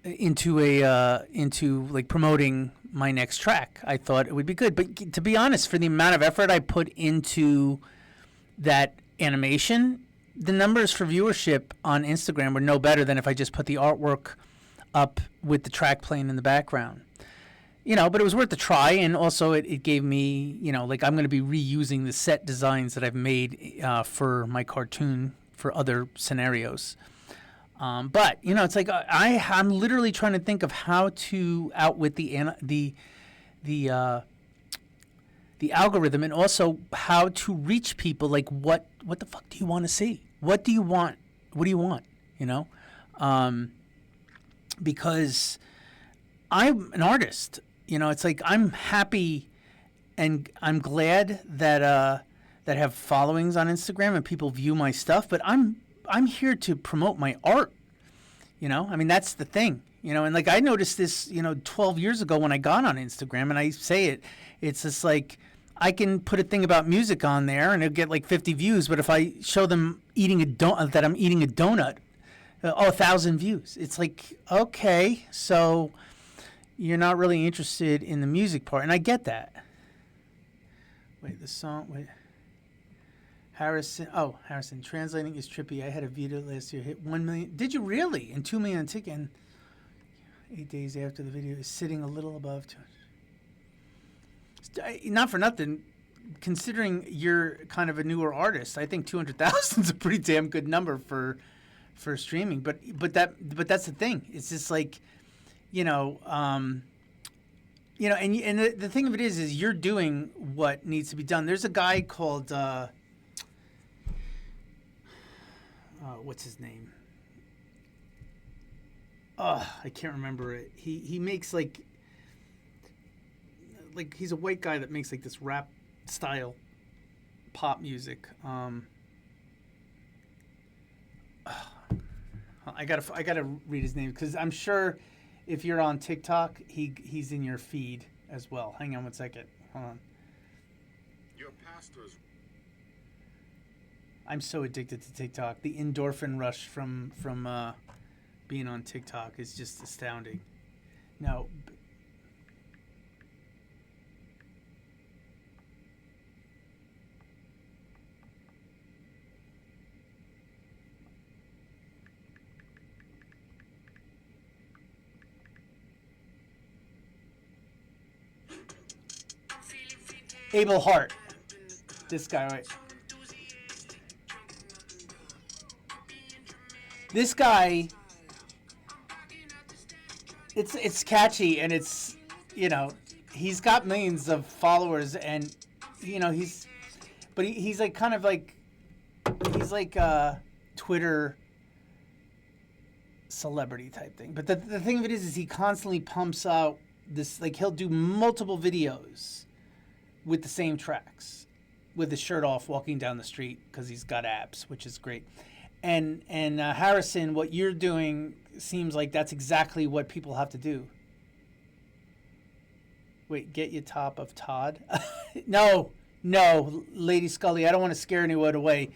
like promoting my next track. I thought it would be good, but to be honest, for the amount of effort I put into that animation, the numbers for viewership on Instagram were no better than if I just put the artwork up with the track playing in the background. But it was worth a try, and also it gave me, like, I'm going to be reusing the set designs that I've made for my cartoon for other scenarios. But it's like I'm literally trying to think of how to outwit the algorithm, and also how to reach people. Like, what the fuck do you want to see? What do you want? What do you want? Because I'm an artist. It's like I'm happy and I'm glad that that have followings on Instagram and people view my stuff, but I'm here to promote my art. I mean, that's the thing. And like I noticed this, 12 years ago when I got on Instagram, and I say it's just like I can put a thing about music on there and it'll get like 50 views, but if I show them that I'm eating a donut, 1,000 views. It's like, okay, so you're not really interested in the music part, and I get that. Wait, Harrison, translating is trippy. I had a video last year, hit 1 million. Did you really? And 2 million ticket, and 8 days after the video is sitting a little above 200. Not for nothing, considering you're kind of a newer artist, I think 200,000 is a pretty damn good number for streaming. But that's the thing. It's just like, and the thing of it is you're doing what needs to be done. There's a guy called what's his name? I can't remember it. He makes like he's a white guy that makes like this rap style pop music. I gotta read his name because I'm sure if you're on TikTok, he's in your feed as well. Hang on one second. Hold on. Your pastor's. I'm so addicted to TikTok. The endorphin rush from being on TikTok is just astounding. Now, Abel Hart. This guy, right? This guy, it's catchy and it's, you know, he's got millions of followers and, you know, he's like kind of like, he's like a Twitter celebrity type thing. But the thing of it is he constantly pumps out this, like he'll do multiple videos with the same tracks, with his shirt off, walking down the street because he's got abs, which is great. And Harrison, what you're doing seems like that's exactly what people have to do. Wait, get you top of Todd? No, Lady Scully, I don't want to scare anyone away.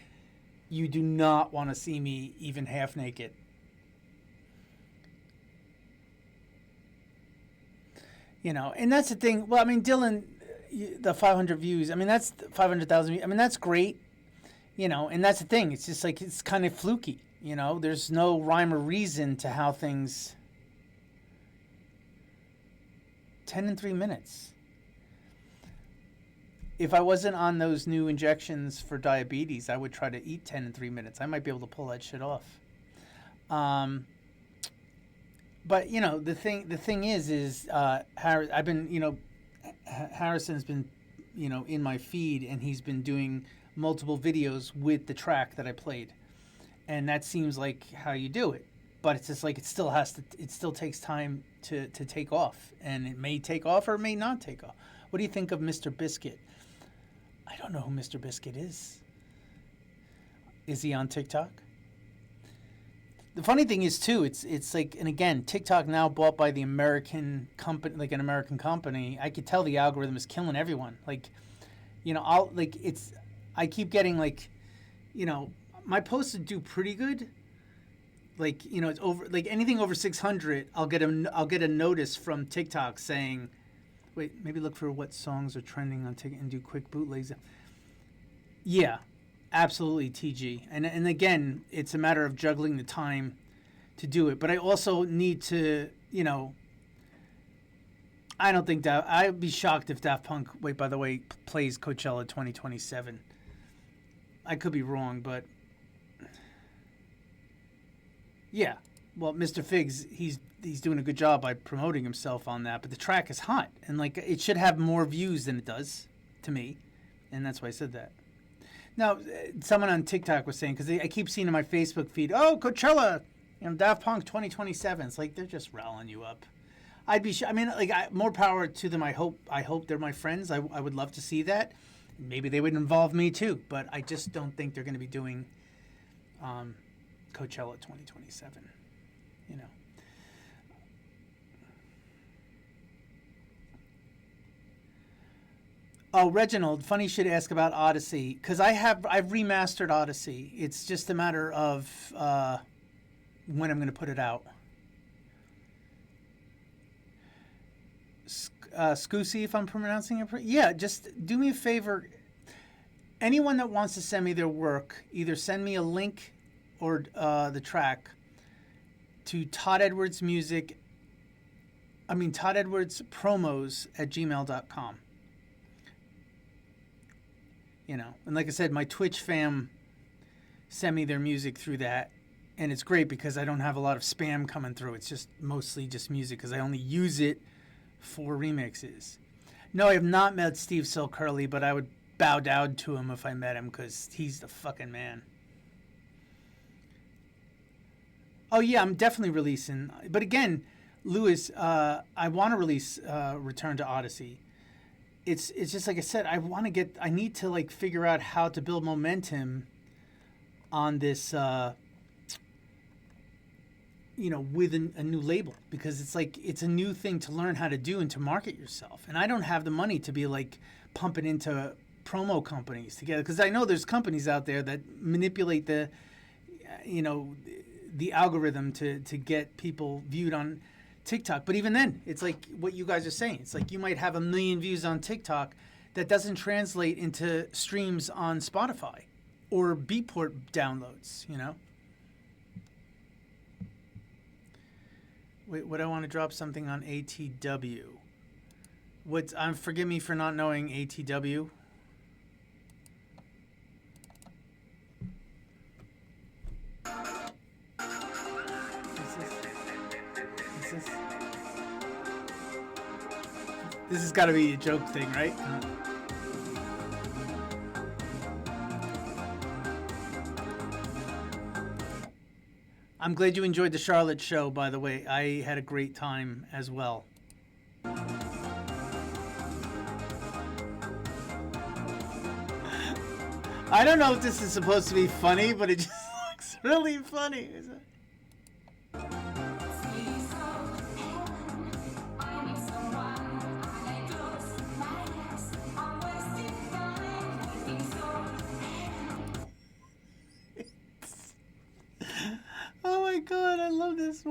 You do not want to see me even half naked. You know, and that's the thing. Well, I mean, Dylan, the 500 views, I mean, that's 500,000 views. I mean, that's great, you know, and that's the thing. It's just like, it's kind of fluky, you know. There's no rhyme or reason to how things... 10 and 3 minutes. If I wasn't on those new injections for diabetes, I would try to eat 10 and 3 minutes. I might be able to pull that shit off. But, you know, the thing is I've been, you know, Harrison's been, you know, in my feed, and he's been doing multiple videos with the track that I played, and that seems like how you do it. But it's just like it still takes time to take off, and it may take off or it may not take off. What do you think of Mr. Biscuit? I don't know who Mr. Biscuit is. Is he on TikTok? The funny thing is too, it's like, and again, TikTok now bought by the American company, like an American company. I could tell the algorithm is killing everyone. Like, you know, I keep getting like, you know, my posts do pretty good. Like, you know, it's over, like anything over 600, I'll get a notice from TikTok saying, wait, maybe look for what songs are trending on TikTok and do quick bootlegs. Yeah. Absolutely, TG. And again, it's a matter of juggling the time to do it. But I also need to, you know, I don't think that, I'd be shocked if Daft Punk, wait, by the way, plays Coachella 2027. I could be wrong, but yeah. Well, Mr. Figs, he's doing a good job by promoting himself on that. But the track is hot, and like it should have more views than it does to me, and that's why I said that. Now, someone on TikTok was saying, because I keep seeing in my Facebook feed, oh, Coachella, you know, Daft Punk 2027. It's like they're just riling you up. I'd be, I mean, like, more power to them. I hope they're my friends. I would love to see that. Maybe they would involve me too, but I just don't think they're going to be doing Coachella 2027. You know. Oh, Reginald, funny you should ask about Odyssey, because I've remastered Odyssey. It's just a matter of when I'm going to put it out. Scusi, if I'm pronouncing it right. Yeah, just do me a favor. Anyone that wants to send me their work, either send me a link or the track to Todd Edwards promos@gmail.com. You know, and like I said, my Twitch fam send me their music through that, and it's great because I don't have a lot of spam coming through. It's just mostly just music because I only use it for remixes. No, I have not met Steve Silcurley, but I would bow down to him if I met him because he's the fucking man. Oh yeah, I'm definitely releasing. But again, Lewis, I want to release Return to Odyssey. It's just like I said. I need to like figure out how to build momentum on this. With a new label, because it's like it's a new thing to learn how to do and to market yourself. And I don't have the money to be like pumping into promo companies together, because I know there's companies out there that manipulate the algorithm to get people viewed on TikTok. But even then, it's like what you guys are saying. It's like you might have 1 million views on TikTok that doesn't translate into streams on Spotify or Beatport downloads, Wait, would I want to drop something on ATW? Forgive me for not knowing ATW. This has got to be a joke thing, right? I'm glad you enjoyed the Charlotte show, by the way. I had a great time as well. I don't know if this is supposed to be funny, but it just looks really funny. Oh my god, I love this.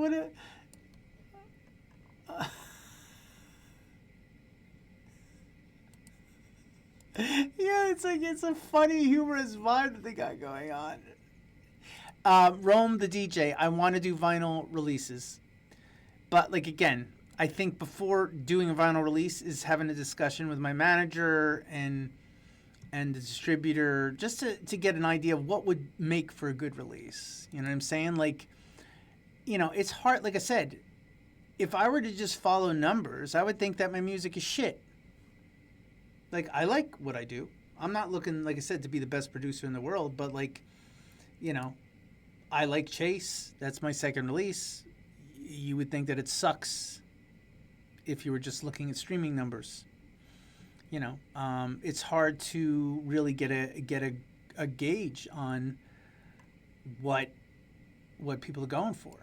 Yeah, it's a funny, humorous vibe that they got going on. Rome the DJ, I want to do vinyl releases. But like again, I think before doing a vinyl release is having a discussion with my manager and the distributor, just to get an idea of what would make for a good release. You know what I'm saying? Like, it's hard. Like I said, if I were to just follow numbers, I would think that my music is shit. Like, I like what I do. I'm not looking, like I said, to be the best producer in the world, but like, I like Chase. That's my second release. You would think that it sucks if you were just looking at streaming numbers. It's hard to really get a gauge on what people are going for.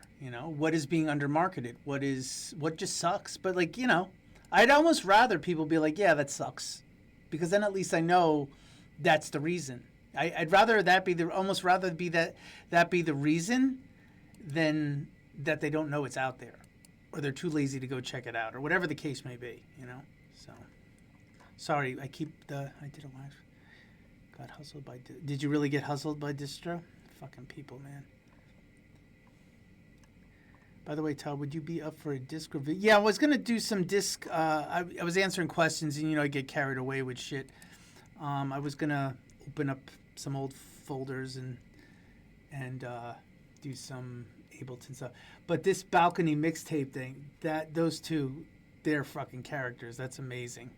What is being undermarketed, what just sucks. But like, I'd almost rather people be like, yeah, that sucks, because then at least I know that's the reason. I'd rather that be that be the reason than that they don't know it's out there, or they're too lazy to go check it out, or whatever the case may be. So. Sorry, I did a live. Got hustled by... Did you really get hustled by distro? Fucking people, man. By the way, Todd, would you be up for a disc review? Yeah, I was going to do some disc... I was answering questions, and, I get carried away with shit. I was going to open up some old folders and do some Ableton stuff. But this balcony mixtape thing, those two, they're fucking characters. That's amazing.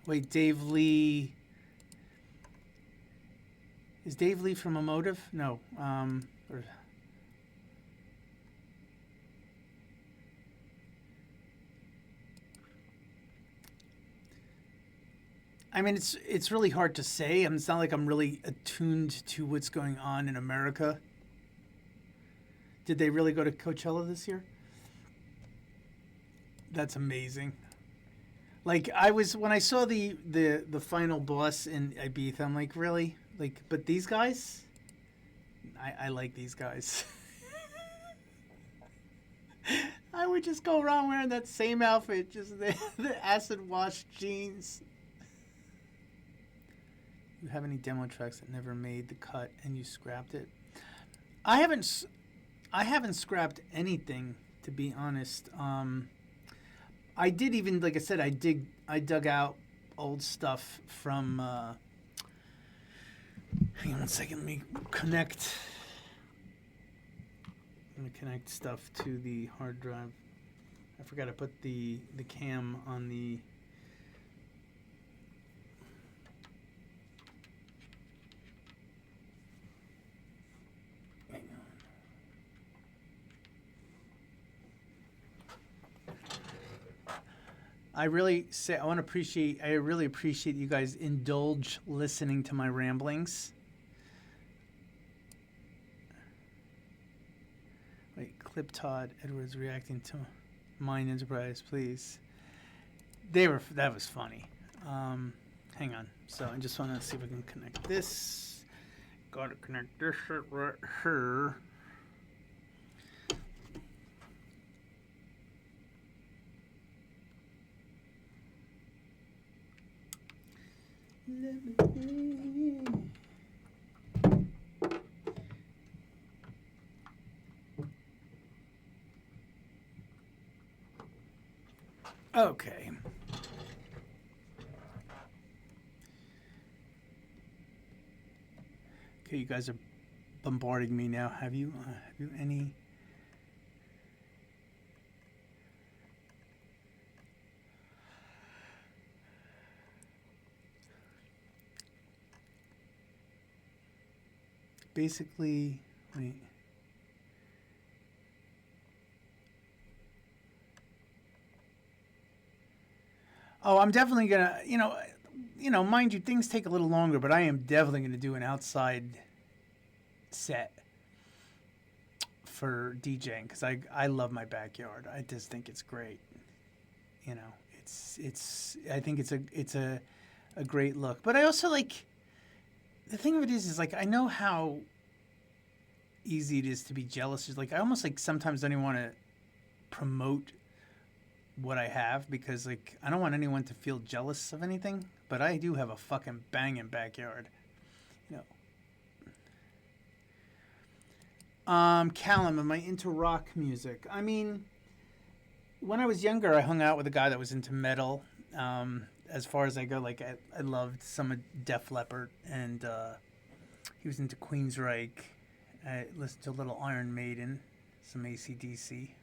Wait, Dave Lee. Is Dave Lee from Emotive? No. I mean, it's really hard to say. It's not like I'm really attuned to what's going on in America. Did they really go to Coachella this year? That's amazing. Like, when I saw the final boss in Ibiza, I'm like, really? Like, but these guys? I like these guys. I would just go around wearing that same outfit, just the acid wash jeans. You have any demo tracks that never made the cut and you scrapped it? I haven't scrapped anything, to be honest. I did, even, like I said, I dug out old stuff from, hang on one second, let me connect. I'm going to connect stuff to the hard drive. I forgot to put the cam on the... I really appreciate you guys indulge listening to my ramblings. Wait, clip Todd Edwards reacting to Mind Enterprise, please. That was funny. Hang on. So I just want to see if I can connect this. Gotta connect this shit right here. Okay. Okay, you guys are bombarding me now. Have you any? Basically, wait. Oh, I'm definitely gonna, mind you, things take a little longer, but I am definitely gonna do an outside set for DJing because I love my backyard. I just think it's great. I think it's a great look, but I also like. The thing of it is like I know how easy it is to be jealous. It's like I almost like sometimes don't even want to promote what I have because like I don't want anyone to feel jealous of anything. But I do have a fucking banging backyard, Callum, am I into rock music? I mean, when I was younger, I hung out with a guy that was into metal. As far as I go, like I loved some of Def Leppard, and he was into Queensryche. I listened to a little Iron Maiden, some AC/DC.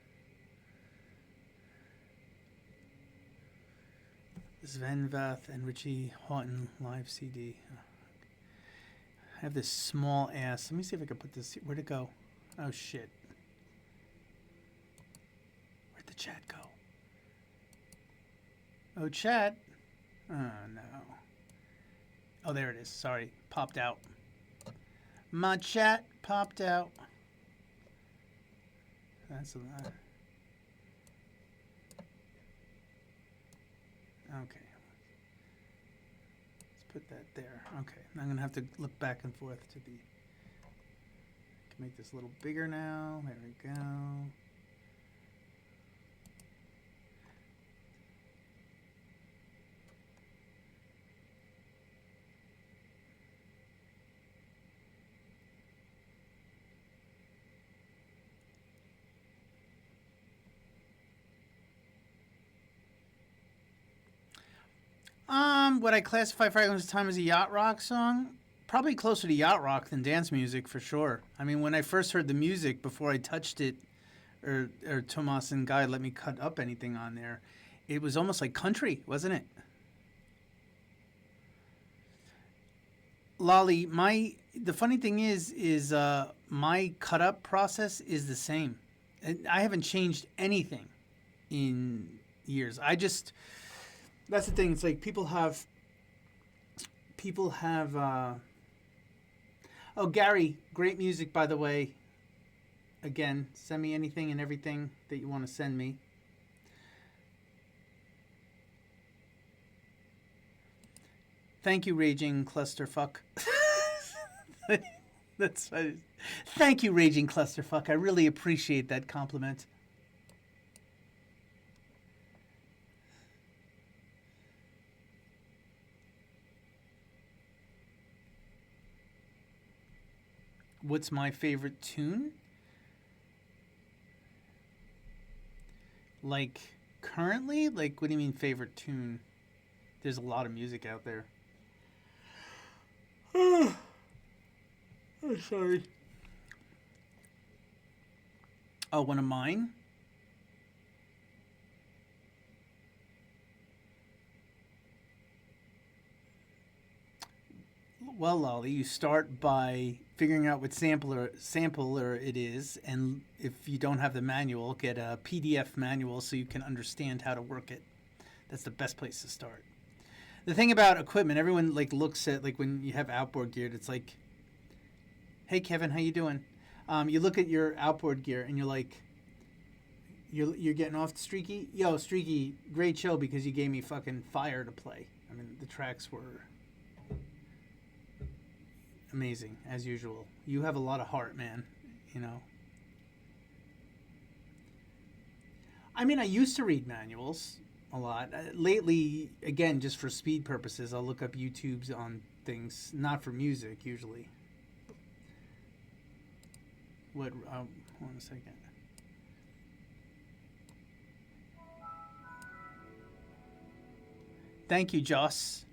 Sven Vath and Richie Houghton live CD. I have this small ass. Let me see if I can put this. Where'd it go? Oh shit. Where'd the chat go? Oh, chat. Oh, no. Oh, there it is. Sorry. Popped out. My chat popped out. That's a lot. Okay. Let's put that there. Okay. I'm going to have to look back and forth to the... I can make this a little bigger now. There we go. Would I classify Fragments of Time as a yacht rock song? Probably closer to yacht rock than dance music for sure. I mean, when I first heard the music before I touched it, or Tomas and Guy let me cut up anything on there, it was almost like country, wasn't it? Lolly, the funny thing is my cut up process is the same. I haven't changed anything in years. That's the thing. It's like people have. Oh, Gary, great music, by the way. Again, send me anything and everything that you want to send me. Thank you, Raging Clusterfuck. Thank you, Raging Clusterfuck. I really appreciate that compliment. What's my favorite tune? Like, currently? Like, what do you mean favorite tune? There's a lot of music out there. Oh, sorry. Oh, one of mine? Well, Lolly, you start by figuring out what sampler it is, and if you don't have the manual, get a PDF manual so you can understand how to work it. That's the best place to start. The thing about equipment, everyone like looks at like when you have outboard gear, it's like, hey Kevin, how you doing? You look at your outboard gear and you're like, you're getting off Streaky? Yo, Streaky, great show because you gave me fucking fire to play. I mean, the tracks were amazing, as usual. You have a lot of heart, man, you know. I mean, I used to read manuals a lot. Lately, again, just for speed purposes, I'll look up YouTubes on things, not for music, usually. Hold on a second. Thank you, Joss.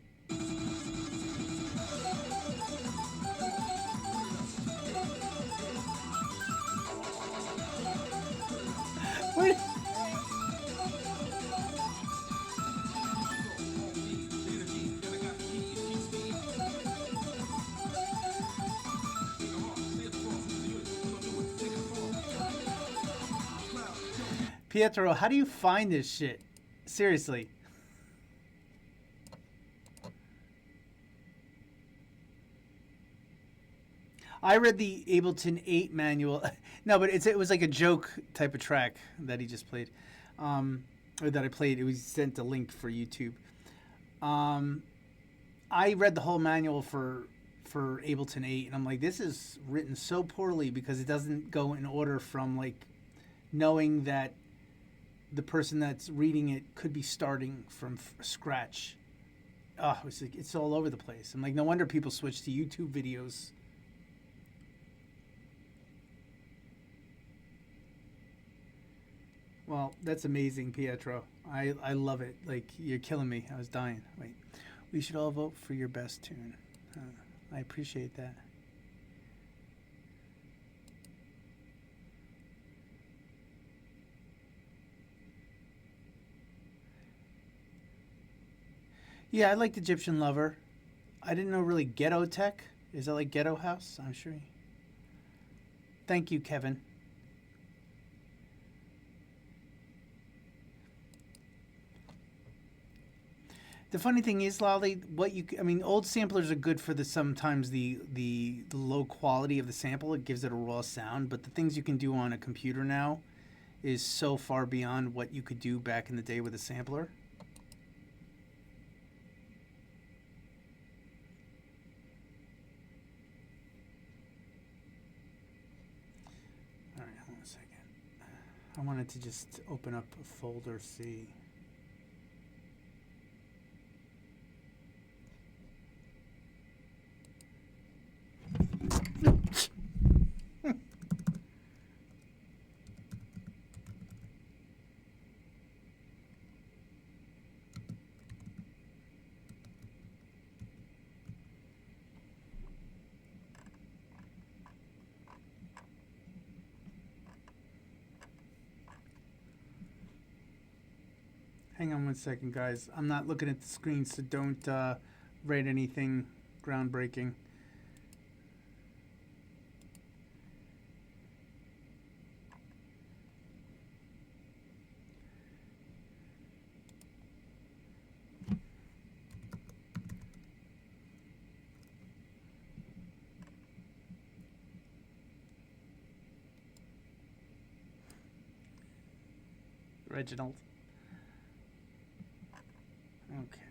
What? Pietro, how do you find this shit? Seriously. I read the Ableton 8 manual. No, but it was like a joke type of track that he just played. Or that I played. It was sent a link for YouTube. I read the whole manual for Ableton 8, and I'm like, this is written so poorly because it doesn't go in order from, like, knowing that the person that's reading it could be starting from scratch. Oh, it's all over the place. I'm like, no wonder people switch to YouTube videos. Well, that's amazing, Pietro. I love it. Like, you're killing me. I was dying. Wait. We should all vote for your best tune. I appreciate that. Yeah, I liked Egyptian Lover. I didn't know really Ghetto Tech. Is that like Ghetto House? I'm sure. Thank you, Kevin. The funny thing is, Lolly, old samplers are good for sometimes the low quality of the sample. It gives it a raw sound, but the things you can do on a computer now is so far beyond what you could do back in the day with a sampler. All right, hold on a second. I wanted to just open up a folder, see. Hang on one second, guys. I'm not looking at the screen, so don't write anything groundbreaking. Reginald. Okay.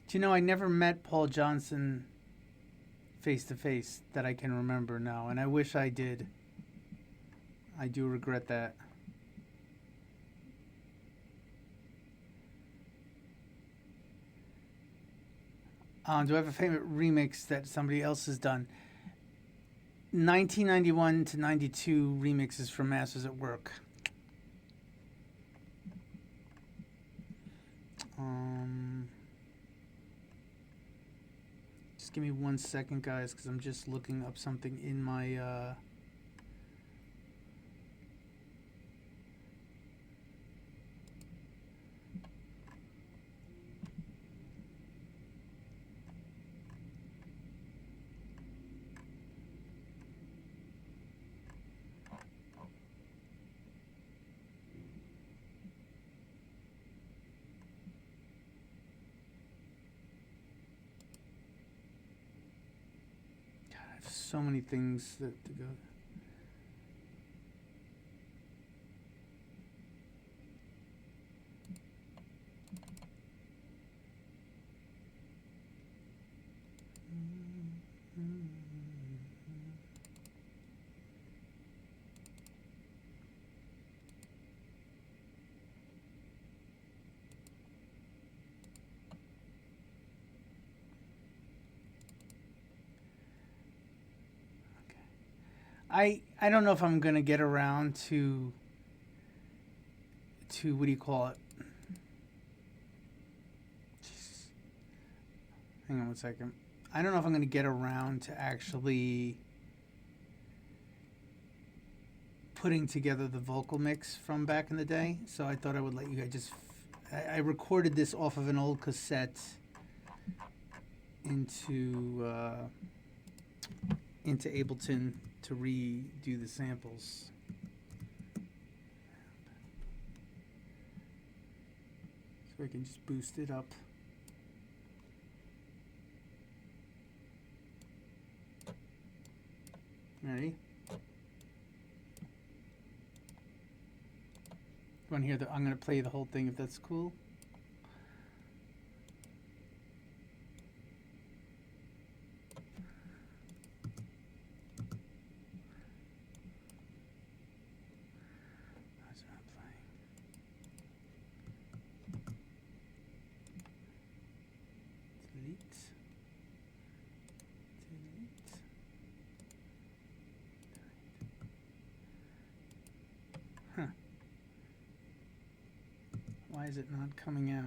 Do you know, I never met Paul Johnson face to face that I can remember now, and I wish I did. I do regret that. Do I have a favorite remix that somebody else has done? 1991 to 92 remixes from Masters at Work. Just give me 1 second, guys, because I'm just looking up something in my. So many things that to go. I don't know if I'm gonna get around to what do you call it? Jeez. Hang on 1 second. I don't know if I'm gonna get around to actually putting together the vocal mix from back in the day. So I thought I would let you guys just. I recorded this off of an old cassette into Ableton to redo the samples. So I can just boost it up. Ready? Want to hear the? I'm going to play the whole thing if that's cool. Why is it not coming out?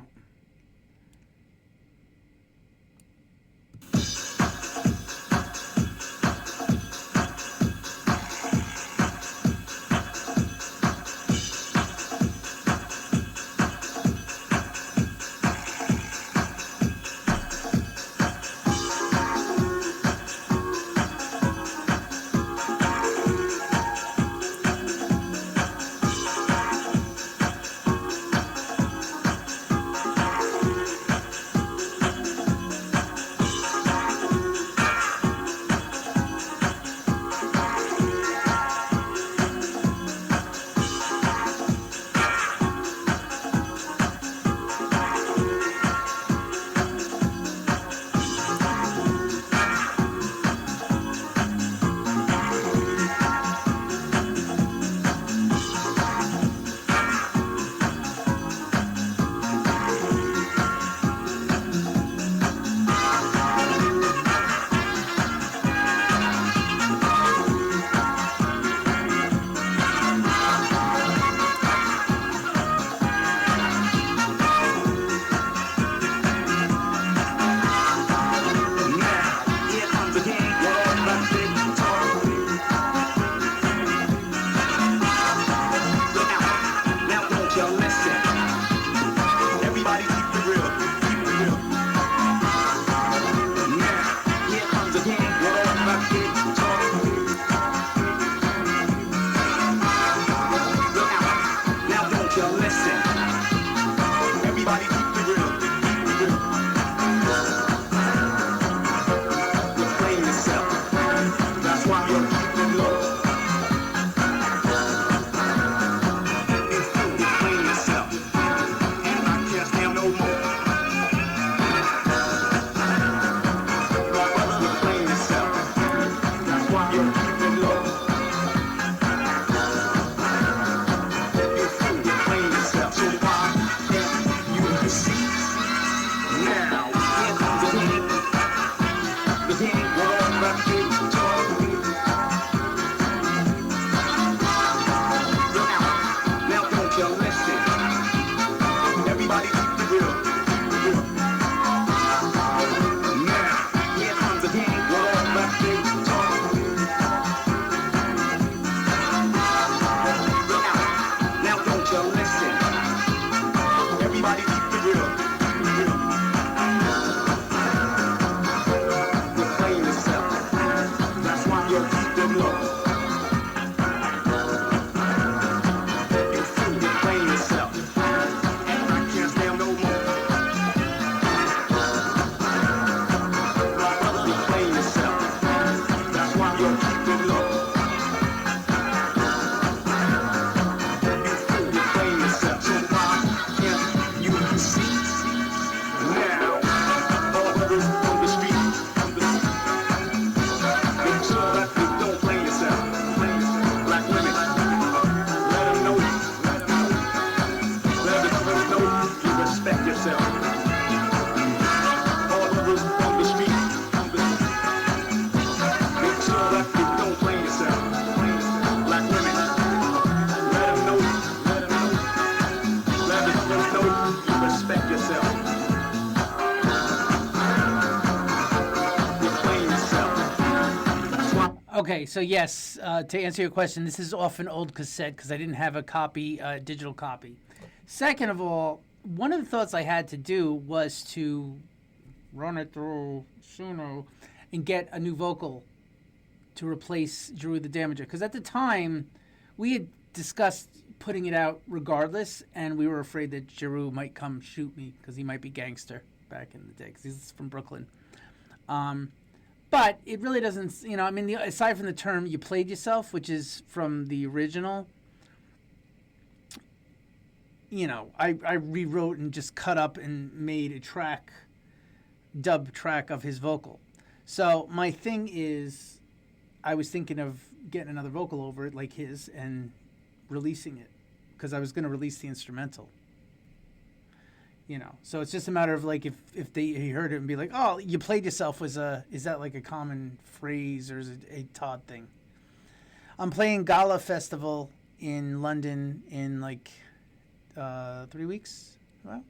Okay, so yes, to answer your question, this is off an old cassette because I didn't have a copy, digital copy. Second of all, one of the thoughts I had to do was to run it through Suno and get a new vocal to replace Drew the Damager. Because at the time, we had discussed putting it out regardless, and we were afraid that Giroux might come shoot me because he might be gangster back in the day because he's from Brooklyn. But it really doesn't, I mean, aside from the term "you played yourself," which is from the original, I rewrote and just cut up and made a dub track of his vocal. So my thing is, I was thinking of getting another vocal over it like his and releasing it because I was going to release the instrumental. So it's just a matter of like if he heard it and be like, oh, you played yourself is that like a common phrase or is it a Todd thing? I'm playing Gala Festival in London in like 3 weeks. Well,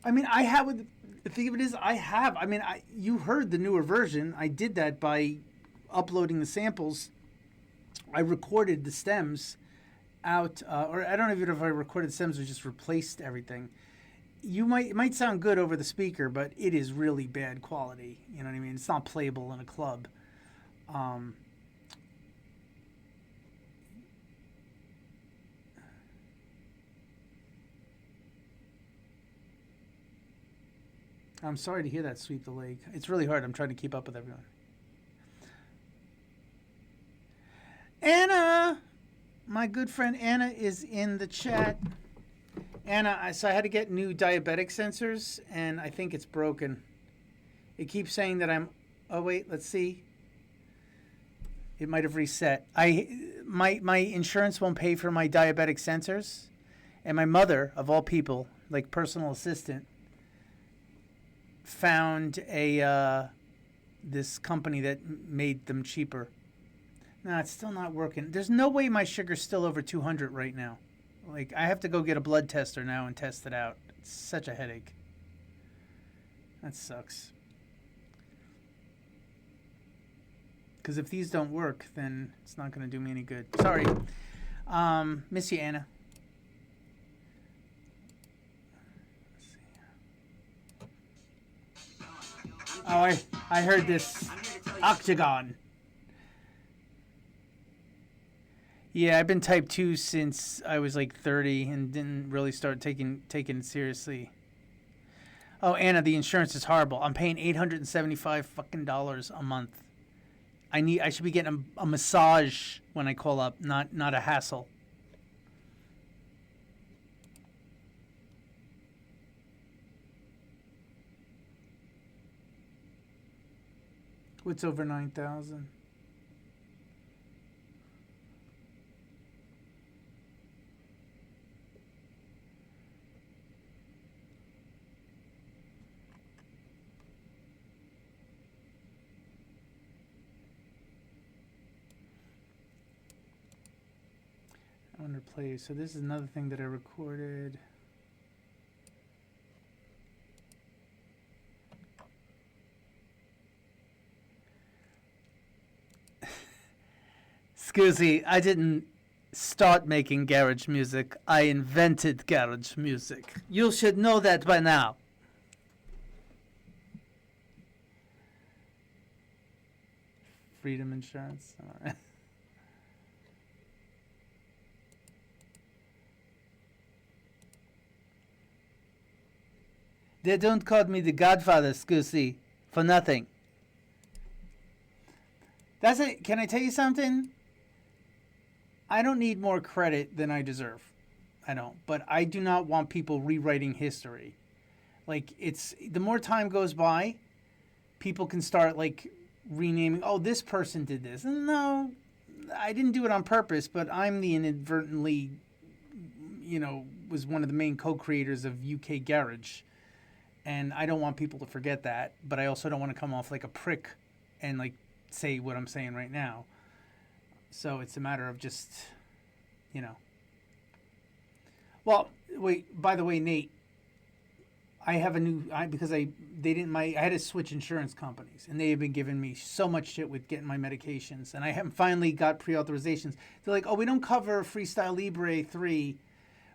I mean, the thing of it is, you heard the newer version. I did that by uploading the samples. I recorded the stems out, or I don't even know if I recorded the stems or just replaced everything. It might sound good over the speaker, but it is really bad quality. You know what I mean? It's not playable in a club. I'm sorry to hear that, Sweep the Leg. It's really hard. I'm trying to keep up with everyone. Anna! My good friend Anna is in the chat. Anna, so I had to get new diabetic sensors, and I think it's broken. It keeps saying that oh, wait, let's see. It might have reset. My insurance won't pay for my diabetic sensors, and my mother, of all people, like personal assistant, found this company that made them cheaper. No, it's still not working. There's no way my sugar's still over 200 right now. Like, I have to go get a blood tester now and test it out. It's such a headache. That sucks. Because if these don't work, then it's not going to do me any good. Sorry. Miss you, Anna. Oh, I heard this. Octagon. Yeah, I've been type 2 since I was like 30 and didn't really start taking it seriously. Oh, Anna, the insurance is horrible. I'm paying $875 fucking dollars a month. I should be getting a massage when I call up, not a hassle. What's over 9,000? I want to play. So this is another thing that I recorded. Excuse me, I didn't start making garage music. I invented garage music. You should know that by now. Freedom Insurance. All right. They don't call me the Godfather, Scusi, for nothing. That's it. Can I tell you something? I don't need more credit than I deserve. I don't. But I do not want people rewriting history. Like, the more time goes by, people can start, like, renaming, oh, this person did this. And no, I didn't do it on purpose, but I'm the inadvertently, was one of the main co-creators of UK Garage. And I don't want people to forget that, but I also don't want to come off like a prick and like say what I'm saying right now. So it's a matter of just, Well, wait, by the way, Nate, I have a new because I had to switch insurance companies, and they have been giving me so much shit with getting my medications, and I haven't finally got pre-authorizations. They're like, oh, we don't cover Freestyle Libre 3,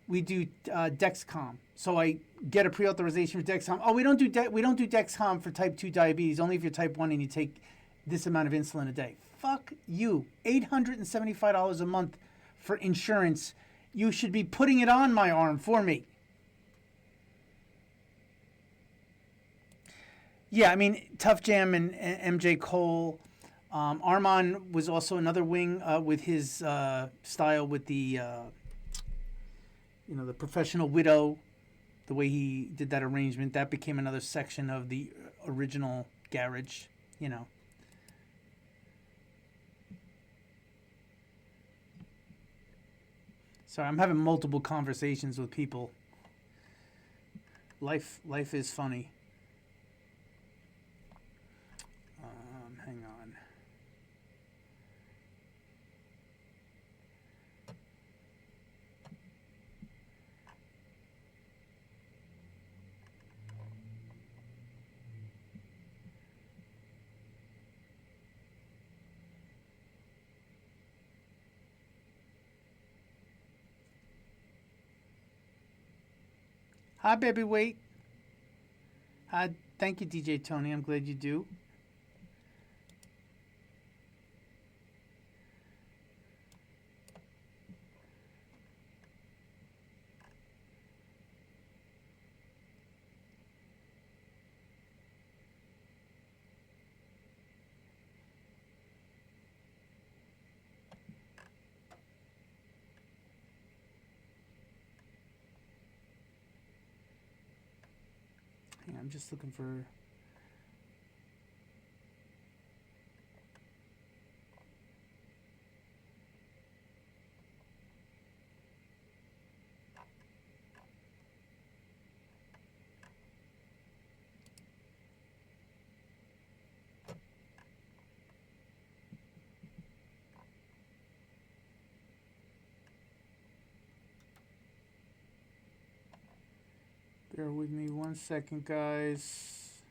we do Dexcom. So I get a pre-authorization for Dexcom. Oh, we don't do Dexcom for type 2 diabetes, only if you're type 1 and you take this amount of insulin a day. Fuck you. $875 a month for insurance. You should be putting it on my arm for me. Yeah, I mean, Tough Jam and MJ Cole. Armand was also another wing with his style with the, the Professional Widow, the way he did that arrangement. That became another section of the original Garage, Sorry, I'm having multiple conversations with people. Life is funny. Hang on. Hi, baby, wait. Hi, thank you, DJ Tony. I'm glad you do. I'm just looking for... Bear with me 1 second, guys.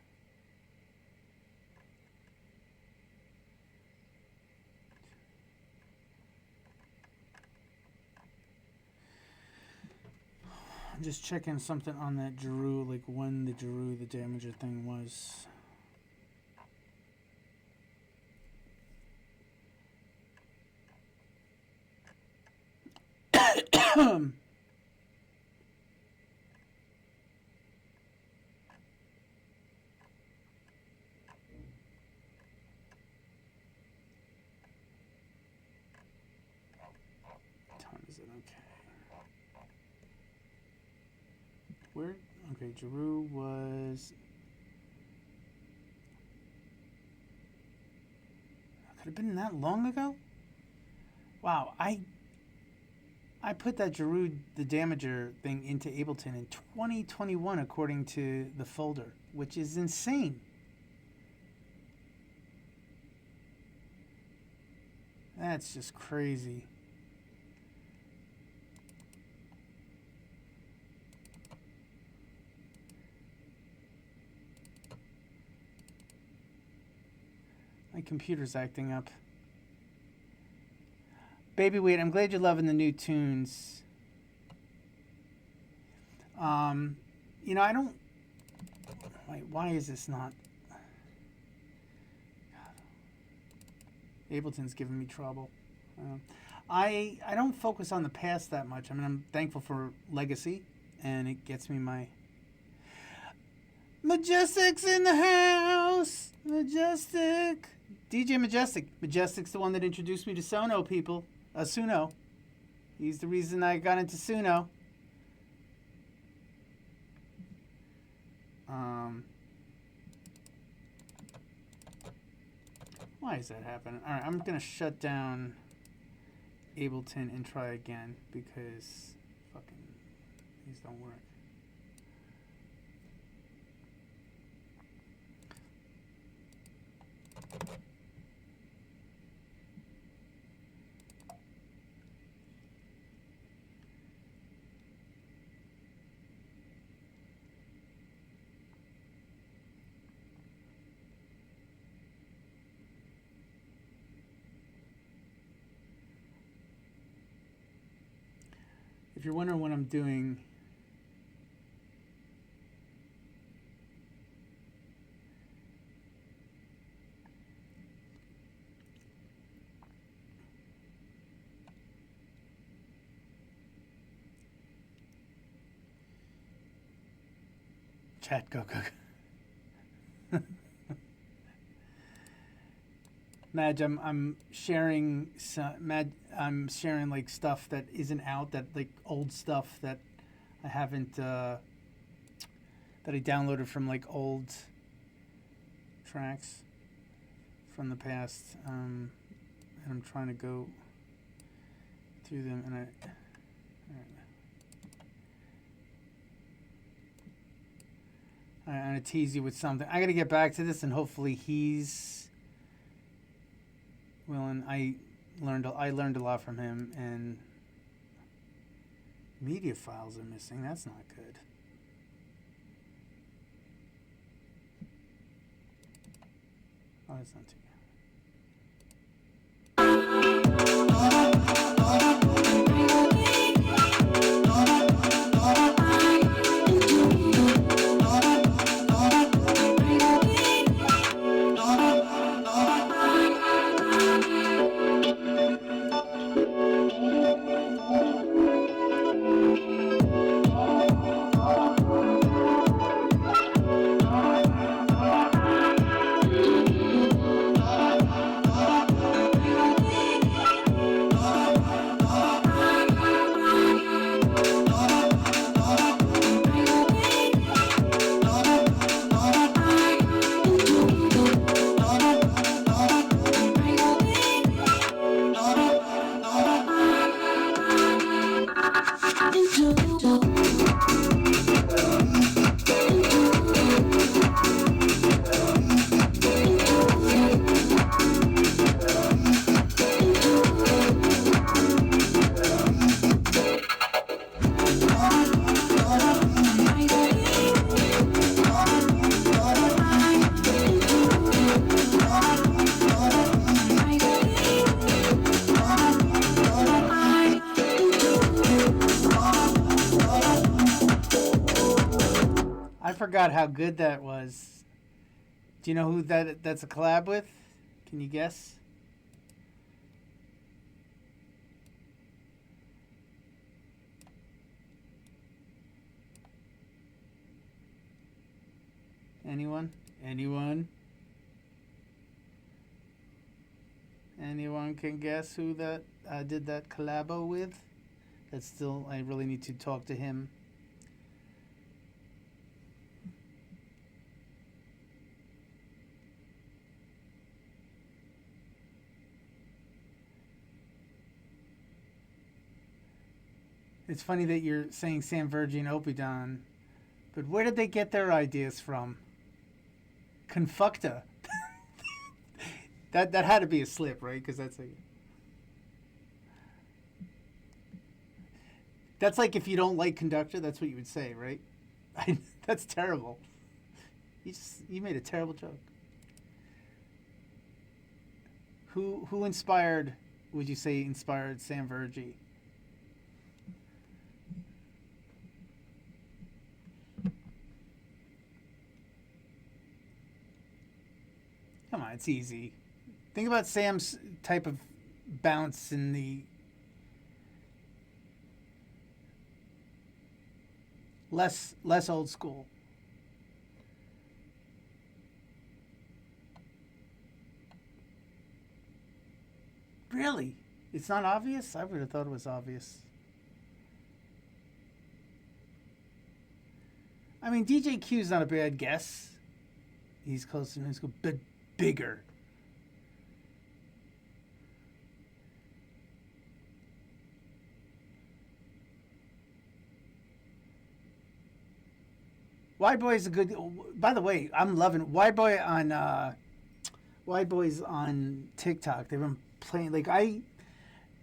I'm just checking something on that Giroux, like when the Giroux, the Damager thing was. Time is it? Okay. Where? Okay, Giroux was. Could have been that long ago? Wow, I put that Giroux the Damager thing into Ableton in 2021 according to the folder, which is insane. That's just crazy. My computer's acting up. Baby Wait, I'm glad you're loving the new tunes. I don't... Wait, why is this not... Ableton's giving me trouble. I don't focus on the past that much. I mean, I'm thankful for Legacy, and it gets me my... Majestic's in the house! Majestic! DJ Majestic. Majestic's the one that introduced me to Sono, people. Suno. He's the reason I got into Suno. Why is that happening? Alright, I'm going to shut down Ableton and try again because fucking these don't work. If you're wondering what I'm doing, chat, go. Madge, I'm sharing I'm sharing like stuff that isn't out, that like old stuff that I haven't that I downloaded from like old tracks from the past, and I'm trying to go through them, and I'm gonna tease you with something. I gotta get back to this, and hopefully he's willing. I learned a lot from him, and media files are missing. That's not good. Oh, that's not too good. I forgot how good that was. Do you know who that's a collab with? Can you guess? Anyone? Anyone can guess who that did that collabo with? That's still, I really need to talk to him. It's funny that you're saying Sam Virgin Opidon, but where did they get their ideas from? Confukta. that had to be a slip, right? Because that's like if you don't like Conductor, that's what you would say, right? That's terrible. You made a terrible joke. Who would you say inspired Sam Virgin? Come on, it's easy. Think about Sam's type of bounce in the less old school. Really? It's not obvious? I would have thought it was obvious. I mean, DJ Q's not a bad guess. He's close to musical, but bigger. White Boy is a good. By the way, I'm loving White Boy on White Boy's on TikTok. They've been playing like I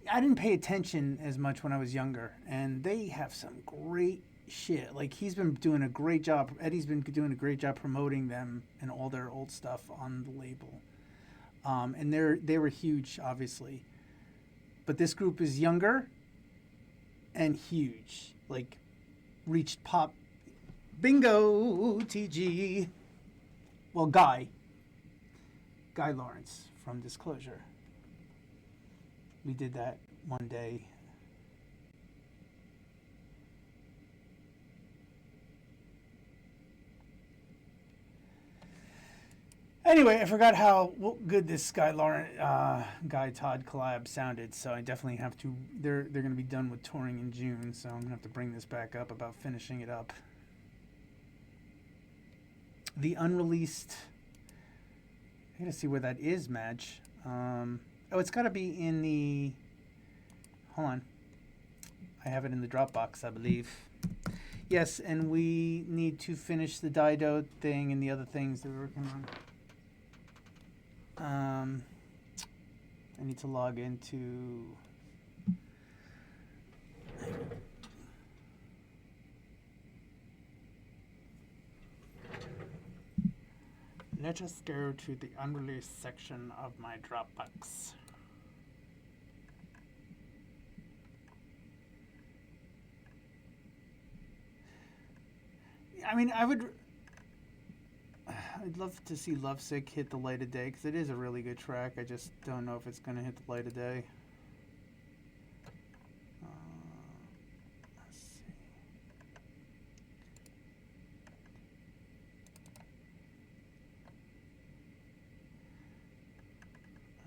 didn't pay attention as much when I was younger, and they have some great shit. Like he's been doing a great job. Eddie's been doing a great job promoting them and all their old stuff on the label. And they were huge, obviously. But this group is younger, and huge. Like, reached pop. Bingo, TG. Well, Guy Lawrence from Disclosure. We did that one day. Anyway, I forgot how good this Guy Todd collab sounded, so I definitely have to. They're going to be done with touring in June, so I'm going to have to bring this back up about finishing it up. The unreleased. I gotta see where that is, Madge. Oh, it's got to be in the. Hold on. I have it in the Dropbox, I believe. Yes, and we need to finish the Dido thing and the other things that we're working on. I need to log into. Let us go to the unreleased section of my Dropbox. I mean, I'd love to see Lovesick hit the light of day, because it is a really good track. I just don't know if it's going to hit the light of day. Let's see.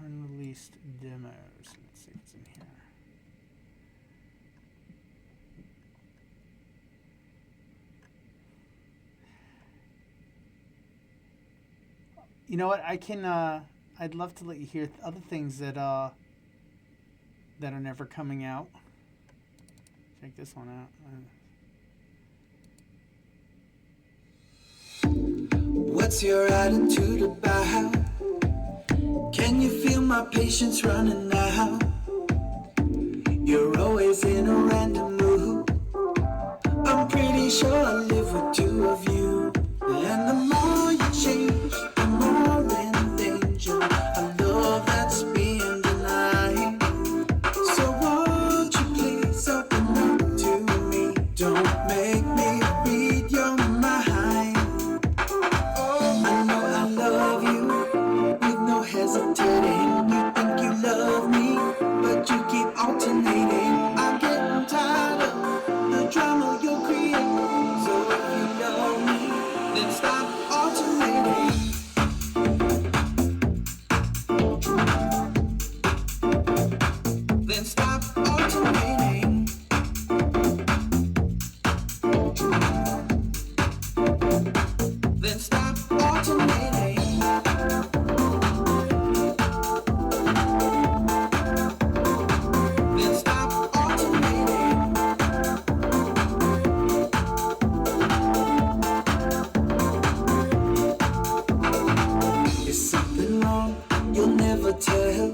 Unreleased demos. Let's see what's in here. You know what? I can. I'd love to let you hear other things that are never coming out. Check this one out. What's your attitude about? Can you feel my patience running out? You're always in a random mood. I'm pretty sure I live with two of you. And the more you change, the more in danger. I love that's being denied. So won't you please open up to me? Don't make me read your mind. I know I love you with no hesitating. You think you love me, but you keep alternating. I'm getting tired of the drama you're creating. So if you love me, then stop alternating. Then stop alternating. Then stop alternating. Then stop alternating. Is something wrong? You'll never tell.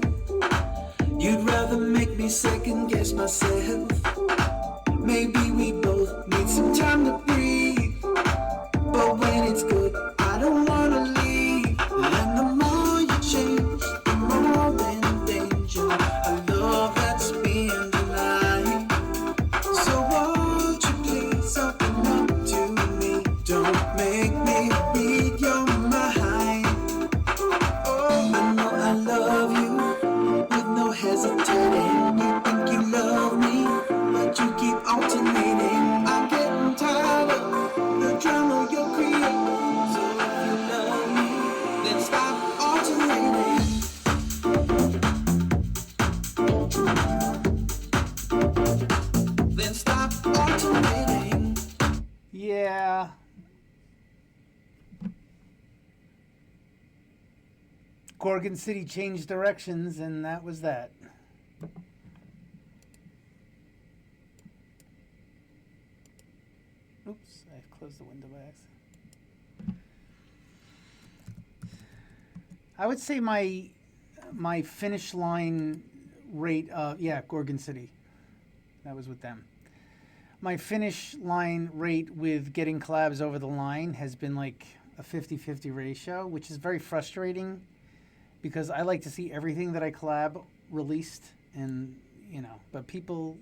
You'd rather make me second guess myself. Maybe we both need some time to breathe. But when it's good, I don't wanna leave. And the more you change, the more in danger. I love that's being denied. So won't you please open up to me? Don't make me read your mind. Oh, I know I love you with no hesitating. You think you love me, but you keep alternating. I'm getting tired of the drama you're creating. So if you love me, then stop alternating. Then stop alternating. Yeah. Gorgon City changed directions, and that was that. Oops, I closed the window by accident. I would say my finish line rate, Gorgon City. That was with them. My finish line rate with getting collabs over the line has been like a 50-50 ratio, which is very frustrating because I like to see everything that I collab released, and but people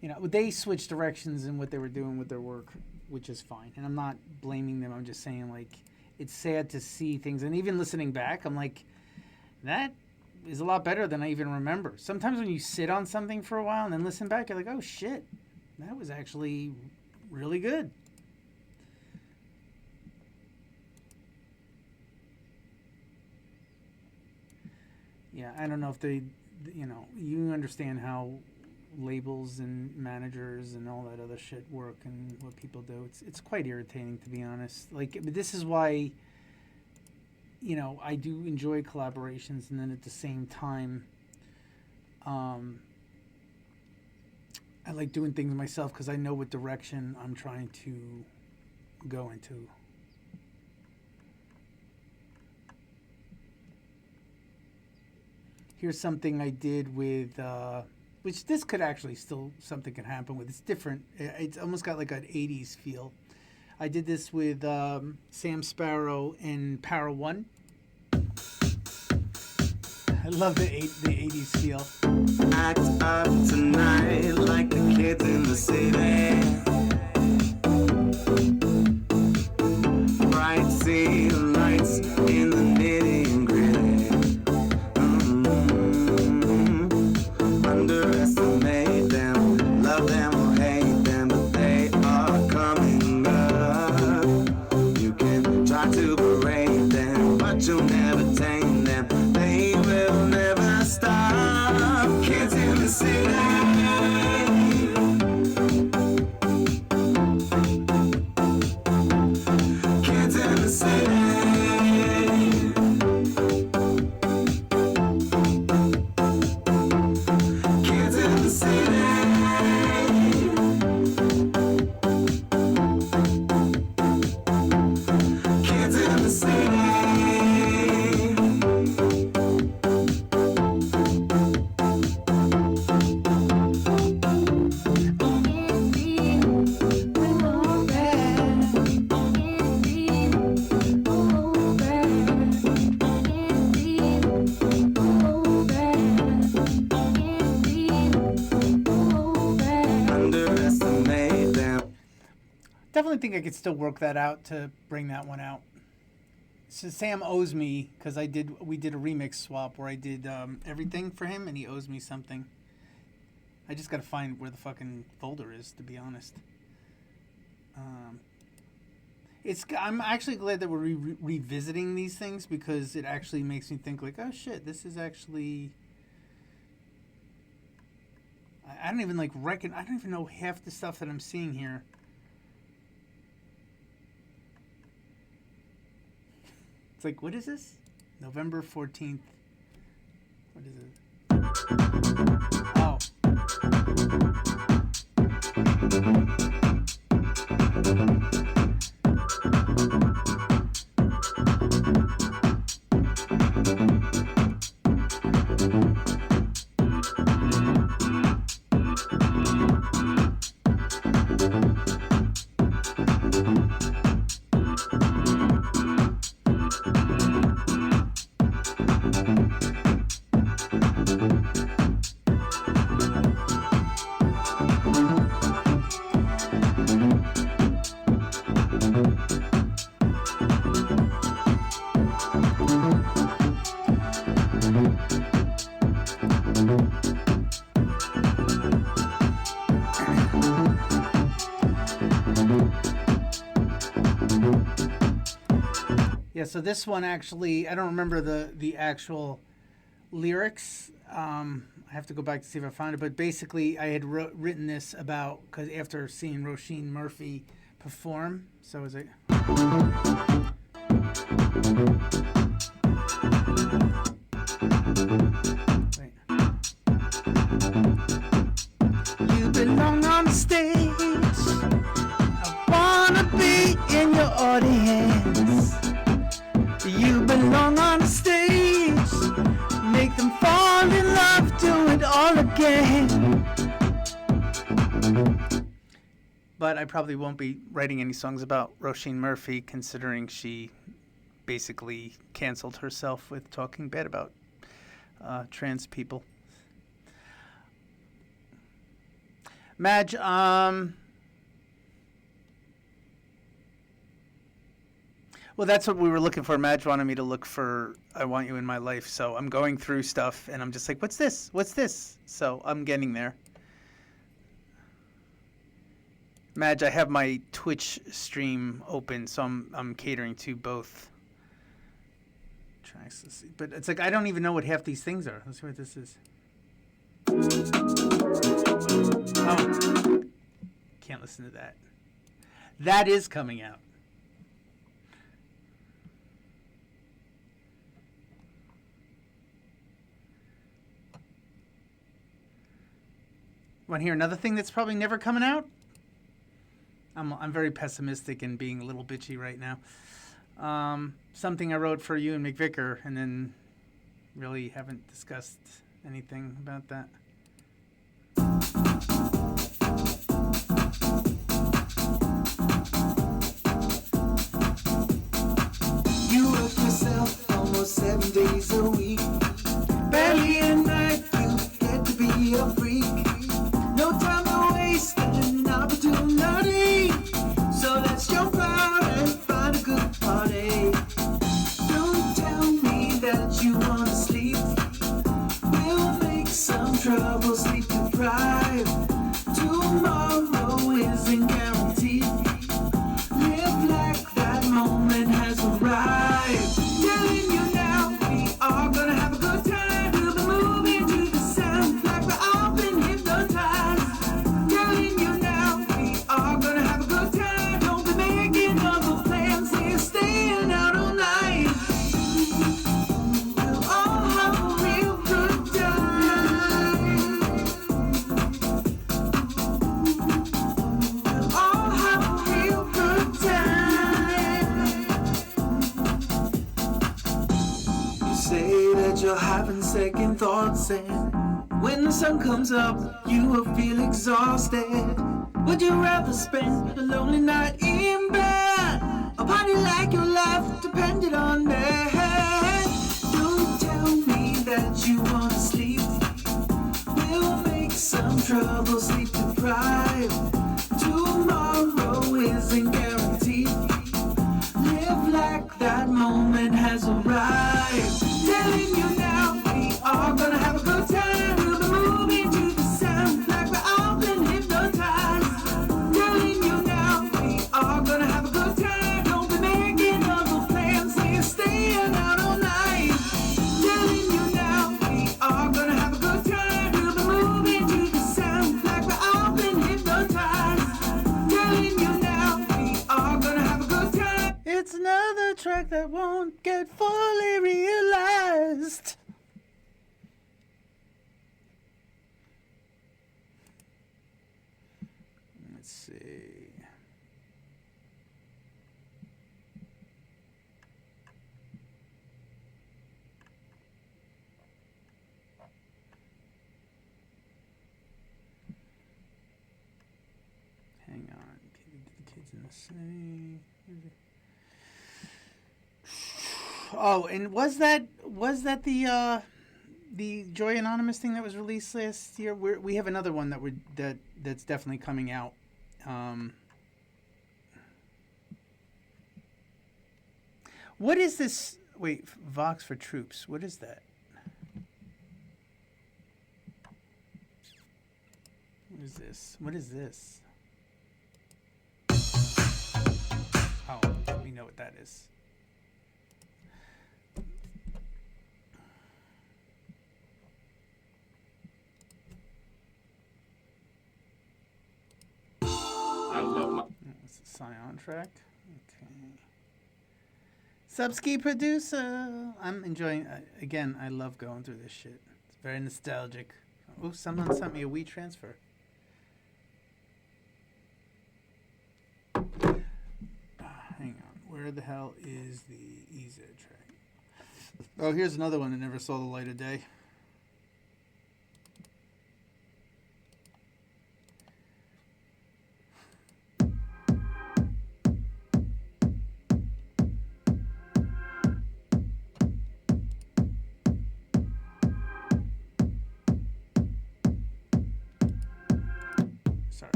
you know, they switched directions in what they were doing with their work, which is fine. And I'm not blaming them. I'm just saying, like, it's sad to see things. And even listening back, I'm like, that is a lot better than I even remember. Sometimes when you sit on something for a while and then listen back, you're like, oh, shit, that was actually really good. Yeah, I don't know if they, you know, you understand how labels and managers and all that other shit work and what people do. It's quite irritating, to be honest. Like, this is why, you know, I do enjoy collaborations, and then at the same time, I like doing things myself because I know what direction I'm trying to go into. Here's something I did with, which this could actually still, something can happen with. It's different. It's almost got like an 80s feel. I did this with Sam Sparrow and Para One. I love the 80s feel. Act up tonight like the kids in the city. Bright city lights in the nitty and gritty. Underestimate them, love them or hate them, but they are coming up. You can try to berate them, but you'll never tame them. They will never stop. Kids in the city. Kids in the city. Kids in the city. Kids in the city. Underestimate them. Definitely think I could still work that out to bring that one out. So Sam owes me because we did a remix swap where I did everything for him, and he owes me something. I just gotta find where the fucking folder is, to be honest. I'm actually glad that we're revisiting these things because it actually makes me think like, oh shit, this is actually. I don't even like reckon. I don't even know half the stuff that I'm seeing here. It's like, what is this? November 14th. What is it? Oh. Yeah, so this one actually, I don't remember the actual lyrics. I have to go back to see if I found it. But basically, I had written this about, because after seeing Roisin Murphy perform, so is it... Wait. You belong on the stage. I wanna be in your audience. You belong on the stage. Make them fall in love, do it all again. But I probably won't be writing any songs about Roisin Murphy, considering she basically canceled herself with talking bad about trans people. Madge, well, that's what we were looking for. Madge wanted me to look for I Want You in My Life. So I'm going through stuff, and I'm just like, what's this? What's this? So I'm getting there. Madge, I have my Twitch stream open, so I'm catering to both tracks. Let's see. But it's like I don't even know what half these things are. Let's see what this is. Oh, can't listen to that. That is coming out. Want to hear another thing that's probably never coming out? I'm very pessimistic and being a little bitchy right now. Something I wrote for you and McVicker, and then really haven't discussed anything about that. You work yourself almost 7 days a week. Barely a night, you get to be a freak. No time to waste, an opportunity. So let's jump out and find a good party. Don't tell me that you wanna sleep. We'll make some trouble, sleep deprived. Tomorrow isn't guaranteed. Live like that moment has arrived. Telling you now, we are gonna have a good time. We'll be moving to the sound like we're all been hypnotized. Telling you now, we are gonna have a good time. Don't be making other plans, they're staying out all night. We'll all have a real good time. We'll all have a real good time. You say that you're having second thoughts, and when the sun comes up, you will feel exhausted. Would you rather spend a lonely night in bed? A party like your life depended on that. Don't tell me that you wanna sleep. We'll make some trouble, sleep deprived. Tomorrow isn't guaranteed. Live like that moment has arrived. Telling you now, we are gonna have a good time. We'll be moving to the sound like we're all been hypnotized. Telling you now, we are gonna have a good time. Don't be making other plans, they're staying out all night. Telling you now, we are gonna have a good time. We'll be moving to the sound like we're all been hypnotized. Telling you now, we are gonna have a good time. It's another track that won't get fully realized. Let's see. Hang on. The kids in the city. Oh, and was that the Joy Anonymous thing that was released last year? We have another one that's definitely coming out. What is this? Wait, Vox for Troops. What is that? What is this? What is this? Oh, we know what that is. I love my. It's a Scion track. Okay. Subski producer. I'm enjoying. Again, I love going through this shit. It's very nostalgic. Oh, someone sent me a Wii transfer. Hang on. Where the hell is the EZ track? Oh, here's another one that never saw the light of day.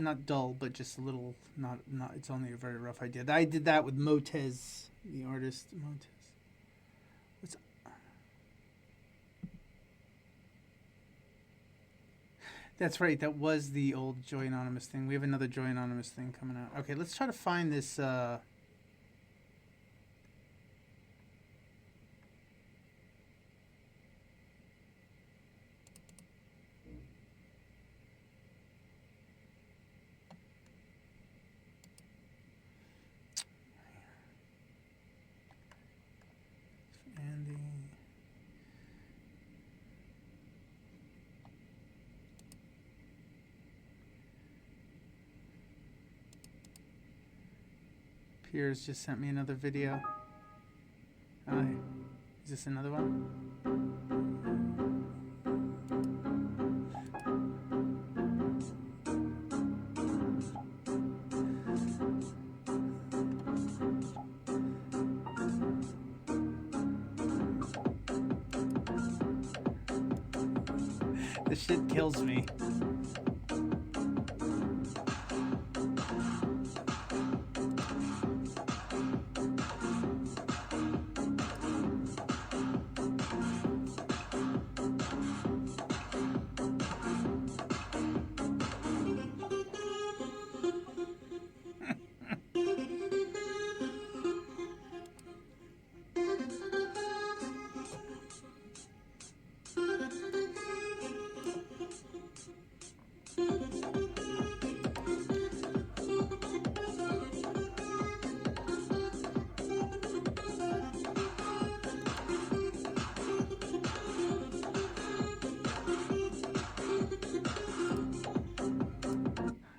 not dull, but just a little not. It's only a very rough idea. I did that with Motez, the artist Motez. That's right. That was the old Joy Anonymous thing. We have another Joy Anonymous thing coming out. Okay, let's try to find this. Andy. Piers just sent me another video. Is this another one? This shit kills me.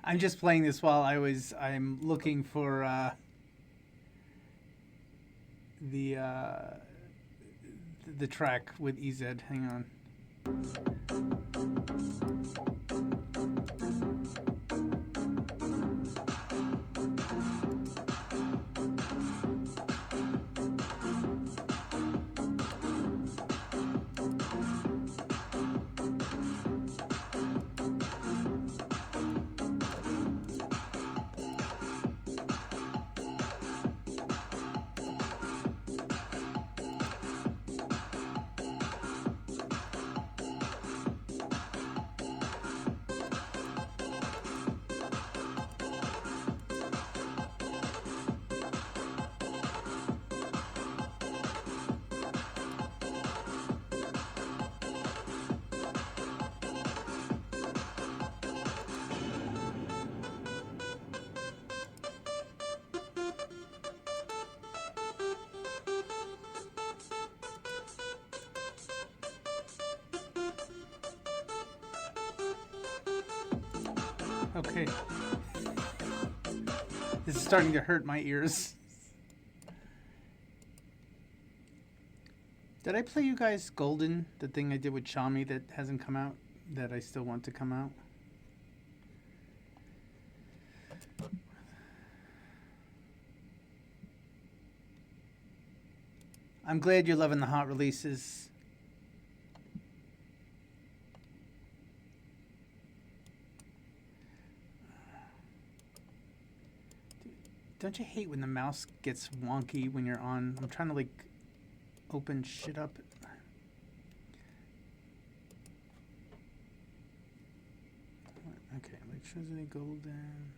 I'm just playing this while I'm looking for the track with EZ. Hang on. Okay. This is starting to hurt my ears. Did I play you guys Golden, the thing I did with Chami that hasn't come out, that I still want to come out? I'm glad you're loving the hot releases. Don't you hate when the mouse gets wonky when you're on? I'm trying to like open shit up. Okay, electricity, Golden.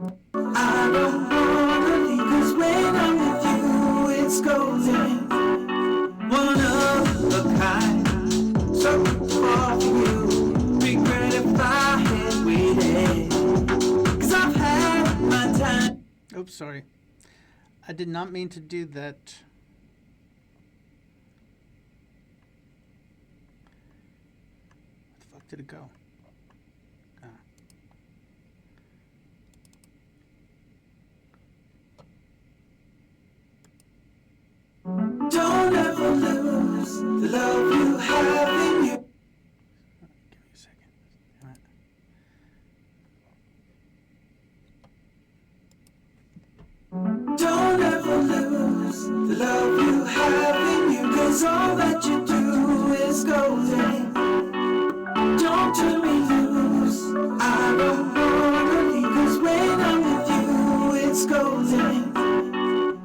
I don't wanna leave, 'cause when I'm with you, it's golden. One of a kind, something for you. Regret if I had waited, 'cause I've had my time. Oops, sorry. I did not mean to do that. Where the fuck did it go? Don't ever lose the love you have in you. Give me a second. Don't ever lose the love you have we lose. I don't wanna leave, 'cause when I'm with you, it's golden.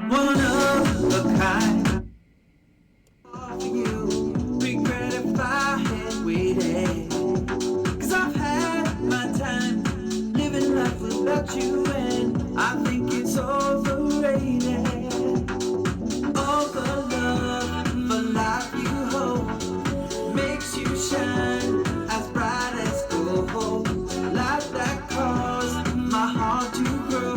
One of a kind. For you, regret if I had waited. 'Cause I've had my time living life without you, and I think it's overrated. All the love for life you hold makes you shine as bright as gold. Light that caused my heart to grow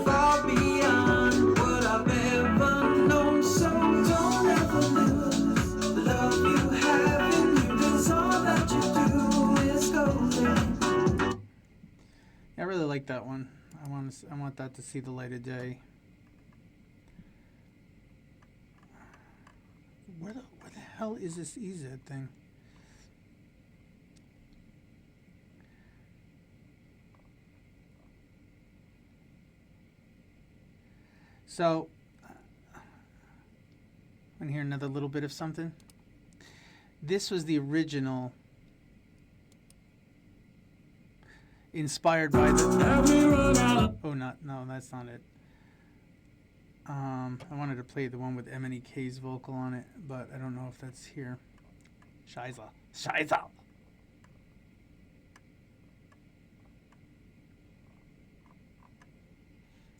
far beyond what I've ever known. So don't ever lose the love you have in you, 'cause all that you do is golden. I really like that one. I want that to see the light of day. Where the hell is this EZ thing? So, want to hear another little bit of something? This was the original, inspired by the. Oh, no, that's not it. I wanted to play the one with MNEK's vocal on it, but I don't know if that's here. Scheiße. All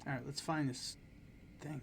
right, let's find this thing.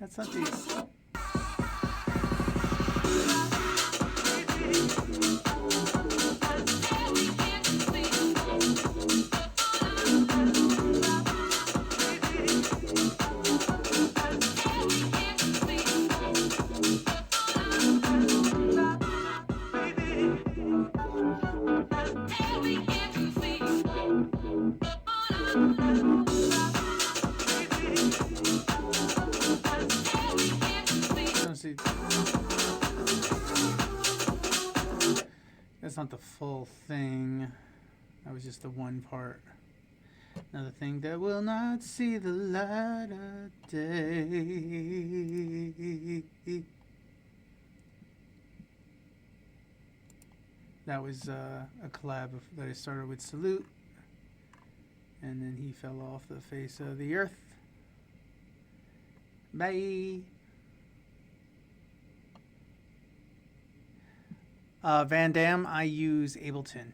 That's not these. That's not the full thing. That was just the one part. Another thing that will not see the light of day. That was a collab that I started with Salute. And then he fell off the face of the earth. Bye. Van Damme, I use Ableton.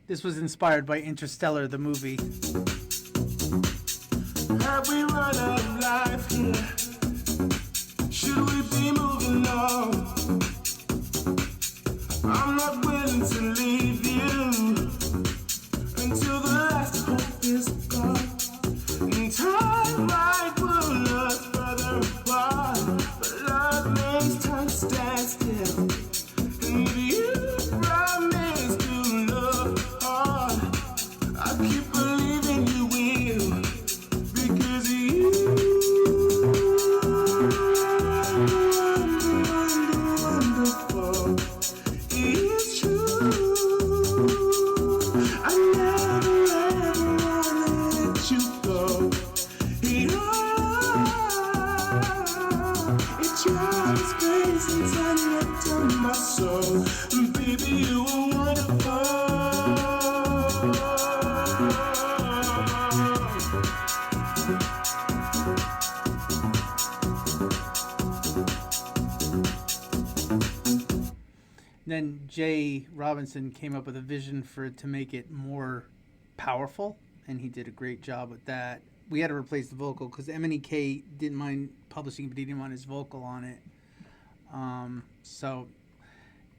This was inspired by Interstellar, the movie. Have we run out of life here? Should we be moving on? I'm not willing to leave you until the last hope is gone. And time might pull us further apart, but love makes time stand still. And if you promise to love hard, I keep believing you will. Because you your heart is crazy, turning up down my soul. Baby, you are wonderful. Then Jay Robinson came up with a vision for it to make it more powerful, and he did a great job with that. We had to replace the vocal because M&E-K didn't mind publishing, but he didn't want his vocal on it. So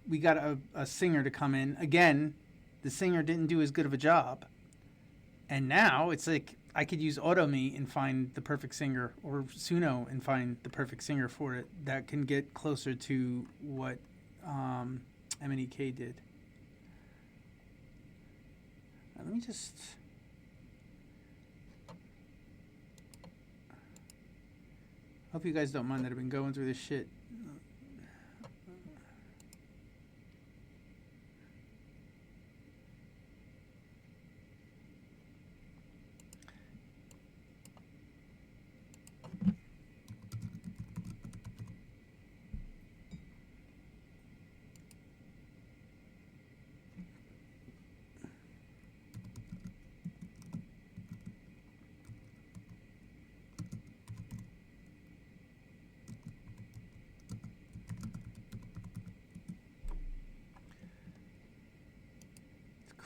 we got a singer to come in. Again, the singer didn't do as good of a job. And now it's like I could use AutoMe and find the perfect singer, or Suno and find the perfect singer for it that can get closer to what M&E-K did. Let me just... Hope you guys don't mind that I've been going through this shit.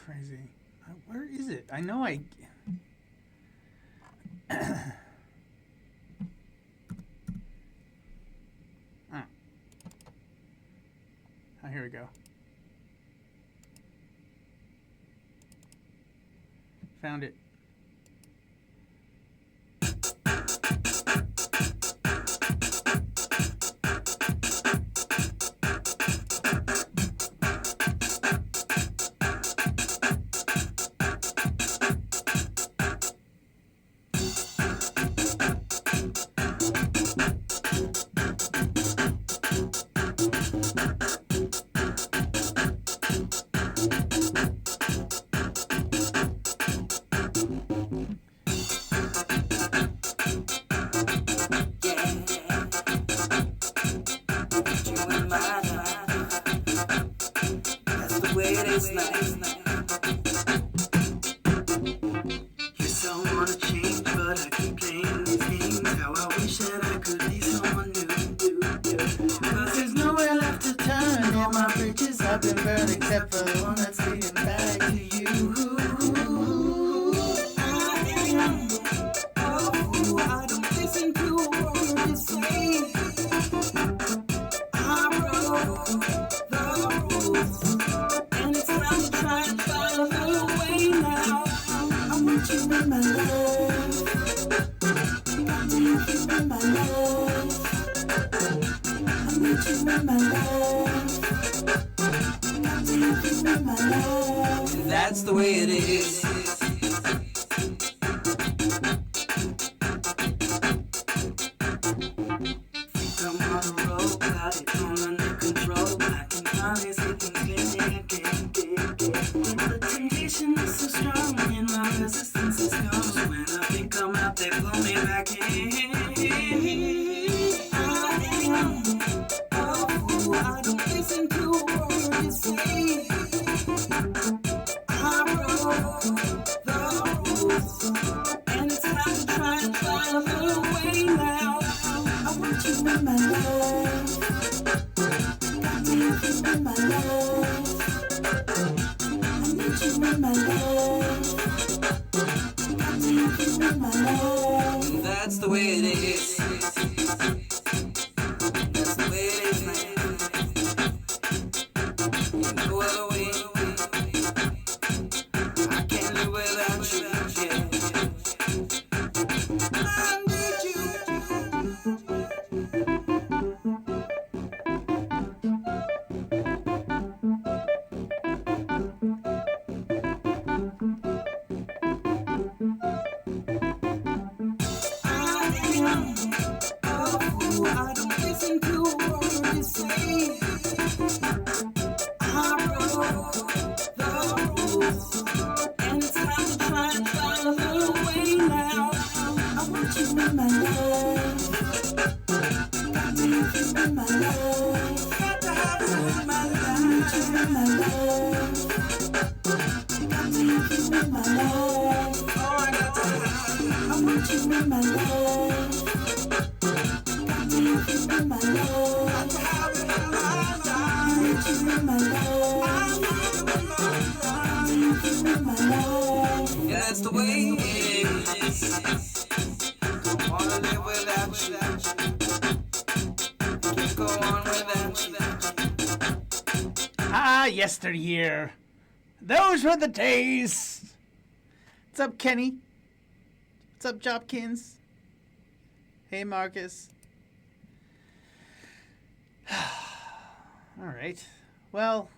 Crazy. Where is it? I know I... Oh, here we go. Found it. That's the way it is. Think I'm on the road, got it all under control. I can finally see things clearly again. The temptation is so strong and my resistance is gone. When I think I'm out, they pull me back in. I am a fool. I don't listen to a word you say. I broke the rules, and it's time to try and find a little way now. I want you in my life. Got to have you in my life. I need you in my life. Got to have you in my life. That's the way it is. That's the way it is, man. No other way. I can't live without you. Yeah. I need you. I am a fool. I don't listen to a word you say. I broke the rules, and it's time to try and find a little way now. I want you in my life. Got to have you in Yeah, that's the way it is. Don't wanna live without you. Can't go on without you. Ah, yesteryear. Those were the days. What's up, Kenny? What's up, Jopkins? Hey, Marcus. All right. Well,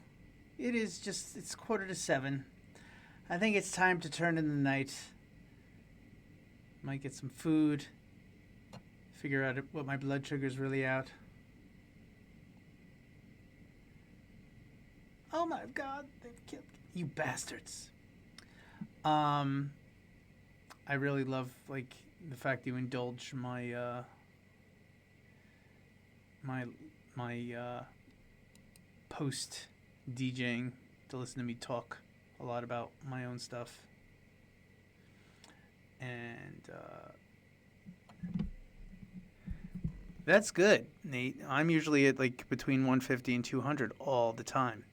it's 7:15. I think it's time to turn in the night. Might get some food. Figure out what my blood sugar's really at. Oh my God, they've killed you bastards. I really love the fact you indulge my my post DJing to listen to me talk a lot about my own stuff. And that's good, Nate. I'm usually at between 150 and 200 all the time.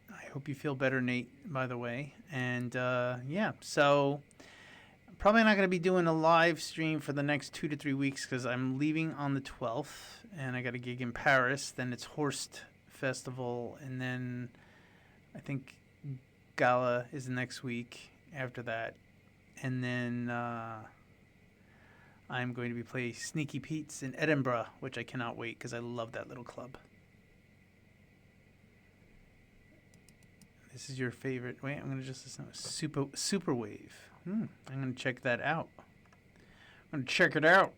I hope you feel better, Nate, by the way. And yeah, so I'm probably not going to be doing a live stream for the next 2 to 3 weeks because I'm leaving on the 12th and I got a gig in Paris. Then it's Horst Festival, and then I think Gala is next week after that. And then I'm going to be playing Sneaky Pete's in Edinburgh, which I cannot wait because I love that little club. This is your favorite. Wait, I'm going to just listen to Superwave. I'm going to check that out. I'm going to check it out.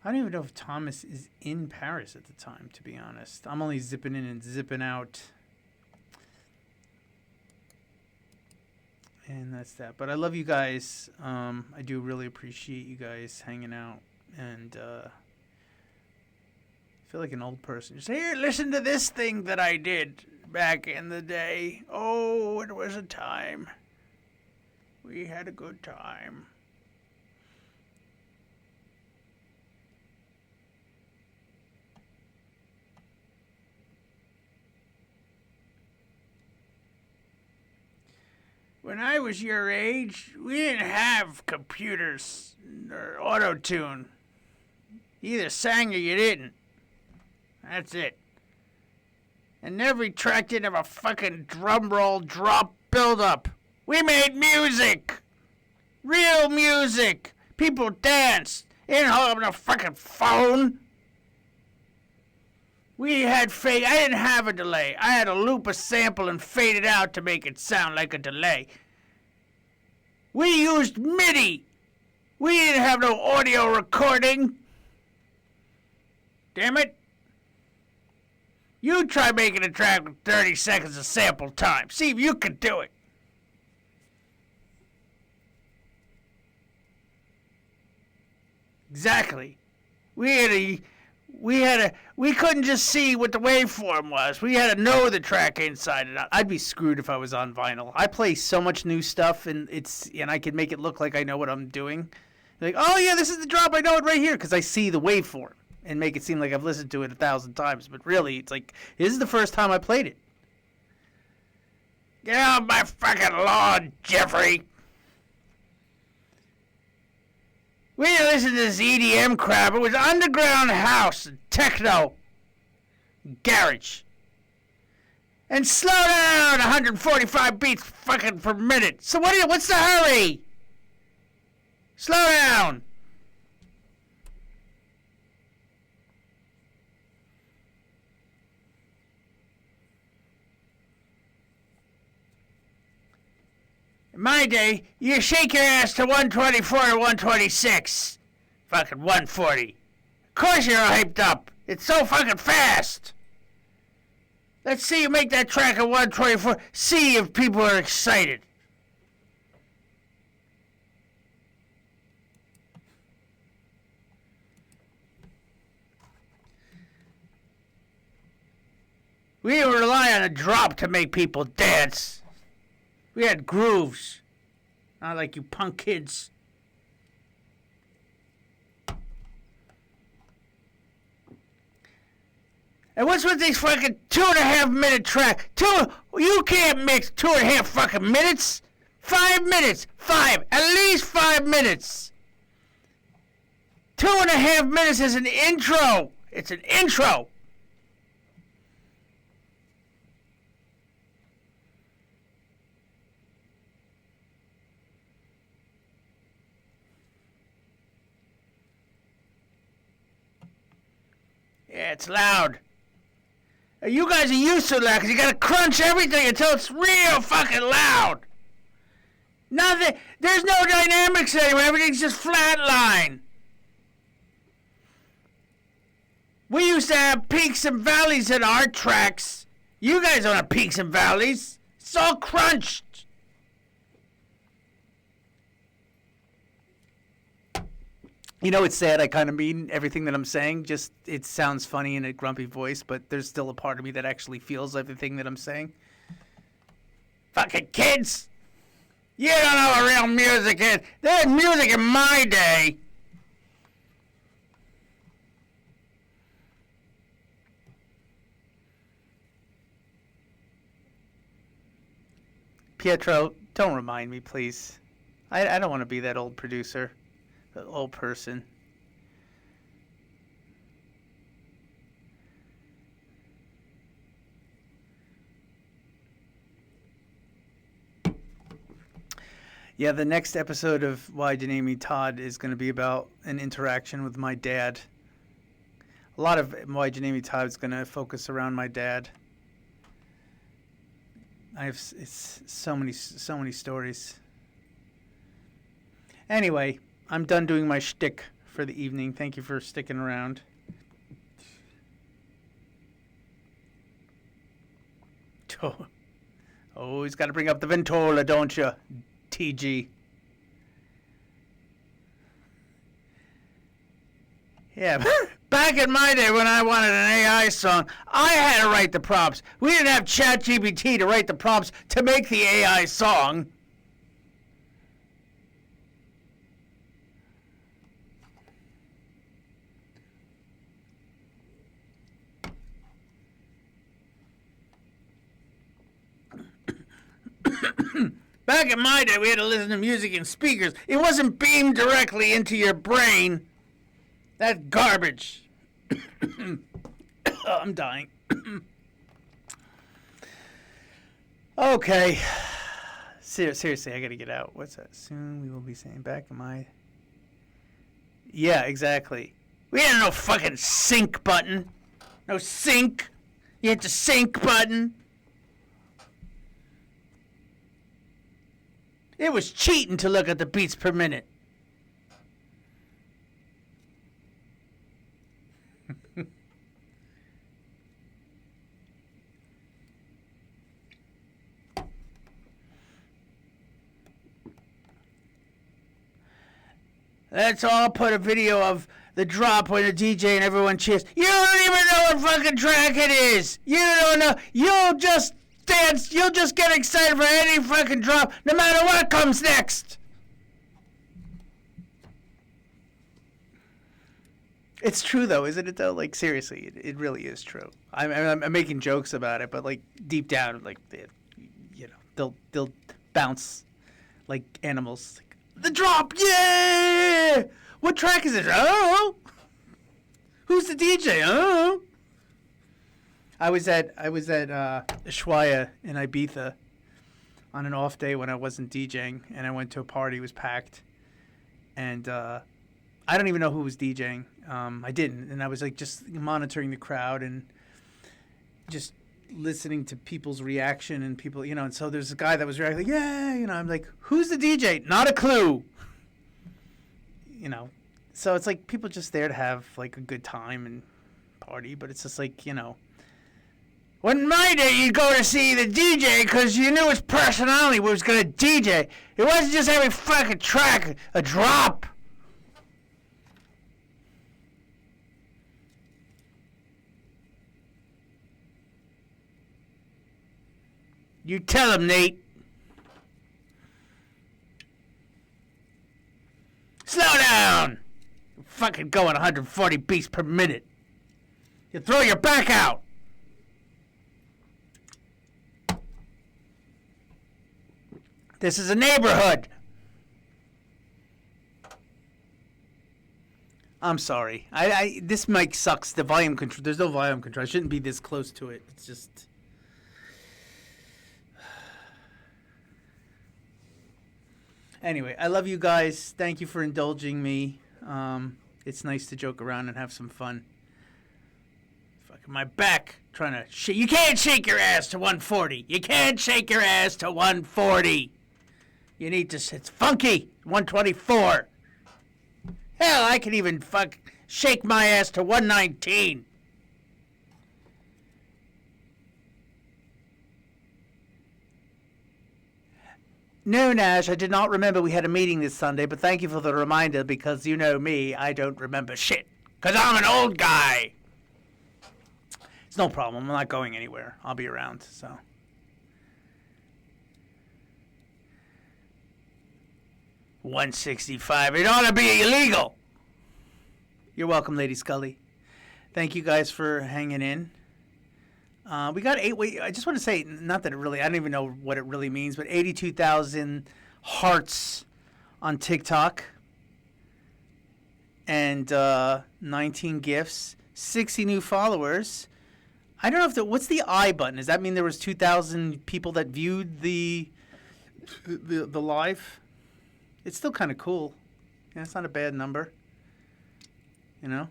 I don't even know if Thomas is in Paris at the time, to be honest. I'm only zipping in and zipping out. And that's that. But I love you guys. I do really appreciate you guys hanging out. And I feel like an old person. Just, here, listen to this thing that I did back in the day. Oh, it was a time. We had a good time. When I was your age, we didn't have computers or auto-tune. You either sang or you didn't. That's it. And every track didn't have a fucking drum roll drop build-up. We made music. Real music. People danced. They didn't hold up a fucking phone. We had fade. I didn't have a delay. I had to loop a sample and fade it out to make it sound like a delay. We used MIDI. We didn't have no audio recording. Damn it. You try making a track with 30 seconds of sample time. See if you can do it. Exactly. We couldn't just see what the waveform was. We had to know the track inside and out. I'd be screwed if I was on vinyl. I play so much new stuff, and I can make it look like I know what I'm doing. Like, oh yeah, this is the drop. I know it right here because I see the waveform and make it seem like I've listened to it 1,000 times. But really, it's like this is the first time I played it. Get off my fucking lawn, Jeffrey. We didn't listen to this EDM crap. It was underground house and techno, garage. And slow down 145 beats fucking per minute. So what's the hurry? Slow down. In my day, you shake your ass to 124 or 126. Fucking 140. Of course you're hyped up. It's so fucking fast. Let's see you make that track at 124. See if people are excited. We didn't rely on a drop to make people dance. We had grooves. Not like you punk kids. And what's with these fucking 2.5 minute track? You can't mix 2.5 fucking minutes. 5 minutes. At least 5 minutes. 2.5 minutes is an intro. It's an intro. Yeah, it's loud. You guys are used to that because you gotta crunch everything until it's real fucking loud. Nothing. There's no dynamics anymore. Everything's just flatline. We used to have peaks and valleys in our tracks. You guys don't have peaks and valleys. It's all crunched. You know, it's sad. I kind of mean everything that I'm saying. Just it sounds funny in a grumpy voice, but there's still a part of me that actually feels everything that I'm saying. Fucking kids! You don't know what real music is. There's music in my day. Pietro, don't remind me, please. I don't want to be that old producer. That old person. Yeah, the next episode of Why'd You Name Me Todd is going to be about an interaction with my dad. A lot of Why'd You Name Me Todd is going to focus around my dad. It's so many stories. Anyway, I'm done doing my shtick for the evening. Thank you for sticking around. Always got to bring up the Ventola, don't you, TG? Yeah, back in my day when I wanted an AI song, I had to write the prompts. We didn't have ChatGPT to write the prompts to make the AI song. Back in my day, we had to listen to music in speakers. It wasn't beamed directly into your brain. That's garbage. I'm dying. Okay. Seriously, I gotta get out. What's that? Soon we will be saying back in my... Yeah, exactly. We had no fucking sync button. No sync. You hit the sync button. It was cheating to look at the beats per minute. Let's all put a video of the drop when the DJ and everyone cheers. You don't even know what fucking track it is. You don't know. You'll just dance. You'll just get excited for any fucking drop, no matter what comes next. It's true though, isn't it though? Like seriously, it really is true. I'm making jokes about it, but like deep down, like they'll bounce like animals. The drop, yeah! What track is it? Oh, who's the DJ? Oh, I was at Ushuaia in Ibiza on an off day when I wasn't DJing, and I went to a party. It was packed, and I don't even know who was DJing. I didn't, and I was like just monitoring the crowd and just listening to people's reaction and people, and so there's a guy that was reacting, like, yeah, I'm like, who's the DJ? Not a clue. So it's like people just there to have like a good time and party, but it's just like, when in my day you'd go to see the DJ because you knew his personality was going to DJ. It wasn't just every fucking track a drop. You tell him, Nate. Slow down! You're fucking going 140 beats per minute. You throw your back out. This is a neighborhood. I'm sorry. This mic sucks. The volume control. There's no volume control. I shouldn't be this close to it. It's just. Anyway, I love you guys. Thank you for indulging me. It's nice to joke around and have some fun. Fucking my back trying to shake. You can't shake your ass to 140. You can't shake your ass to 140. You need to. It's funky. 124. Hell, I can even shake my ass to 119. No, Nash, I did not remember we had a meeting this Sunday, but thank you for the reminder because you know me, I don't remember shit. Because I'm an old guy. It's no problem. I'm not going anywhere. I'll be around, so. $165. It ought to be illegal. You're welcome, Lady Scully. Thank you guys for hanging in. We got I just want to say, not that it really, I don't even know what it really means, but 82,000 hearts on TikTok. And 19 gifts. 60 new followers. I don't know if what's the I button? Does that mean there was 2,000 people that viewed the live? It's still kind of cool. Yeah, it's not a bad number. You know?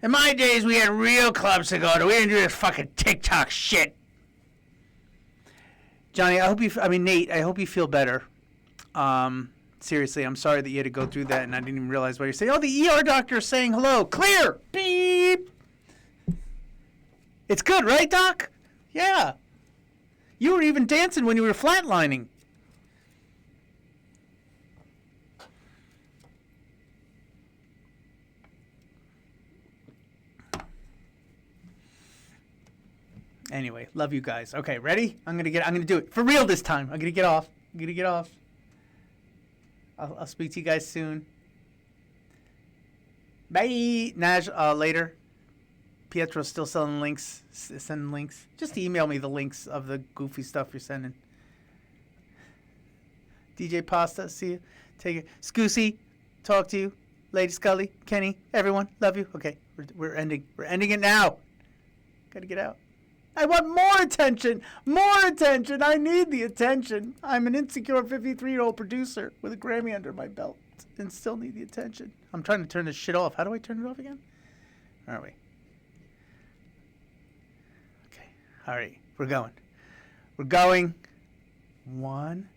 In my days, we had real clubs to go to. We didn't do this fucking TikTok shit. Johnny, Nate, I hope you feel better. Seriously, I'm sorry that you had to go through that, and I didn't even realize what you're saying. Oh, the ER doctor is saying hello. Clear. Beep. It's good, right, Doc? Yeah. You were even dancing when you were flatlining. Anyway, love you guys. Okay, ready? I'm gonna do it for real this time. I'm gonna get off. I'll speak to you guys soon. Bye. Naj, later. Pietro's still selling links. Sending links. Just email me the links of the goofy stuff you're sending. DJ Pasta, see you. Take it. Scoosy, talk to you. Lady Scully, Kenny, everyone, love you. Okay, we're ending. We're ending it now. Gotta get out. I want more attention! More attention! I need the attention. I'm an insecure 53-year-old producer with a Grammy under my belt and still need the attention. I'm trying to turn this shit off. How do I turn it off again? Are we? Okay. All right. We're going. 1,